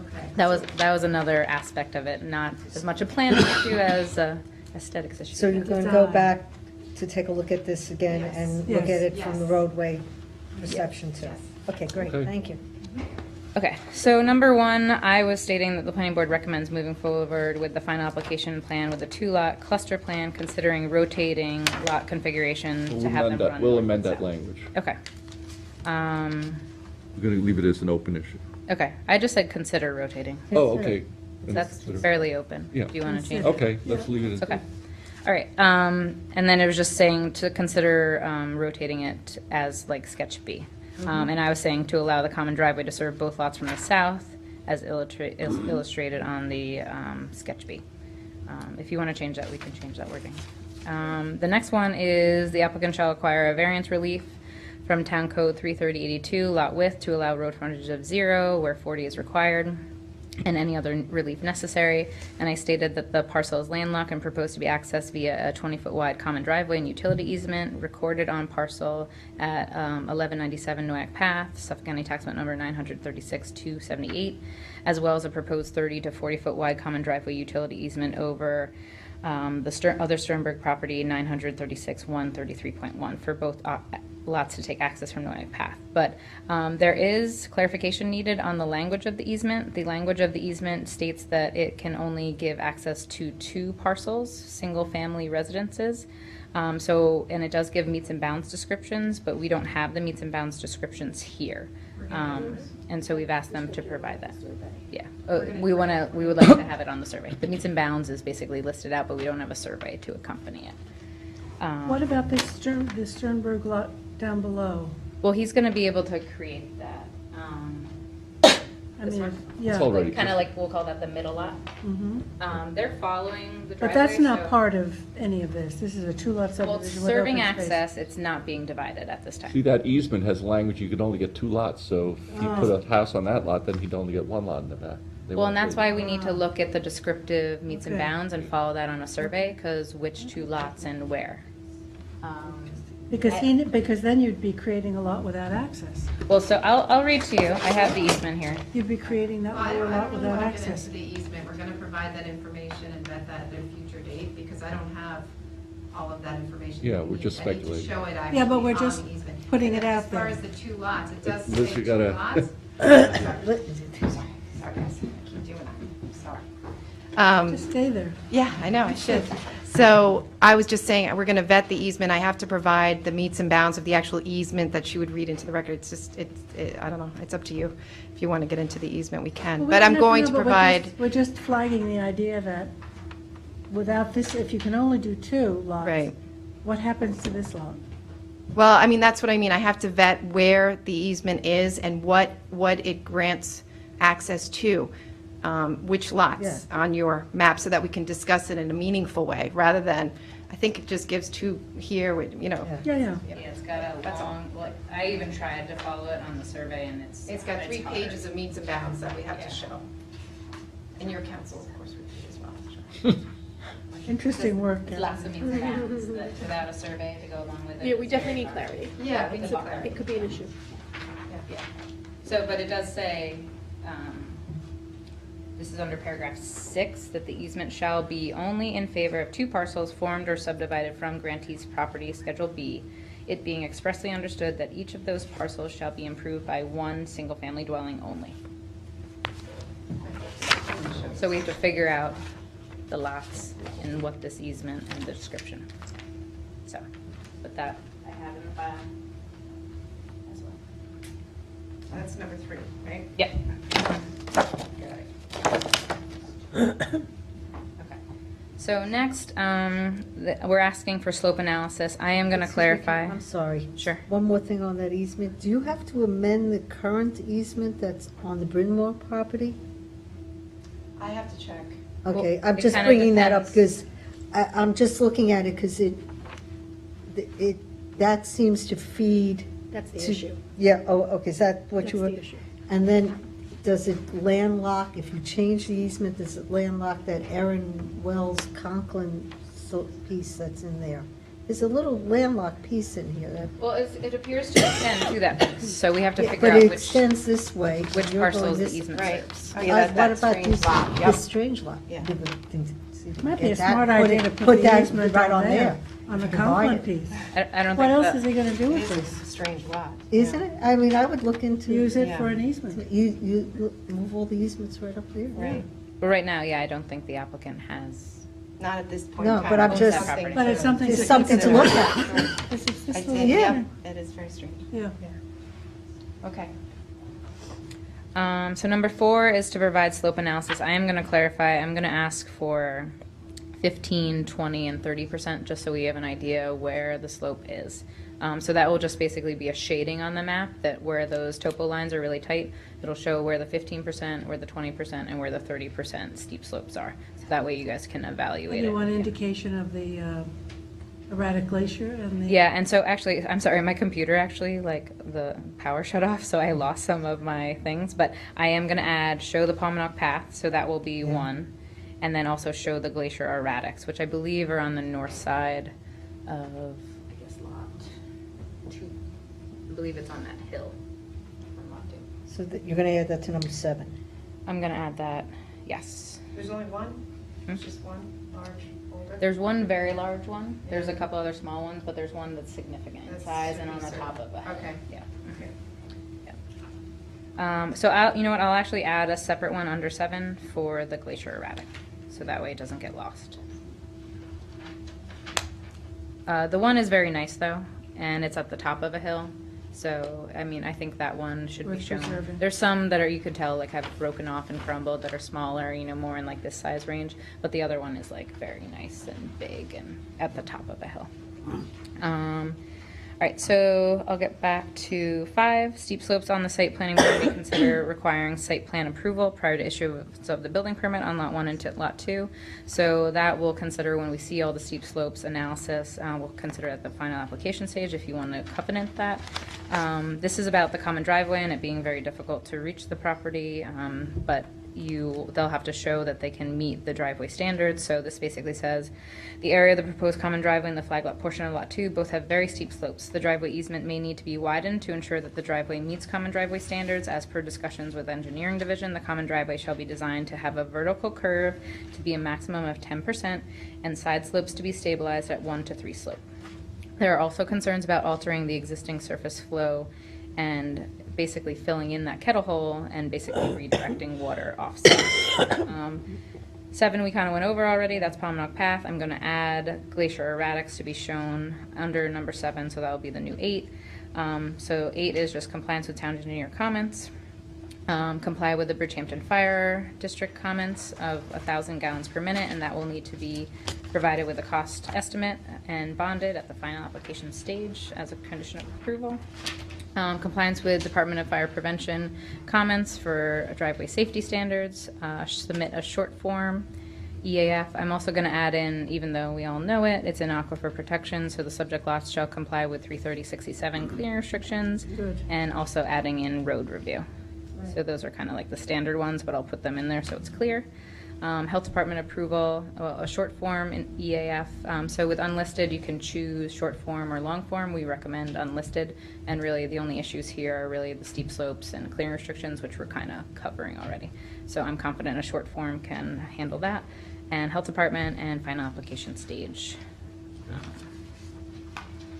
Okay. that was another aspect of it, not as much a planning issue as a aesthetics issue. So you're going to go back to take a look at this again Yes. and look at Yes. it from the Yes. roadway perception too? Yes. Okay, great, Okay. thank you. Okay, so number one, I was stating that the planning board recommends moving forward with the final application plan with a two-lot cluster plan, considering rotating lot configuration to have them run. We'll amend that south. language. Okay. We're going to leave it as an open issue. Okay, I just said consider rotating. Oh, okay. That's fairly open. Yeah. Do you want to change it? Okay, let's leave it as. Okay. All right, and then it was just saying to consider rotating it as like sketch B. And I was saying to allow the common driveway to serve both lots from the south as illustrated on the sketch B. If you want to change that, we can change that wording. The next one is the applicant shall acquire a variance relief from Town Code 33082, lot width, to allow road frontage of 0 where 40 is required, and any other relief necessary. And I stated that the parcel is landlocked and proposed to be accessed via a 20-foot wide common driveway and utility easement recorded on parcel at 1197 Noack Path, Suffolk County Tax Map Number 936-278, as well as a proposed 30 to 40-foot wide common driveway utility easement over the other Sternberg property, 936-133.1, for both lots to take access from Noack Path. But there is clarification needed on the language of the easement. The language of the easement states that it can only give access to 2 parcels, single-family residences. And it does give meets and bounds descriptions, but we don't have the meets and bounds descriptions here. And so we've asked them to provide that. Yeah, we would like to have it on the survey. The meets and bounds is basically listed out, but we don't have a survey to accompany it. What about the Sternberg lot down below? Well, he's gonna be able to create that. I This mean, one? yeah. It's already. Kind of like, we'll call that the middle lot. Mhm. They're following the But driveway. that's not so- part of any of this. This is a two-lot Well, subdivision with serving open space. access, it's not being divided at this time. See, that easement has language, you could only get 2 lots, so if you put a house on that lot, then he'd only get 1 lot in the back. They Well, want and that's to- why we need to look at the descriptive meets and Okay. bounds and follow that on a survey, because which 2 lots and where. Because then you'd be creating a lot without access. Well, so I'll read to you. I have the easement here. You'd be creating that I lower don't lot really without want to get access. into the easement. We're going to provide that information and vet that at a future date, because I don't have all of that information. Yeah, that we we're need. just I need to speculating. show it actually Yeah, but we're on just the easement. putting And it out As far there. as the 2 lots, it does Liz, say you 2 gotta- lots. Sorry, guys, I keep doing that, I'm sorry. Just stay there. Yeah, I know, I should. So I was just saying, we're going to vet the easement. I have to provide the meets and bounds of the actual easement that she would read into the record. It's just, I don't know, it's up to you. If you want to get into the easement, we can. Well, But I'm no, going no, to but provide, we're just flagging the idea that without this, if you can only do 2 lots. Right. What happens to this lot? well, I mean, that's what I mean. I have to vet where the easement is and what it grants access to, which lots Yeah. on your map, so that we can discuss it in a meaningful way, rather than, I think it just gives 2 here, you know. Yeah, yeah. Yeah, it's got a long, like, I even tried to follow it on the survey, and It's got 3 hard. pages of meets and bounds that we have Yeah. to show. And your council, of course, would be as well. Interesting work. Lots of meets and bounds without a survey to go along with it. Yeah, we definitely need clarity. Yeah, we It's need a- clarity. It could be an issue. Yeah. So, but it does say, this is under paragraph 6, that the easement shall be only in favor of 2 parcels formed or subdivided from grantee's property, Schedule B, it being expressly understood that each of those parcels shall be improved by 1 single-family dwelling only. So we have to figure out the lots and what this easement and the description. So, but that I have in the file as well. That's number 3, right? Yep. Okay. So next, we're asking for slope analysis. I am going to Excuse me, clarify. I'm sorry. Sure. One more thing on that easement. Do you have to amend the current easement that's on the Bryn Mawr property? I have to check. Okay, Well, I'm it just kinda bringing that up depends. because I'm just looking at it because that seems to feed. That's the to- issue. Yeah, oh, okay, is that what That's you were? the issue. And then, does it landlock, if you change the easement, does it landlock that Erin Wells Conklin piece that's in there? There's a little landlocked piece in here that. Well, it appears to extend to that piece, so we have to Yeah, figure but out it which extends this way. which you're going parcels the this- easement Right. serves. Oh, yeah, What that about strange this, lot, yep. this strange lot? Yeah. See if we Might can be a get that, smart put idea it- to put Put the that easement right right on there. there. on the Divide Conklin it. piece. I don't What think else that- is he gonna do with It's a this? strange lot. Isn't it? I mean, I would look into. Use it Yeah. for an easement. You move all the easements right up there. Right. But right now, yeah, I don't think the applicant has. Not at this point No, in time. but I'm It's just- something But it's to- something It's something to look at. This is I this did, little- yeah, it is very strange. Yeah. Okay. So number 4 is to provide slope analysis. I am going to clarify, I'm going to ask for 15, 20, and 30%, just so we have an idea where the slope is. So that will just basically be a shading on the map, that where those topo lines are really tight, it'll show where the 15%, where the 20%, and where the 30% steep slopes are. So that way you guys can evaluate And it. you want indication of the erratic glacier and the. Yeah, and so actually, I'm sorry, my computer actually, like, the power shut off, so I lost some of my things, but I am gonna add, show the Palmanock Path, so that will be 1, and then also show the glacier erratics, which I believe are on the north side of, I guess, lot 2. I believe it's on that hill on lot 2. So you're going to add that to number 7. I'm gonna add that, yes. There's only one? There's just one large boulder? There's one very large one, there's a couple other small ones, but there's one that's significant in That's size and on the pretty top of the hill. Okay. Yeah. So you know what, I'll actually add a separate one under 7 for the glacier erratic, so that way it doesn't get lost. The one is very nice though, and it's at the top of a hill, so, I mean, I think that one should be Worth shown. preserving. There's some that are, you could tell, like, have broken off and crumbled, that are smaller, you know, more in like this size range, but the other one is like very nice and big and at the top of a hill. All right, so I'll get back to 5. Steep slopes on the site planning board may consider requiring site plan approval prior to issuance of the building permit on lot 1 and lot 2. So that we'll consider when we see all the steep slopes analysis. We'll consider at the final application stage if you want to covenant that. This is about the common driveway and it being very difficult to reach the property, but they'll have to show that they can meet the driveway standards. So this basically says, the area of the proposed common driveway and the flag lot portion of lot 2 both have very steep slopes. The driveway easement may need to be widened to ensure that the driveway meets common driveway standards. As per discussions with engineering division, the common driveway shall be designed to have a vertical curve to be a maximum of 10% and side slopes to be stabilized at 1 to 3 slope. There are also concerns about altering the existing surface flow and basically filling in that kettle hole and basically redirecting water offsite. 7 we kind of went over already, that's Palmanock Path. I'm going to add glacier erratics to be shown under number 7, so that will be the new 8. So 8 is just compliance with town engineer comments. Comply with the Bridgehampton Fire District comments of 1,000 gallons per minute, and that will need to be provided with a cost estimate and bonded at the final application stage as a condition of approval. Compliance with Department of Fire Prevention comments for driveway safety standards, submit a short form, EAF. I'm also going to add in, even though we all know it, it's in aquifer protection, so the subject lots shall comply with 330-67 clearing restrictions, Good. and also adding in road review. So those are kind of like the standard ones, but I'll put them in there so it's clear. Health Department approval, a short form in EAF. So with unlisted, you can choose short form or long form. We recommend unlisted, and really the only issues here are really the steep slopes and clearing restrictions, which we're kind of covering already. So I'm confident a short form can handle that. And Health Department and final application stage.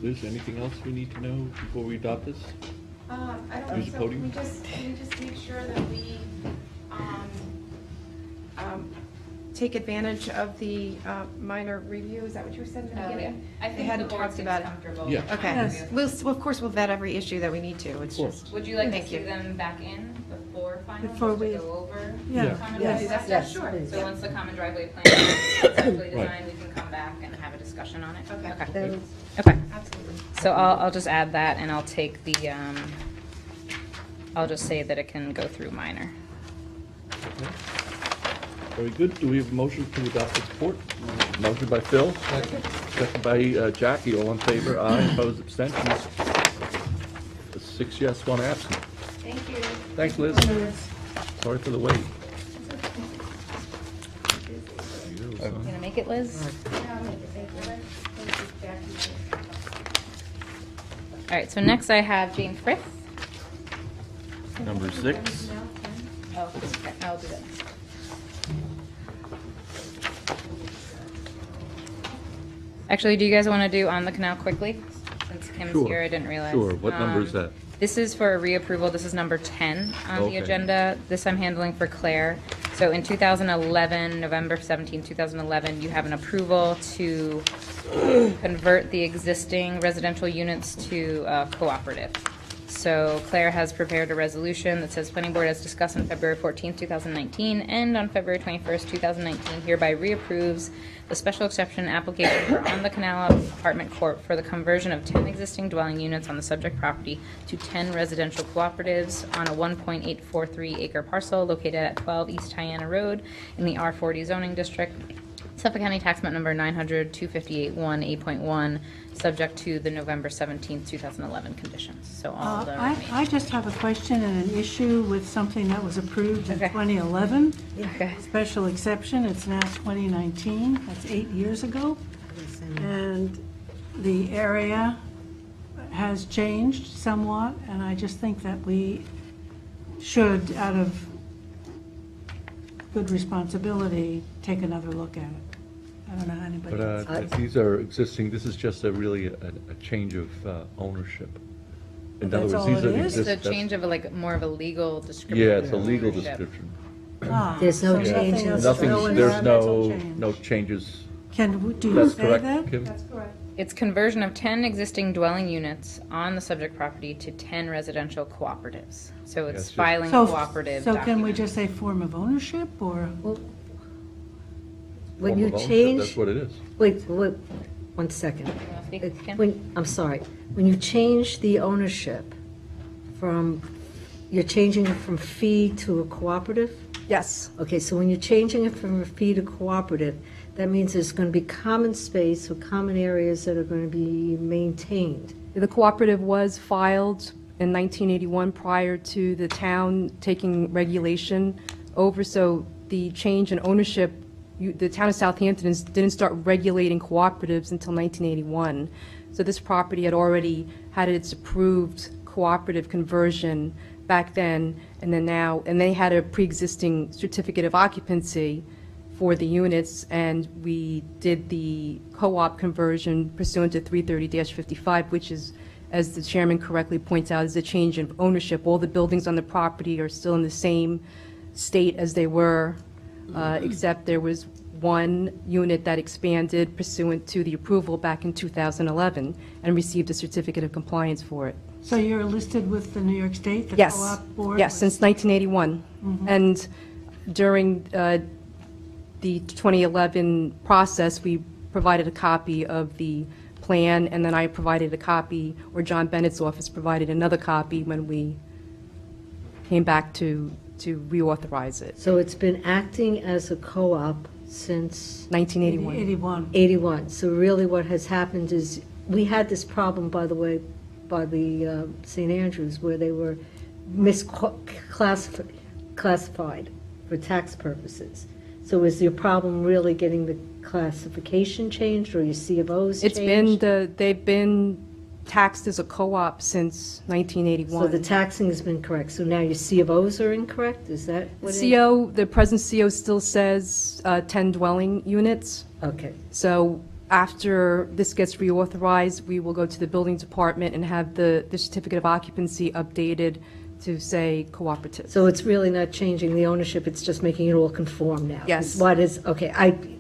Liz, anything else we need to know before we adopt this? I don't Use think the so. podium. We just make sure that we take advantage of the minor review. Is that what you said in the beginning? I They think hadn't the board talked seems about it. comfortable. Yeah. Okay. Yes. Well, of course, we'll vet every issue that we need to. It's course. just. Would you like to Thank see you. them back in before final, Before just to we- go over Yeah. the common Yes. driveway? Yes, sure. please. So once the common driveway plan is successfully Right. designed, we can come back and have a discussion on it? Okay. Then Okay. Absolutely. So I'll just add that, and I'll take the, I'll just say that it can go through minor. Very good. Do we have a motion to adopt the report? Motion by Phil. Second by Jackie. All in favor? Aye. Opposed? Abstentions? 6 yes, 1 absent. Thank you. Thanks, Liz. Sorry for the wait. You gonna make it, Liz? All right, so next I have Jane Frith. Number 6. Oh, okay, I'll do that next. Actually, do you guys want to do on the canal quickly? Since Kim's Sure. here, I didn't realize. Sure, what number is that? This is for a reapproval. This is number 10 on the Okay. agenda. This I'm handling for Claire. So in 2011, November 17, 2011, you have an approval to convert the existing residential units to cooperative. So Claire has prepared a resolution that says Planning Board, as discussed on February 14, 2019, and on February 21st, 2019, hereby reapproves the special exception application for On the Canal Apartment Corp. For the conversion of 10 existing dwelling units on the subject property to 10 residential cooperatives on a 1.843 acre parcel located at 12 East Hyanna Road in the R40 zoning district, Suffolk County Tax Map Number 900-258-1, 8.1, subject to the November 17, 2011 conditions. So all the I just have a question and an issue with something that was approved in Okay. 2011. Okay. Special exception, it's now 2019, that's 8 years ago. And the area has changed somewhat, and I just think that we should, out of good responsibility, take another look at it. I don't know how anybody But else. these are existing, this is just really a change of ownership. In other That's words, all these it are is? It's a exist- change of more of a legal description. Yeah, it's a of legal ownership. description. Ah, There's no so change nothing in else, Nothing, no there's environmental change. no changes. Do you That's say correct, that? Kim? It's conversion of 10 existing dwelling units on the subject property to 10 residential cooperatives. So it's Yes, yes. filing So- cooperative So can we documents. just say form of ownership, or? When Form you of ownership, change. That's what it is. Wait, 1 second. speak, Kim? I'm sorry. When you change the ownership you're changing it from fee to a cooperative? Yes. Okay, so when you're changing it from a fee to cooperative, that means there's going to be common space or common areas that are going to be maintained. The cooperative was filed in 1981 prior to the town taking regulation over, so the change in ownership, the town of Southampton didn't start regulating cooperatives until 1981. So this property had already had its approved cooperative conversion back then, and then now, and they had a pre-existing certificate of occupancy for the units, and we did the co-op conversion pursuant to 330-55, which is, as the chairman correctly points out, is a change in ownership. All the buildings on the property are still in the same state as they were, except there was one unit that expanded pursuant to the approval back in 2011 and received a certificate of compliance for it. So you're listed with the New York State, the Yes, co-op board? yes, since 1981. And during the 2011 process, we provided a copy of the plan, and then I provided a copy, or John Bennett's office provided another copy when we came back to reauthorize it. So it's been acting as a co-op since 1981. 81. 81. So really what has happened is, we had this problem, by the way, by the St. Andrews, where they were misclassified for tax purposes. So is your problem really getting the classification changed, or your C of Os changed? It's been they've been taxed as a co-op since 1981. So the taxing has been correct, so now your C of Os are incorrect, is that what it is? CO, the present CO still says 10 dwelling units. Okay. So after this gets reauthorized, we will go to the building department and have the certificate of occupancy updated to say cooperative. So it's really not changing the ownership, it's just making it all conform now? Yes. Is what is, okay,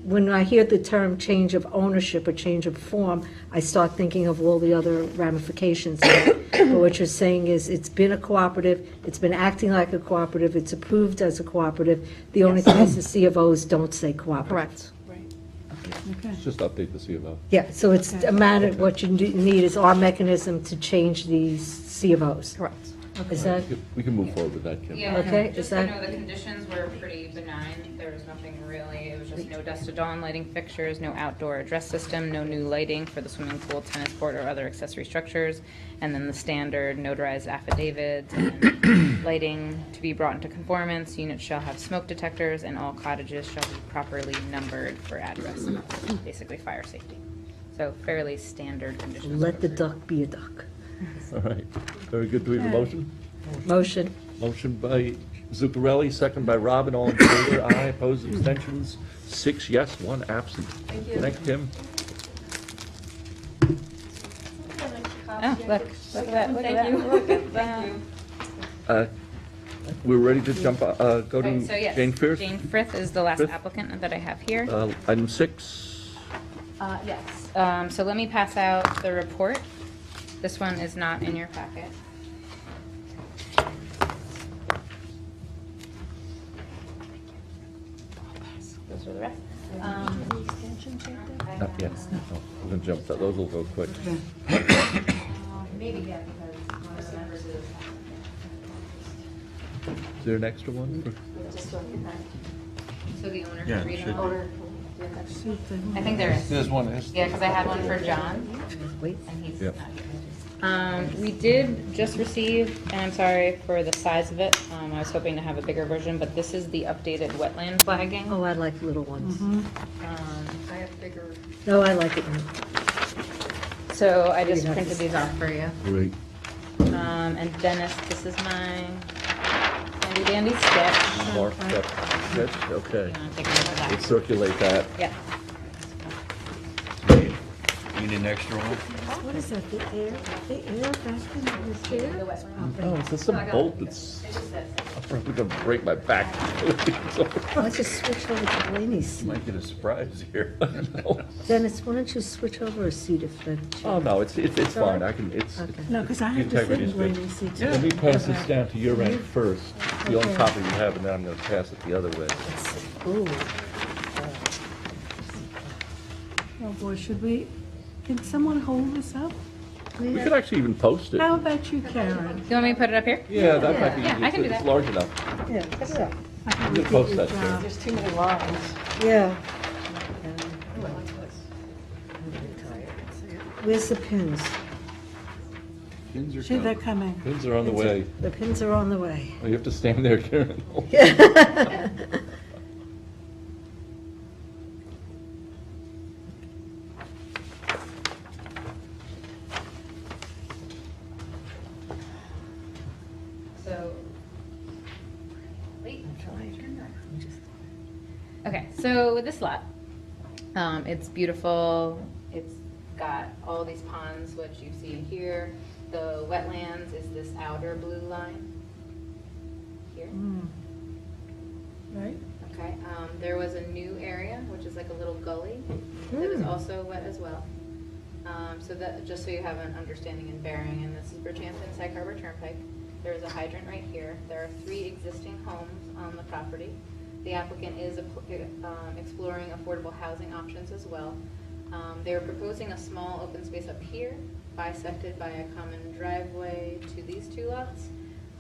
when I hear the term change of ownership or change of form, I start thinking of all the other ramifications of it. But what you're saying is, it's been a cooperative, it's been acting like a cooperative, it's approved as a cooperative, the only thing is the C of Os don't say cooperative. Correct. Just update the C of O. Yeah, so it's a matter, what you need is our mechanism to change these C of Os. Correct. Is that, We can move forward with that, Kim. Yeah, Okay, just is so that- you know, the conditions were pretty benign. There was nothing really, it was just no dusk to dawn lighting fixtures, no outdoor address system, no new lighting for the swimming pool, tennis court, or other accessory structures, and then the standard notarized affidavits and lighting to be brought into conformance. Units shall have smoke detectors, and all cottages shall be properly numbered for address, basically fire safety. So fairly standard conditions. let the duck be a duck. All right, very good. Do we have a motion? Motion. Motion by Zuccarelli, second by Robin, all in favor, aye, opposed, abstentions, 6 yes, 1 absent. Thank you. Thanks, Kim. Oh, look at that, look at that, look at that. We're ready to jump, go to Okay, so yes, Jane Firth? Jane Frith is the last Frith? applicant that I have here. Item 6. Yes. So let me pass out the report. This one is not in your packet. Those are the rest. Not yet. No, we're going to jump that. Those will go quick. Maybe, yeah, because one of the members is. Is there an extra one? So the owner Yeah, can read should them be. over. I think there is. There's one. Yeah, because I had one for John, and he's Yep. not here. We did just receive, and I'm sorry for the size of it, I was hoping to have a bigger version, but this is the updated wetland flagging. Oh, I like little ones. I have bigger. No, I like it. So I just You have printed to- these off for you. Great. And Dennis, this is my handy dandy sketch. Mark that sketch, okay. You wanna take a look at that? We'll circulate that. Yeah. You need an extra one? What is that, the air back in his chair? Oh, it's just some bolt that's, I'm probably going to break my back. Let's just switch over to Blaney's. Might get a surprise here. Dennis, why don't you switch over a seat if that. Oh, no, it's fine. I can, it's. Okay. No, because I have to sit in Blaney's seat. Let me pass this down to your end Okay. first. The only copy you have, and then I'm going to pass it the other way. Ooh. Oh, boy, should we, can someone hold this up? We could actually even post it. How about you, Karen? You want me to put it up here? Yeah, that might be, Yeah, I can do it's that. large enough. Yeah, yeah. I can You can repeat post your that, job. There's too many lines. Yeah. Where's the pins? Pins are See, they're coming. Pins are on the way. The pins are on the way. Oh, you have to stand there, Karen. So. Okay, so with this lot, it's beautiful. It's got all these ponds, which you see here. The wetlands is this outer blue line here. Right? Okay, there was a new area, which is like a little gully, that is also wet as well. So that, just so you have an understanding and bearing, and this is Bridgehampton Sag Harbor Turnpike. There is a hydrant right here. There are 3 existing homes on the property. The applicant is exploring affordable housing options as well. They are proposing a small open space up here, bisected by a common driveway to these 2 lots.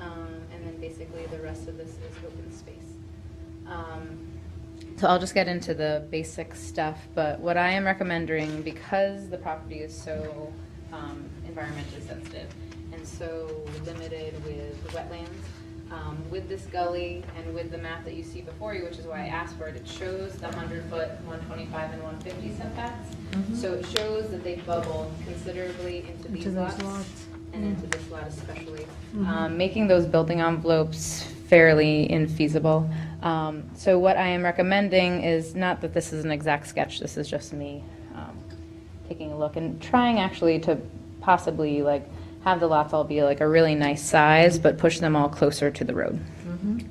And then basically the rest of this is open space. So I'll just get into the basic stuff, but what I am recommending, because the property is so environmentally sensitive and so limited with wetlands, with this gully and with the map that you see before you, which is why I asked for it, it shows the 100-foot, 125 and 150 setbacks. So it shows that they bubble considerably into these those lots. And into this lot especially, making those building envelopes fairly infeasible. So what I am recommending is not that this is an exact sketch, this is just me taking a look and trying actually to possibly like have the lots all be like a really nice size, but push them all closer to the road.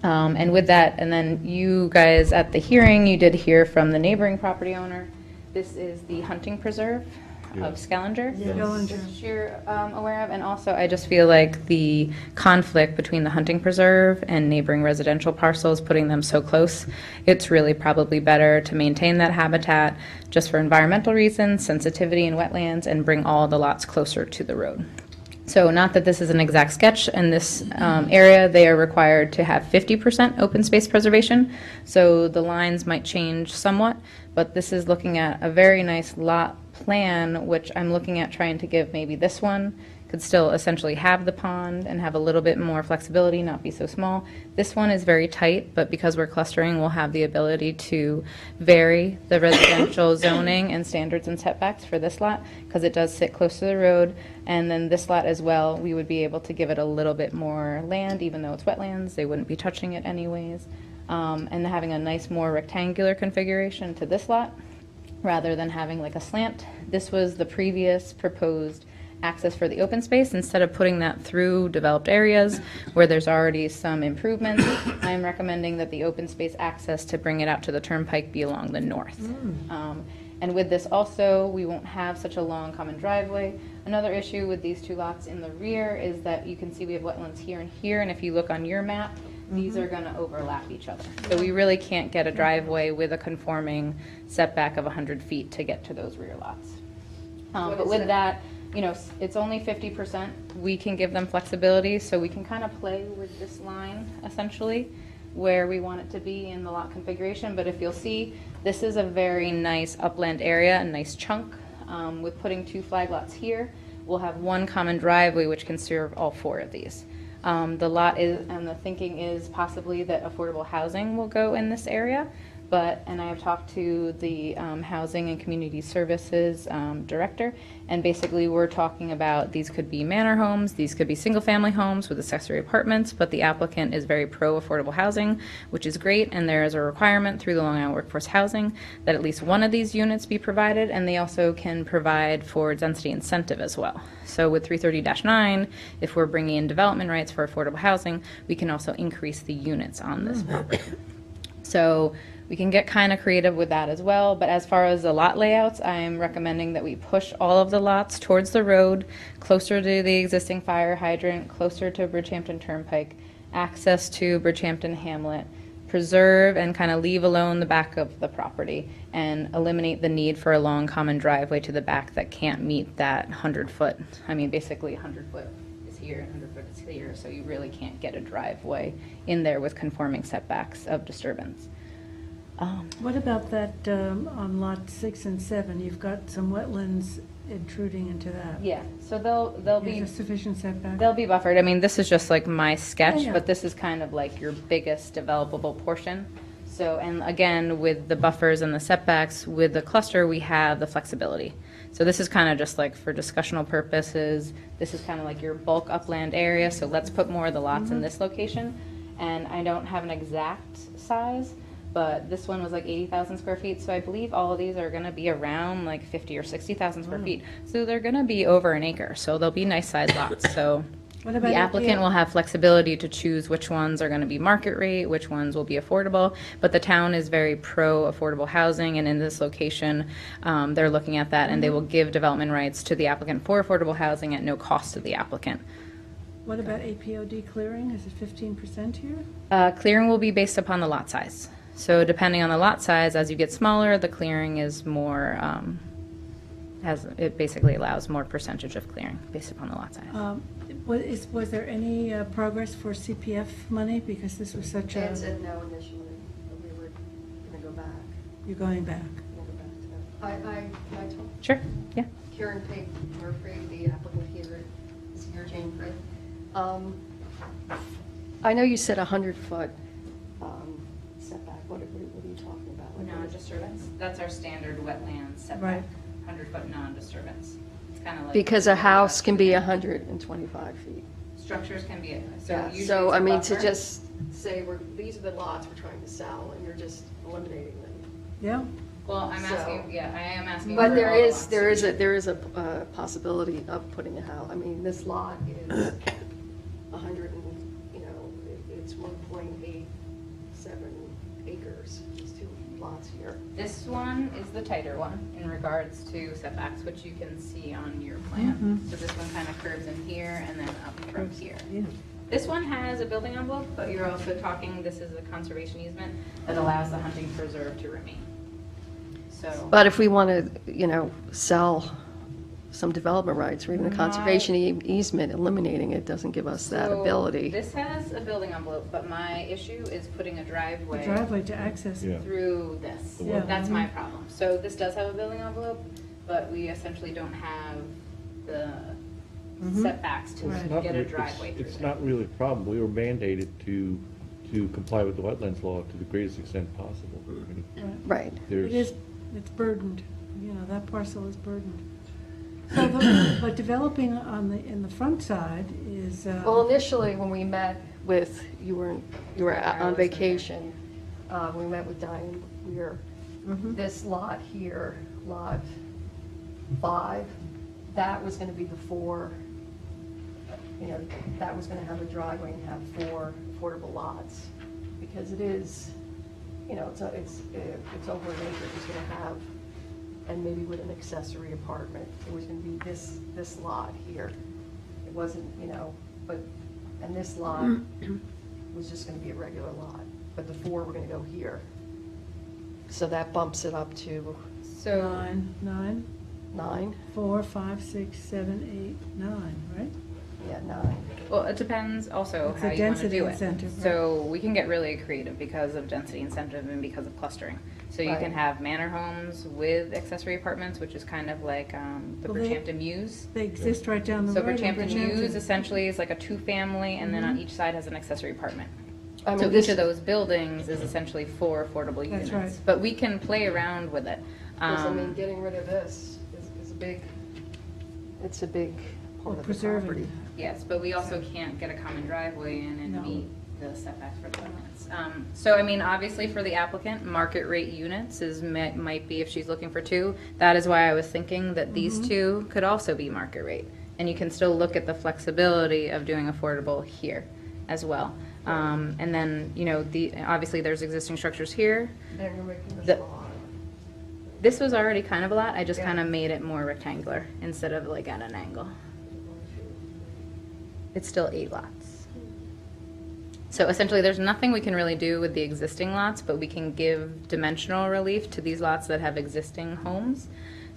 And with that, and then you guys at the hearing, you did hear from the neighboring property owner. This is the hunting preserve of Skellinger. Which you're aware of, and also I just feel like the conflict between the hunting preserve and neighboring residential parcels, putting them so close, it's really probably better to maintain that habitat just for environmental reasons, sensitivity in wetlands, and bring all the lots closer to the road. So not that this is an exact sketch, in this area they are required to have 50% open space preservation, so the lines might change somewhat, but this is looking at a very nice lot plan, which I'm looking at trying to give maybe this one could still essentially have the pond and have a little bit more flexibility, not be so small. This one is very tight, but because we're clustering, we'll have the ability to vary the residential zoning and standards and setbacks for this lot, because it does sit close to the road. And then this lot as well, we would be able to give it a little bit more land, even though it's wetlands, they wouldn't be touching it anyways. And having a nice more rectangular configuration to this lot, rather than having like a slant. This was the previous proposed access for the open space, instead of putting that through developed areas where there's already some improvements, I'm recommending that the open space access to bring it out to the turnpike be along the north. And with this also, we won't have such a long common driveway. Another issue with these two lots in the rear is that you can see we have wetlands here and here, and if you look on your map, these are gonna overlap each other. So we really can't get a driveway with a conforming setback of 100 feet to get to those rear lots. But with that, you know, it's only 50%. We can give them flexibility, so we can kind of play with this line, essentially, where we want it to be in the lot configuration. But if you'll see, this is a very nice upland area, a nice chunk. With putting 2 flag lots here, we'll have 1 common driveway which can serve all 4 of these. The lot is, and the thinking is possibly that affordable housing will go in this area. And I have talked to the Housing and Community Services Director, and basically we're talking about these could be manor homes, these could be single-family homes with accessory apartments, but the applicant is very pro-affordable housing, which is great, and there is a requirement through the Long Island Workforce Housing that at least one of these units be provided, and they also can provide for density incentive as well. So with 330-9, if we're bringing in development rights for affordable housing, we can also increase the units on this property. So we can get kind of creative with that as well, but as far as the lot layouts, I'm recommending that we push all of the lots towards the road, closer to the existing fire hydrant, closer to Bridgehampton Turnpike, access to Bridgehampton Hamlet, preserve and kind of leave alone the back of the property, and eliminate the need for a long common driveway to the back that can't meet that 100-foot. I mean, basically 100-foot is here and 100-foot is here, so you really can't get a driveway in there with conforming setbacks of disturbance. What about that on lot 6 and 7? You've got some wetlands intruding into that. Yeah, so they'll be Is there sufficient setback? they'll be buffered. I mean, this is just like my sketch, Yeah. but this is kind of like your biggest developable portion. So, and again, with the buffers and the setbacks, with the cluster, we have the flexibility. So this is kind of just like for discussional purposes. This is kind of like your bulk upland area, so let's put more of the lots in this location. And I don't have an exact size, but this one was like 80,000 square feet, so I believe all of these are gonna be around like 50 or 60,000 square feet. So they're gonna be over an acre, so they'll be nice sized lots. So What about the applicant will have flexibility to choose which ones are gonna be market rate, which ones will be affordable, but the town is very pro affordable housing, and in this location, they're looking at that, and they will give development rights to the applicant for affordable housing at no cost to the applicant. What about APOD clearing? Is it 15% here? Clearing will be based upon the lot size. So depending on the lot size, as you get smaller, the clearing is more, it basically allows more percentage of clearing based upon the lot size. Was there any progress for CPF money? Because this was such a... Ed said no initially, but we were going to go back. You're going back? We'll go back to that. Can I talk? Sure, yeah. Karen Pate Murphy, the applicant here, is here, Jane Fred. I know you said 100-foot setback. What are you talking about? Non-disturbance. That's our standard wetland setback. 100-foot non-disturbance. It's kind of like... Because a house can be 125 feet. Structures can be, Yeah, usually so it's a I mean, to buffer. just say, these are the lots we're trying to sell, and you're just eliminating them. Yeah. Well, I'm So- asking, yeah, I am asking. But for there all the is, lots. there is a possibility of putting a house, I mean, this lot is 100 and, it's 1.87 acres, there's 2 lots here. This one is the tighter one in regards to setbacks, which you can see on your plan. So this one kind of curves in here and then up from here. This one has a building envelope, but you're also talking, this is a conservation easement that allows the hunting preserve to remain. So. But if we want to, sell some development rights or even a conservation easement, eliminating it doesn't give us that So ability. This has a building envelope, but my issue is putting a driveway. A driveway to access it. Through this. Yeah. That's my problem. So this does have a building envelope, but we essentially don't have the setbacks to get a driveway through It's there. not really a problem. We were mandated to comply with the wetlands law to the greatest extent possible. Right. There's- It's burdened, that parcel is burdened. So, but developing in the front side is... Well, initially, when we met with, you were on vacation, we met with Diane Weir. This lot here, lot 5, that was gonna be the four, you know, that was gonna have a driveway and have 4 affordable lots. Because it is, you know, it's over an acre, it's gonna have, and maybe with an accessory apartment, it was gonna be this lot here. It wasn't, you know, but, and this lot was just gonna be a regular lot, but the 4 were gonna go here. So that bumps it up to So, Nine, 9, 4, 5, 6, 7, 8, 9, right? yeah, 9. well, it depends also It's how a you want to density do it. incentive, right? So we can get really creative because of density incentive and because of clustering. So you can Right. have manor homes with accessory apartments, which is kind of like the Well, they- Bridgehampton Mews. They exist right down the So road. in Bridgehampton Mews essentially is like a 2-family, and then on each side has an accessory apartment. I mean, So this- each of those buildings is essentially 4 affordable units. That's right. But we can play around with it. Because, I mean, getting rid of this is a big, it's a big part of the Preserving property. Yes, but we also can't get a common driveway in and No. meet the setbacks for the wetlands. So, I mean, obviously for the applicant, market rate units might be if she's looking for 2. That is why I was thinking that these 2 could also be market rate. And you can still look at the flexibility of doing affordable here as well. And then, you know, obviously there's existing structures here. Then you're making this The- lot. This was already kind of a lot, I just Yeah. kind of made it more rectangular instead of like at an angle. It's still 8 lots. So essentially, there's nothing we can really do with the existing lots, but we can give dimensional relief to these lots that have existing homes.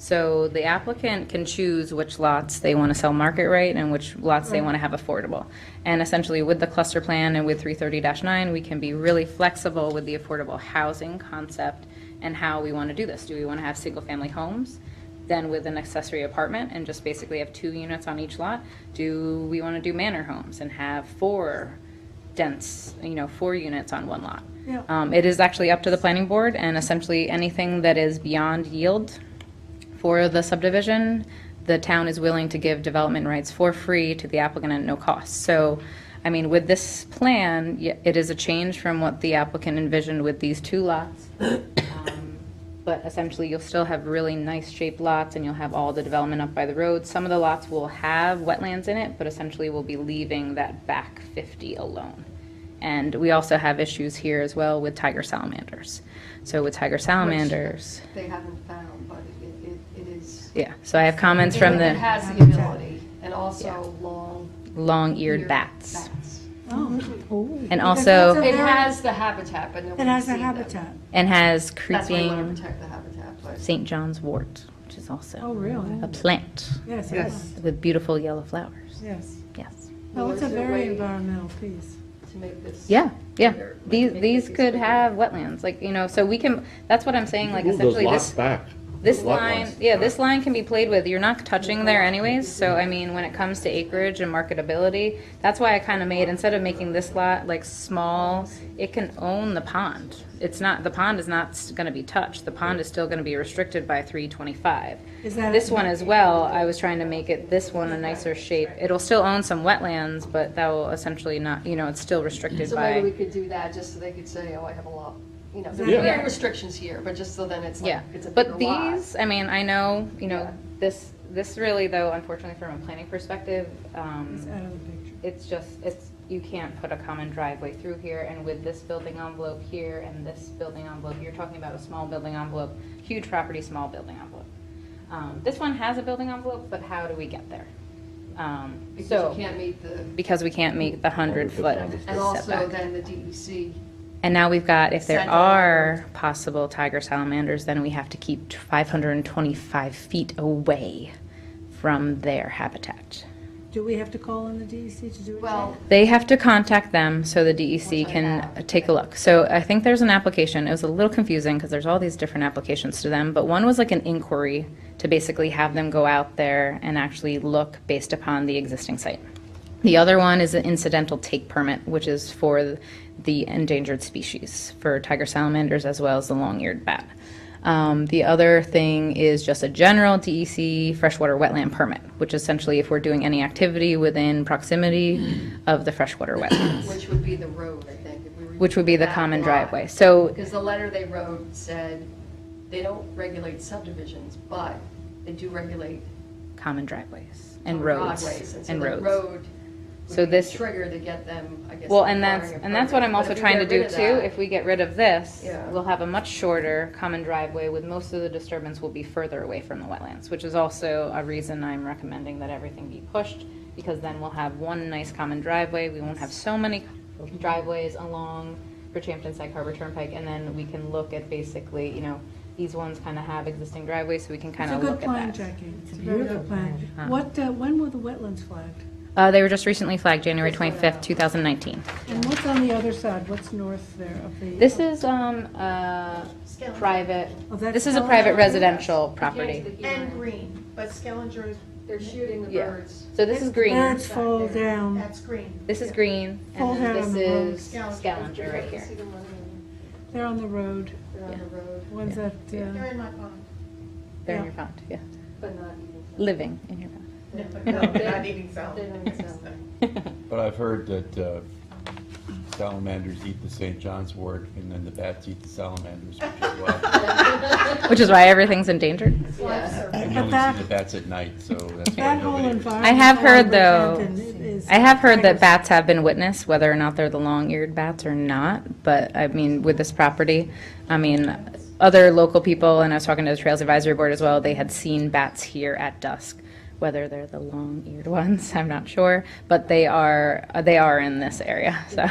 So the applicant can choose which lots they want to sell market rate and which lots they want to have affordable. And essentially, with the cluster plan and with 330-9, we can be really flexible with the affordable housing concept and how we want to do this. Do we want to have single-family homes? Then with an accessory apartment and just basically have 2 units on each lot? Do we want to do manor homes and have 4 dense, 4 units on 1 lot? Yeah. It is actually up to the planning board, and essentially anything that is beyond yield for the subdivision, the town is willing to give development rights for free to the applicant at no cost. So, I mean, with this plan, it is a change from what the applicant envisioned with these 2 lots. But essentially, you'll still have really nice shaped lots, and you'll have all the development up by the road. Some of the lots will have wetlands in it, but essentially we'll be leaving that back 50 alone. And we also have issues here as well with tiger salamanders. So with tiger salamanders, Which they haven't found, but it is. yeah, so I have comments from It the has the ability, and also long-eared bats. Oh. And also, It has the habitat, but It nobody's has the seen them. habitat. and has That's why I want to creeping protect the habitat, but. St. John's wort, which is also Oh, really? a plant Yes, Yes. with beautiful yellow flowers. yes. Yes. Oh, it's a Is there a very way environmental piece. To make this. Yeah, yeah. bigger, like These make these this could bigger? have wetlands, like, so we can, that's what I'm saying, like Move those essentially lots this, back. this Those lot line, lines. yeah, this line can be played with. You're not touching there anyways, so I mean, when it comes to acreage and marketability, that's why I kind of made, instead of making this lot like small, it can own the pond. It's not, the pond is not going to be touched. The pond is still going to be restricted by 325. Is that This one as well, I was trying to make it, this one a nicer shape. It'll still own some wetlands, but that will essentially not, it's still restricted So maybe we by, could do that, just so they could say, oh, I have a lot, there's Yeah. no restrictions here, but just so then it's like, yeah. it's a bigger But lot. these, I mean, I know, Yeah. this really though, unfortunately from a planning perspective, It's out of the picture. it's, you can't put a common driveway through here, and with this building envelope here and this building envelope, you're talking about a small building envelope, huge property, small building envelope. This one has a building envelope, but how do we get there? Because So, you can't meet the, because we can't meet the 100-foot and also setback. then the DEC. And now we've got, if there Center are possible tiger salamanders, then we have to keep 525 feet away from their habitat. Do we have to call in the DEC to do it? Well, They have to contact them so the DEC Which I can have. take a look. So I think there's an application, it was a little confusing because there's all these different applications to them, but one was like an inquiry to basically have them go out there and actually look based upon the existing site. The other one is an incidental take permit, which is for the endangered species, for tiger salamanders as well as the long-eared bat. The other thing is just a general DEC freshwater wetland permit, which essentially if we're doing any activity within proximity of the freshwater wetlands, which would be the road, I think. if we were which would be the that common lot. driveway. So, Because the letter they wrote said, they don't regulate subdivisions, but they do regulate common driveways and Common roads. driveways, and so And the roads. road So would be this- the trigger to get them, I guess. Well, requiring and that's what a I'm permit. also But if we trying to get do rid of too. that- If we get rid of this, Yeah. we'll have a much shorter common driveway with most of the disturbance will be further away from the wetlands, which is also a reason I'm recommending that everything be pushed, because then we'll have one nice common driveway. We won't have so many driveways along Bridgehampton Sag Harbor Turnpike, and then we can look at basically, these ones kind of have existing driveways, so we can kind It's a of good look at plan, that. Jackie. It's a very good plan. When were the wetlands flagged? They were just recently flagged January 25th, 2019. And what's on the other side? What's north there of the? This is private, this is a private residential property. And green, but Skellinger, they're shooting the Yeah. birds. So this is green. Birds fall down. That's green. This is green, Fall and then down this on the road. is Scavenger right here. They're on the road. They're on the road. Ones that, They're in my pond, They're in Yeah. your pond, yeah. but not eating. Living in your pond. No, they're not eating salmon. But I've heard that salamanders eat the St. John's wort, and then the bats eat the salamanders, which is why Which is why everything's endangered. and you But only that- see the bats at night, so that's why that whole nobody... environment. I have heard though, Bridgehampton is- I have heard that bats have been witnessed, whether or not they're the long-eared bats or not. But I mean, with this property, I mean, other local people, and I was talking to the Trails Advisory Board as well, they had seen bats here at dusk. Whether they're the long-eared ones, I'm not sure, but they are in this area, so.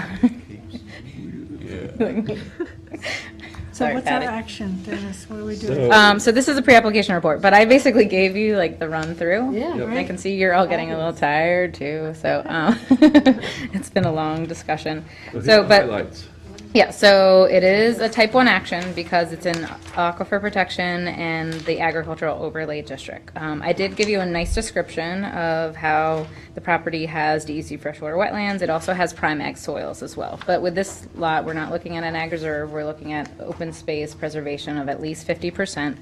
So Sorry, what's our Patty. action, Dennis? What are we doing? So this is a pre-application report, but I basically gave you like the run-through. Yeah. Yep. I can see you're all getting a little tired too, so it's been a long discussion. Well, So, here's the but, highlights. yeah, so it is a type 1 action because it's in aquifer protection and the agricultural overlay district. I did give you a nice description of how the property has DEC freshwater wetlands. It also has prime ag soils as well. But with this lot, we're not looking at an ag reserve, we're looking at open space preservation of at least 50%.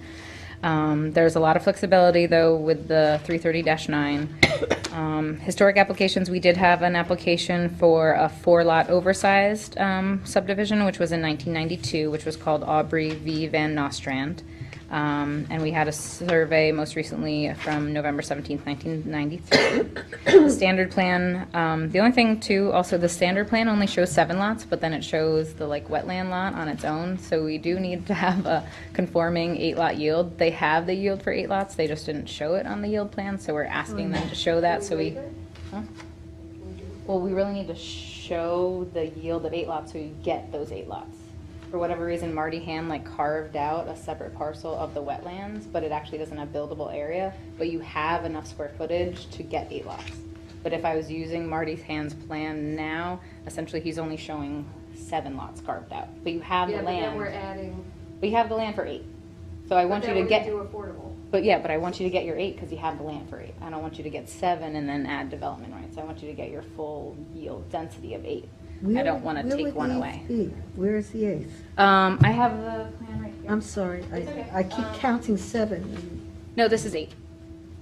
There's a lot of flexibility, though, with the 330-9. Historic applications, we did have an application for a 4-lot oversized subdivision, which was in 1992, which was called Aubrey v. Van Nostrand. And we had a survey most recently from November 17th, 1993. The standard plan, the only thing too, also the standard plan only shows 7 lots, but then it shows the like wetland lot on its own. So we do need to have a conforming 8-lot yield. They have the yield for 8 lots, they just didn't show it on the yield plan, so we're asking them to show that, so we. Huh? Well, we really need to show the yield of 8 lots so you get those 8 lots. For whatever reason, Marty Hand like carved out a separate parcel of the wetlands, but it actually doesn't have buildable area, but you have enough square footage to get 8 lots. But if I was using Marty Hand's plan now, essentially he's only showing 7 lots carved out, but you have the Yeah, but then land. we're adding, But you have the land for 8. So I but want you then to we're get. gonna do affordable. But yeah, but I want you to get your 8 because you have the land for 8. I don't want you to get 7 and then add development rights. I want you to get your full yield density of 8. I don't want to take one away. Where is the eighth? I have the plan right here. I'm sorry, I keep counting 7. No, this is 8.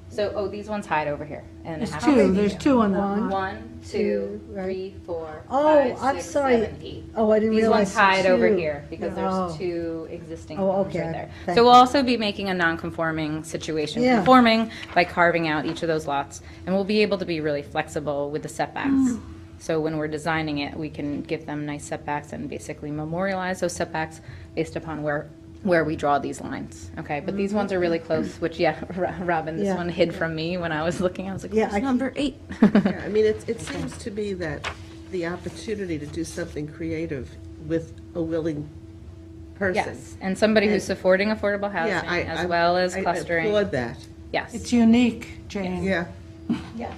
So, these ones hide over here. And it There's has 2, there's 2 on that One. lot. 1, 2, 3, 4, Oh, 5, I'm 6, sorry. 7, 8. Oh, I didn't These realize. ones hide over 2. here because Oh. there's 2 existing Oh, homes okay. right there. Thank So we'll you. also be making a non-conforming situation Yeah. conforming by carving out each of those lots. And we'll be able to be really flexible with the setbacks. So when we're designing it, we can give them nice setbacks and basically memorialize those setbacks based upon where we draw these lines, okay? But these ones are really close, which, yeah, Robin, this Yeah. one hid from me when I was looking. I was like, Yeah, what's number 8? Yeah, I mean, it seems to me that the opportunity to do something creative with a willing person. Yes, and somebody who's supporting affordable housing Yeah, as well as clustering. I applaud that. Yes. It's unique, Jane. Yeah. Yes.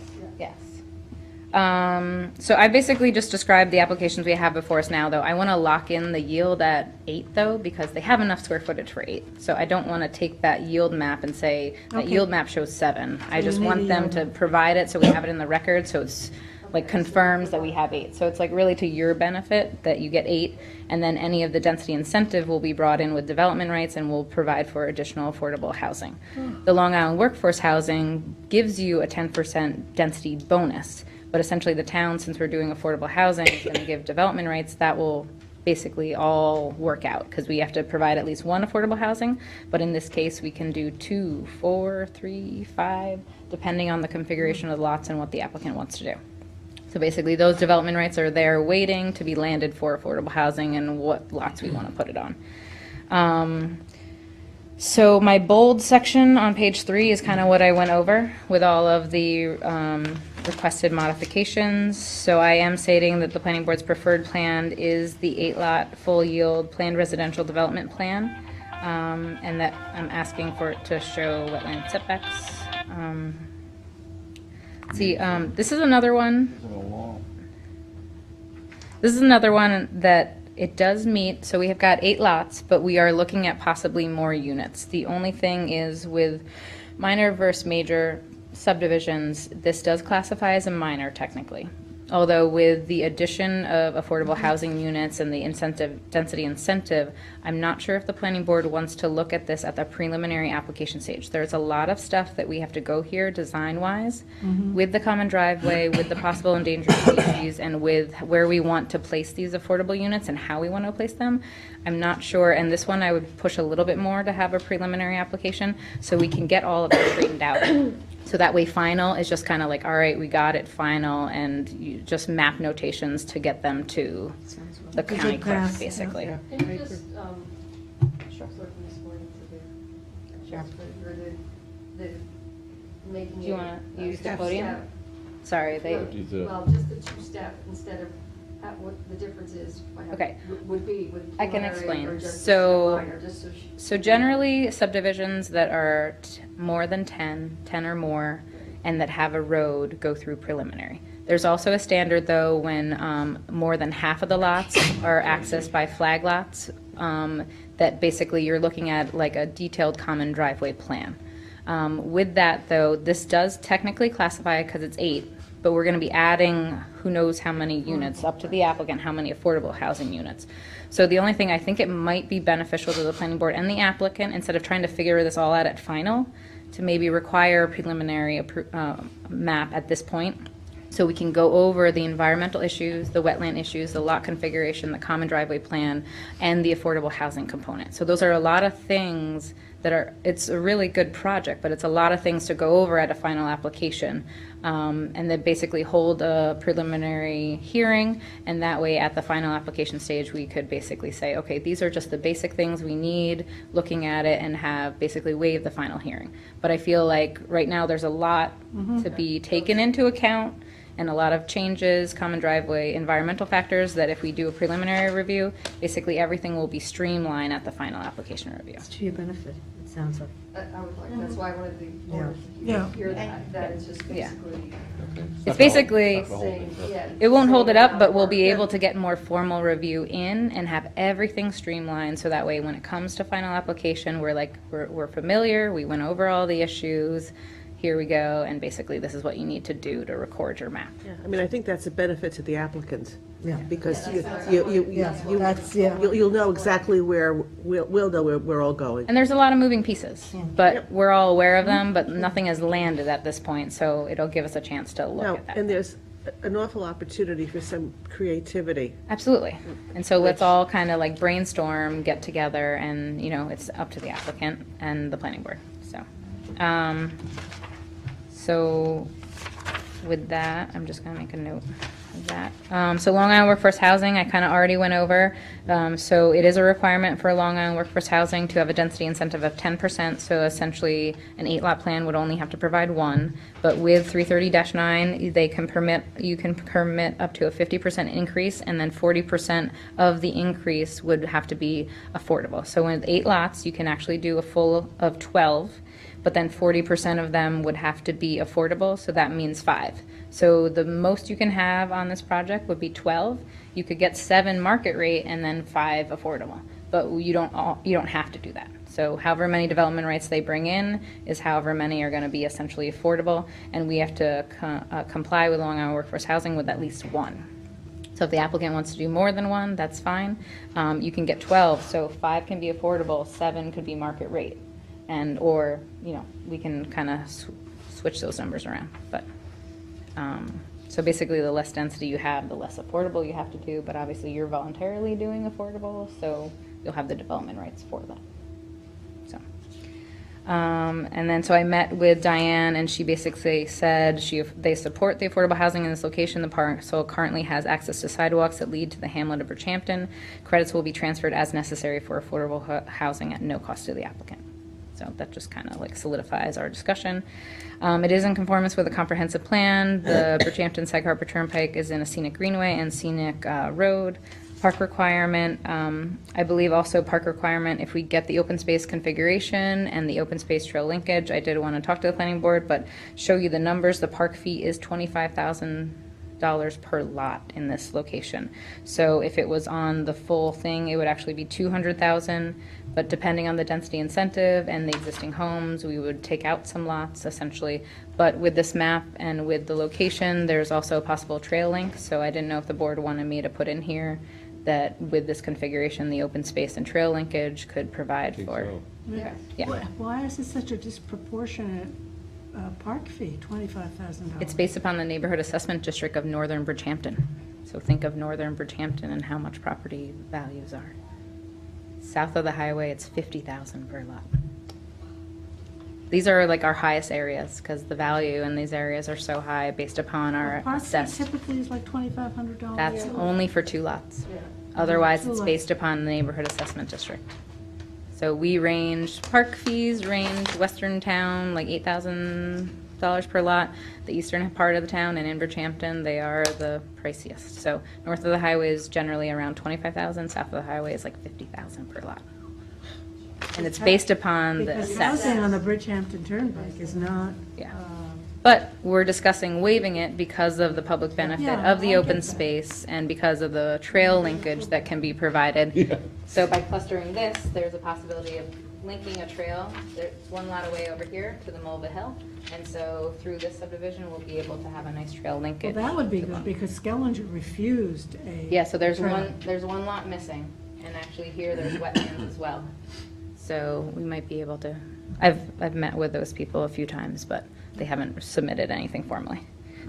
So I basically just described the applications we have before us now, though. I want to lock in the yield at 8, though, because they have enough square footage for 8. So I don't want to take that yield map and say, that Okay. yield map shows 7. I you just need a want them yield to map. provide it so we have it in the record, so it's like confirms that we have 8. So it's like really to your benefit that you get 8, and then any of the density incentive will be brought in with development rights and will provide for additional affordable housing. The Long Island Workforce Housing gives you a 10% density bonus, but essentially the town, since we're doing affordable housing, is going to give development rights that will basically all work out, because we have to provide at least one affordable housing, but in this case, we can do 2, 4, 3, 5, depending on the configuration of the lots and what the applicant wants to do. So basically, those development rights are there waiting to be landed for affordable housing and what lots we want to put it on. So my bold section on page 3 is kind of what I went over with all of the requested modifications. So I am stating that the planning board's preferred plan is the 8-lot full yield planned residential development plan, and that I'm asking for it to show wetland setbacks. This is another one. This is another one that it does meet, so we have got 8 lots, but we are looking at possibly more units. The only thing is with minor versus major subdivisions, this does classify as a minor technically. Although with the addition of affordable housing units and the density incentive, I'm not sure if the planning board wants to look at this at the preliminary application stage. There's a lot of stuff that we have to go here design-wise, with the common driveway, with the possible endangered species, and with where we want to place these affordable units and how we want to place them. I'm not sure, and this one I would push a little bit more to have a preliminary application so we can get all of it straightened out. So that way final is just kind of like, all right, we got it final, and you just map notations to get them to the county clerk, basically. Can you just, sure, this morning to the, or the making. Do you want to use the podium? Step. Sorry, they. Well, just the 2-step instead of, what the difference is. Okay. Would be with. I can preliminary explain. or just So, minor, just so she- so generally subdivisions that are more than 10 or more, and that have a road go through preliminary. There's also a standard though when more than half of the lots are accessed by flag lots, that basically you're looking at like a detailed common driveway plan. With that though, this does technically classify because it's 8, but we're going to be adding who knows how many units, up to the applicant, how many affordable housing units. So the only thing, I think it might be beneficial to the planning board and the applicant, instead of trying to figure this all out at final, to maybe require a preliminary map at this point, so we can go over the environmental issues, the wetland issues, the lot configuration, the common driveway plan, and the affordable housing component. So those are a lot of things that are, it's a really good project, but it's a lot of things to go over at a final application. And then basically hold a preliminary hearing, and that way at the final application stage, we could basically say, okay, these are just the basic things we need, looking at it, and have basically waive the final hearing. But I feel like right now there's a lot to be taken into account, and a lot of changes, common driveway, environmental factors, that if we do a preliminary review, basically everything will be streamlined at the final application review. It's to your benefit, it sounds like. I would like, that's why I wanted the board Yeah. to hear that it's just Yeah. basically. It's basically, saying, yeah, it won't hold it up, saying but we'll be how it able to get more formal review in and have everything streamlined, so that way when it comes to final application, we're familiar, we went over all the issues, here we go, and basically this is what you need to do to record your map. Yeah, I mean, I think that's a benefit to the applicant. Yeah. Because Yeah, you'll know exactly where, we'll know where we're all going. And there's a lot of moving pieces, but we're all aware of them, but nothing has landed at this point, so it'll give us a chance to look No, at that. and there's an awful opportunity for some creativity. Absolutely. And so let's all kind of like brainstorm, get together, and, you know, it's up to the applicant and the planning board, so. So with that, I'm just going to make a note of that. So Long Island Workforce Housing, I kind of already went over. So it is a requirement for Long Island Workforce Housing to have a density incentive of 10%. So essentially, an 8-lot plan would only have to provide 1. But with 330-9, they can permit, you can permit up to a 50% increase, and then 40% of the increase would have to be affordable. So with 8 lots, you can actually do a full of 12. But then 40% of them would have to be affordable, so that means 5. So the most you can have on this project would be 12. You could get 7 market rate and then 5 affordable, but you don't have to do that. So however many development rights they bring in is however many are going to be essentially affordable, and we have to comply with Long Island Workforce Housing with at least 1. So if the applicant wants to do more than 1, that's fine. You can get 12, so 5 can be affordable, 7 could be market rate. And, or, you know, we can kind of switch those numbers around, but, So basically, the less density you have, the less affordable you have to do, but obviously you're voluntarily doing affordable, so you'll have the development rights for that. So, and then, so I met with Diane, and she basically said they support the affordable housing in this location. The parcel currently has access to sidewalks that lead to the hamlet of Bridgehampton. Credits will be transferred as necessary for affordable housing at no cost to the applicant. So that just kind of like solidifies our discussion. It is in conformance with a comprehensive plan. The Bridgehampton Sag Harbor Turnpike is in a scenic greenway and scenic road. Park requirement, I believe also park requirement if we get the open space configuration and the open space trail linkage. I did want to talk to the planning board, but show you the numbers. The park fee is $25,000 per lot in this location. So if it was on the full thing, it would actually be $200,000, but depending on the density incentive and the existing homes, we would take out some lots essentially. But with this map and with the location, there's also a possible trail link, so I didn't know if the board wanted me to put in here that with this configuration, the open space and trail linkage could provide for. Yeah. Yeah. Why is it such a disproportionate park fee, $25,000? It's based upon the neighborhood assessment district of Northern Bridgehampton. So think of Northern Bridgehampton and how much property values are. South of the highway, it's $50,000 per lot. These are like our highest areas because the value in these areas are so high based upon our Park fee assessed. typically is like $2,500. That's only for 2 lots. Yeah. Otherwise, Two it's lots. based upon the neighborhood assessment district. So we range, park fees range Western Town, like $8,000 per lot. The eastern part of the town and in Bridgehampton, they are the priciest. So north of the highway is generally around $25,000, south of the highway is like $50,000 per lot. And it's based upon the Because assessed. housing on the Bridgehampton Turnpike is not. Yeah. But we're discussing waiving it because of the public benefit Yeah, of the I open get that. space and because of the trail linkage that can be provided. So by clustering this, there's a possibility of linking a trail. There's one lot away over here to the Mulva Hill. And so through this subdivision, we'll be able to have a nice trail Well, linkage. that would be good because Skellinger refused a. Yeah, so there's trail. one lot missing. And actually here, there's wetlands as well. So we might be able to, I've met with those people a few times, but they haven't submitted anything formally.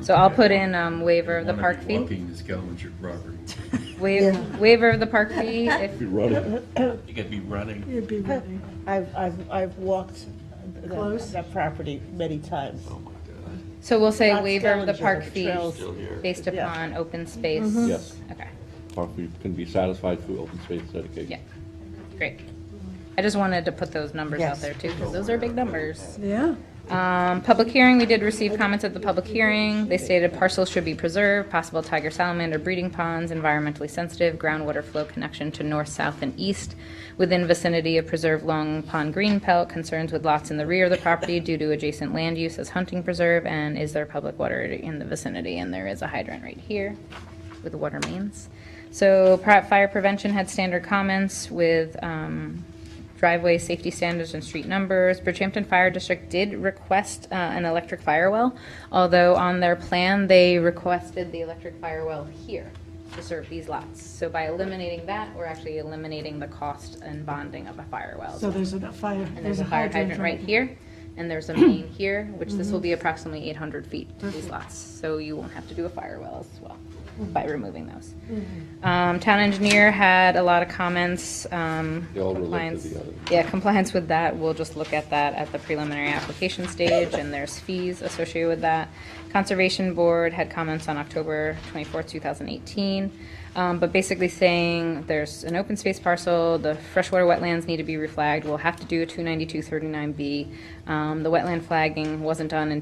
So I'll put in waiver of the park fee. Walking the Skellinger property. Waiver of the park fee if, Be running. You could be running. You'd be ready. I've walked Close? that property many times. so we'll say Not waiver of the Skellinger, park but fee trails. based Yeah. upon open space. Yes. Okay, Park fee can be satisfied through open space dedication. yeah, great. I just wanted to put those numbers out Yes. there too, because those are big numbers. Yeah. Public hearing, we did receive comments at the public hearing. They stated parcels should be preserved, possible tiger salamander breeding ponds, environmentally sensitive, groundwater flow connection to north, south, and east within vicinity of preserved Long Pond green pelt, concerns with lots in the rear of the property due to adjacent land use as hunting preserve, and is there public water in the vicinity? And there is a hydrant right here with water mains. So fire prevention had standard comments with driveway safety standards and street numbers. Bridgehampton Fire District did request an electric fire well, although on their plan, they requested the electric fire well here to serve these lots. So by eliminating that, we're actually eliminating the cost and bonding of a fire well. So there's a fire. And there's a fire hydrant right here, and there's a main here, which this will be approximately 800 feet to these lots. So you won't have to do a fire well as well by removing those. Town engineer had a lot of comments. They all relate to Compliance, the other. yeah, compliance with that, we'll just look at that at the preliminary application stage, and there's fees associated with that. Conservation Board had comments on October 24th, 2018, but basically saying there's an open space parcel, the freshwater wetlands need to be reflagged, we'll have to do a 29239B. The wetland flagging wasn't done in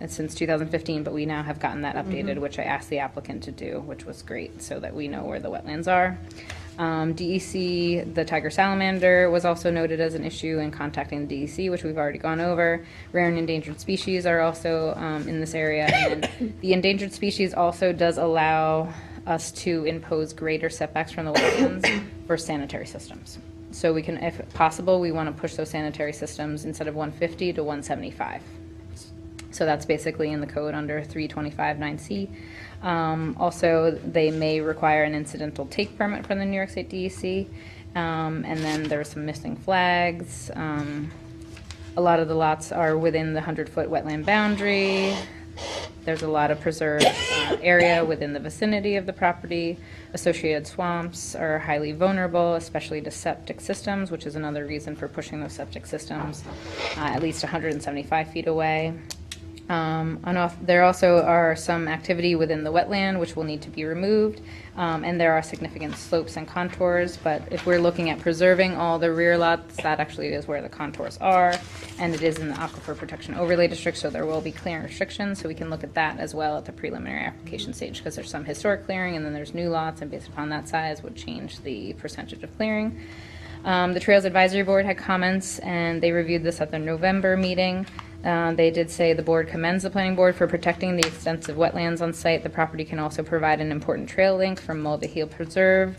since 2015, but we now have gotten that updated, which I asked the applicant to do, which was great, so that we know where the wetlands are. DEC, the tiger salamander was also noted as an issue in contacting the DEC, which we've already gone over. Rare and endangered species are also in this area. And the endangered species also does allow us to impose greater setbacks from the wetlands for sanitary systems. So we can, if possible, we want to push those sanitary systems instead of 150 to 175. So that's basically in the code under 325-9C. Also, they may require an incidental take permit from the New York State DEC. And then there are some missing flags. A lot of the lots are within the 100-foot wetland boundary. There's a lot of preserved area within the vicinity of the property. Associated swamps are highly vulnerable, especially to septic systems, which is another reason for pushing those septic systems at least 175 feet away. There also are some activity within the wetland which will need to be removed, and there are significant slopes and contours, but if we're looking at preserving all the rear lots, that actually is where the contours are, and it is in the Aquifer Protection Overlay District, so there will be clearing restrictions, so we can look at that as well at the preliminary application stage, because there's some historic clearing, and then there's new lots, and based upon that size would change the percentage of clearing. The Trails Advisory Board had comments, and they reviewed this at their November meeting. They did say the board commends the planning board for protecting the extensive wetlands on site. The property can also provide an important trail link from Mulva Hill Preserve,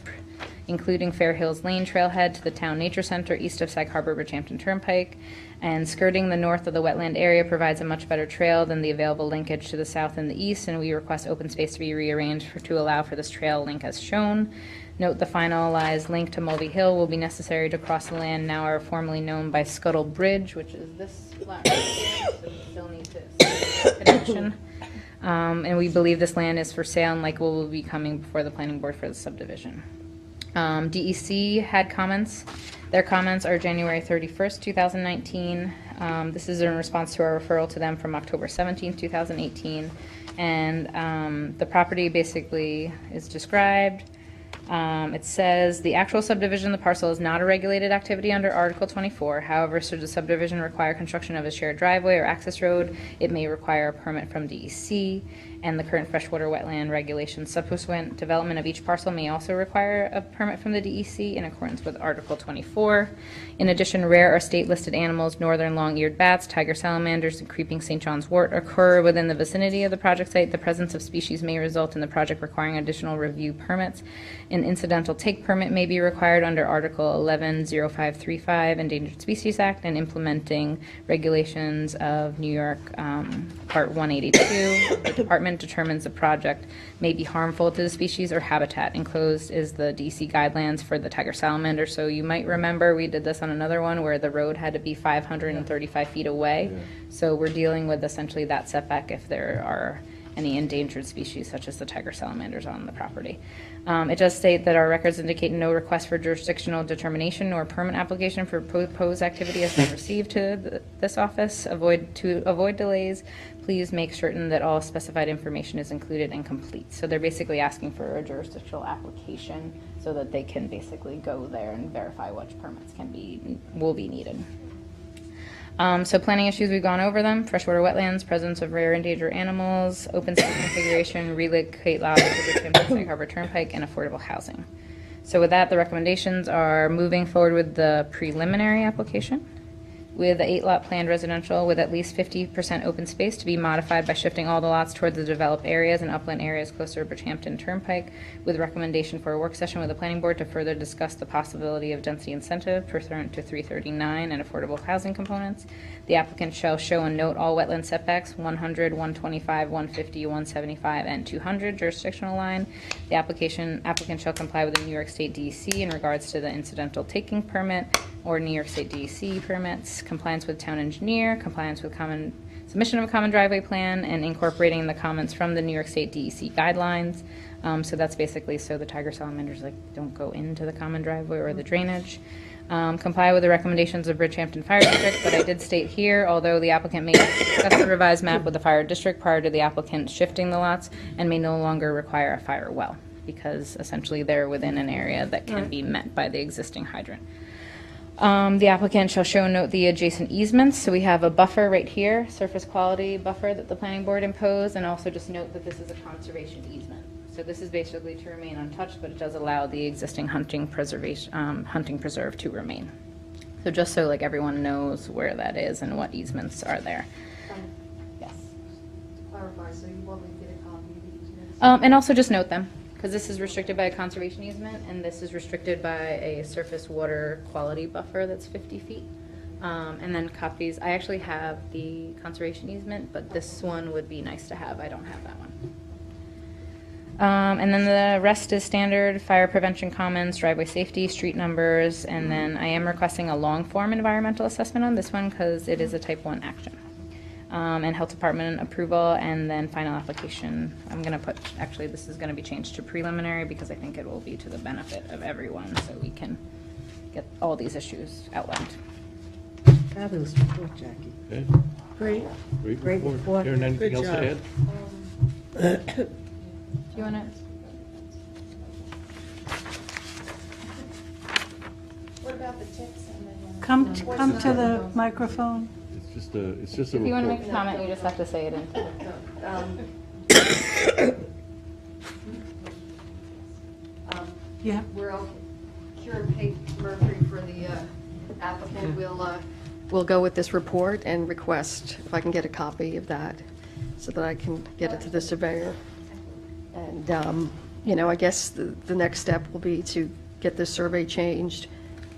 including Fair Hills Lane trailhead to the Town Nature Center east of Sag Harbor Bridgehampton Turnpike. And skirting the north of the wetland area provides a much better trail than the available linkage to the south and the east, and we request open space to be rearranged to allow for this trail link as shown. Note the finalized link to Mulvey Hill will be necessary to cross the land now are formerly known by Scuttle Bridge, which is this flat right here, so we still need to connection. And we believe this land is for sale and likely will be coming before the planning board for the subdivision. DEC had comments. Their comments are January 31st, 2019. This is in response to our referral to them from October 17th, 2018. And the property basically is described. It says the actual subdivision of the parcel is not a regulated activity under Article 24. However, should the subdivision require construction of a shared driveway or access road, it may require a permit from DEC. And the current freshwater wetland regulations subsequent development of each parcel may also require a permit from the DEC in accordance with Article 24. In addition, rare or state-listed animals, northern long-eared bats, tiger salamanders, and creeping St. John's wort occur within the vicinity of the project site. The presence of species may result in the project requiring additional review permits. An incidental take permit may be required under Article 110535 Endangered Species Act and implementing regulations of New York Part 182. The department determines the project may be harmful to the species or habitat. Enclosed is the DC guidelines for the tiger salamander. So you might remember we did this on another one where the road had to be 535 feet away. Yeah. So we're dealing with essentially that setback if there are any endangered species such as the tiger salamanders on the property. It does state that our records indicate no request for jurisdictional determination or permit application for proposed activity has been received to this office. To avoid delays, please make certain that all specified information is included and complete. So they're basically asking for a jurisdictional application so that they can basically go there and verify which permits will be needed. So planning issues, we've gone over them. Freshwater wetlands, presence of rare endangered animals, open space configuration, relocate lots to the Sag Harbor Turnpike, and affordable housing. So with that, the recommendations are moving forward with the preliminary application with the 8-lot planned residential with at least 50% open space to be modified by shifting all the lots towards the developed areas and upland areas closer to Bridgehampton Turnpike, with recommendation for a work session with the planning board to further discuss the possibility of density incentive pursuant to 339 and affordable housing components. The applicant shall show and note all wetland setbacks 100, 125, 150, 175, and 200 jurisdictional line. The applicant shall comply with the New York State DEC in regards to the incidental taking permit or New York State DEC permits, compliance with town engineer, compliance with submission of a common driveway plan, and incorporating the comments from the New York State DEC guidelines. So that's basically so the tiger salamanders don't go into the common driveway or the drainage. Comply with the recommendations of Bridgehampton Fire District, but I did state here, although the applicant may discuss the revised map with the fire district prior to the applicant shifting the lots and may no longer require a fire well, because essentially they're within an area that can be met by the existing hydrant. The applicant shall show and note the adjacent easements. So we have a buffer right here, surface quality buffer that the planning board imposed, and also just note that this is a conservation easement. So this is basically to remain untouched, but it does allow the existing hunting preserve to remain. So just so everyone knows where that is and what easements are there. Yes. To clarify, so you want me to get a copy of the easements? And also just note them, because this is restricted by a conservation easement, and this is restricted by a surface water quality buffer that's 50 feet. And then copies, I actually have the conservation easement, but this one would be nice to have. I don't have that one. And then the rest is standard fire prevention comments, driveway safety, street numbers, and then I am requesting a long form environmental assessment on this one because it is a type 1 action. and Health Department approval, and then final application. I'm going to put, actually, this is going to be changed to preliminary because I think it will be to the benefit of everyone, so we can get all these issues outlined. Fabulous report, Jackie. Okay, Great. great Great report. report. Karen, anything else Good to job. add? Do you want to? What about the ticks and the? Come to the microphone. It's just a If you want to report. make a comment, you just have to say it in. Yeah. We're okay. Kieran Pate Mercury for the applicant. We'll go with this report and request if I can get a copy of that so that I can get it to the surveyor. And, I guess the next step will be to get this survey changed.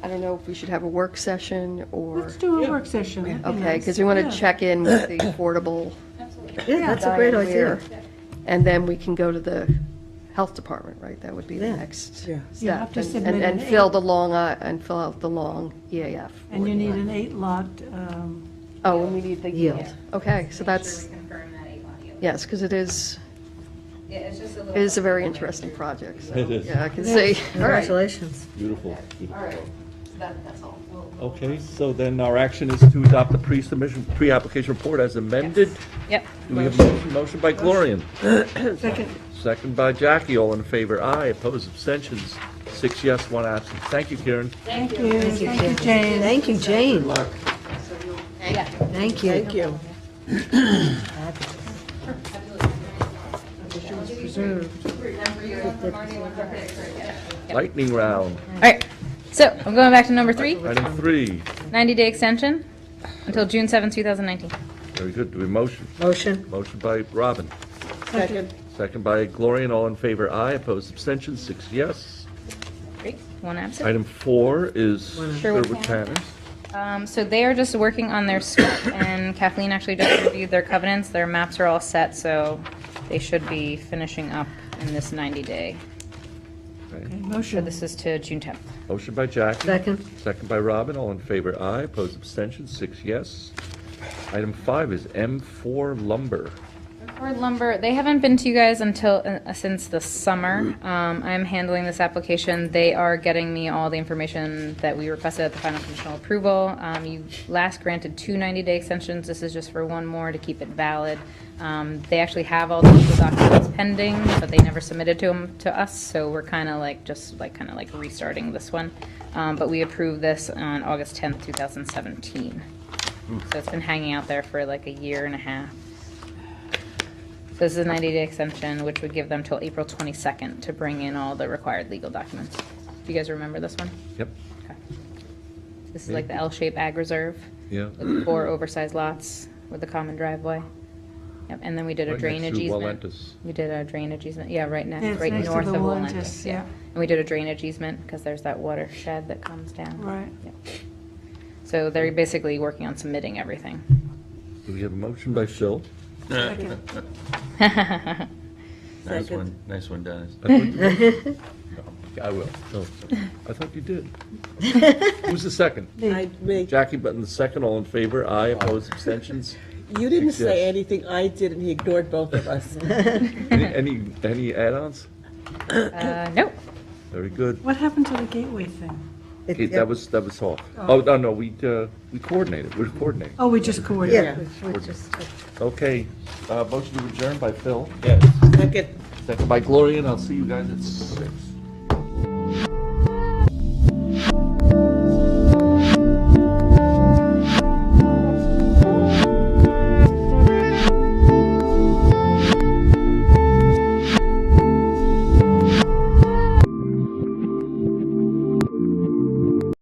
I don't know if we should have a work session or. Let's do a work session. That'd be Okay, nice. because we want Yeah. to check in with the affordable. Yeah, that's a great diet idea. where- And then we can go to the health department, right? That would be the Yeah. next Yeah. You have step. to And- submit and an fill eight- the and fill out the long EAF. And you need an 8-lot, Oh, and we need the Yield. yield. Okay, so that's, Confirm that 8-lot yield. yes, because it is Yeah, it's just a little. It is a very interesting project, so, It is. yeah, I can see. All right, Congratulations. Beautiful, beautiful. all right, that's all. Okay, so then our action is to adopt the pre-submission, pre-application report as amended. Yep. Do we have a motion? Motion by Gloria. second. Second by Jackie. All in favor, aye. Opposed, abstentions. 6 yes, 1 absent. Thank you, Karen. Thank you, Jane. Thank you, Jane. Yeah. Thank you. Thank you. Lightning round. All right, so I'm going back to number 3, Item 3. 90-day extension until June 7, 2019. Very good. Do we motion? Motion. Motion by Robin. Second. Second by Gloria. All in favor, aye. Opposed, abstentions. 6 yes. Great, 1 absent. Item 4 is Sherwood Sherwood Tanners. So they are just working on their SWIP, and Kathleen actually just reviewed their covenants. Their maps are all set, so they should be finishing up in this 90-day. Okay, So motion. this is to June 10th. Motion by Jackie. Second. Second by Robin. All in favor, aye. Opposed, abstentions. 6 yes. Item 5 is M4 Lumber. Ford Lumber, they haven't been to you guys until, since the summer. I'm handling this application. They are getting me all the information that we requested at the final conditional approval. You last granted 2 90-day extensions. This is just for 1 more to keep it valid. They actually have all the legal documents pending, but they never submitted them to us, so we're kind of like, restarting this one. But we approved this on August 10th, 2017. So it's been hanging out there for like a year and a half. So this is a 90-day extension, which would give them till April 22nd to bring in all the required legal documents. Do you guys remember this one? Yep. Okay. This is like the L-shaped ag reserve. Yeah. With 4 oversized lots with the common driveway. Yep, and then we did a Right next drainage to easement. Wallentus. We did a drainage easement, yeah, right Yeah, next, it's right next to north the of Wallentus, Wallentus, yeah. yeah. And we did a drainage easement, because there's that watershed that comes down. Right. Yep. So they're basically working on submitting everything. Do we have a motion by Phil? Second. Nice one, Dennis. I thought you did. No, I will. No, I thought you did. Who's the second? Jackie Button, the second. All in favor? Aye. Opposed? Abstentions? You didn't 6 yes. say anything, I did, and he ignored both of us. Any add-ons? No. Very good. What happened to the gateway thing? That was off. Oh, no, we coordinated. We're coordinating. Oh, we just coordinated. Yeah, we just. Okay. Motion to adjourn by Phil. Yes. Second. Second by Gloria, and I'll see you guys at 6.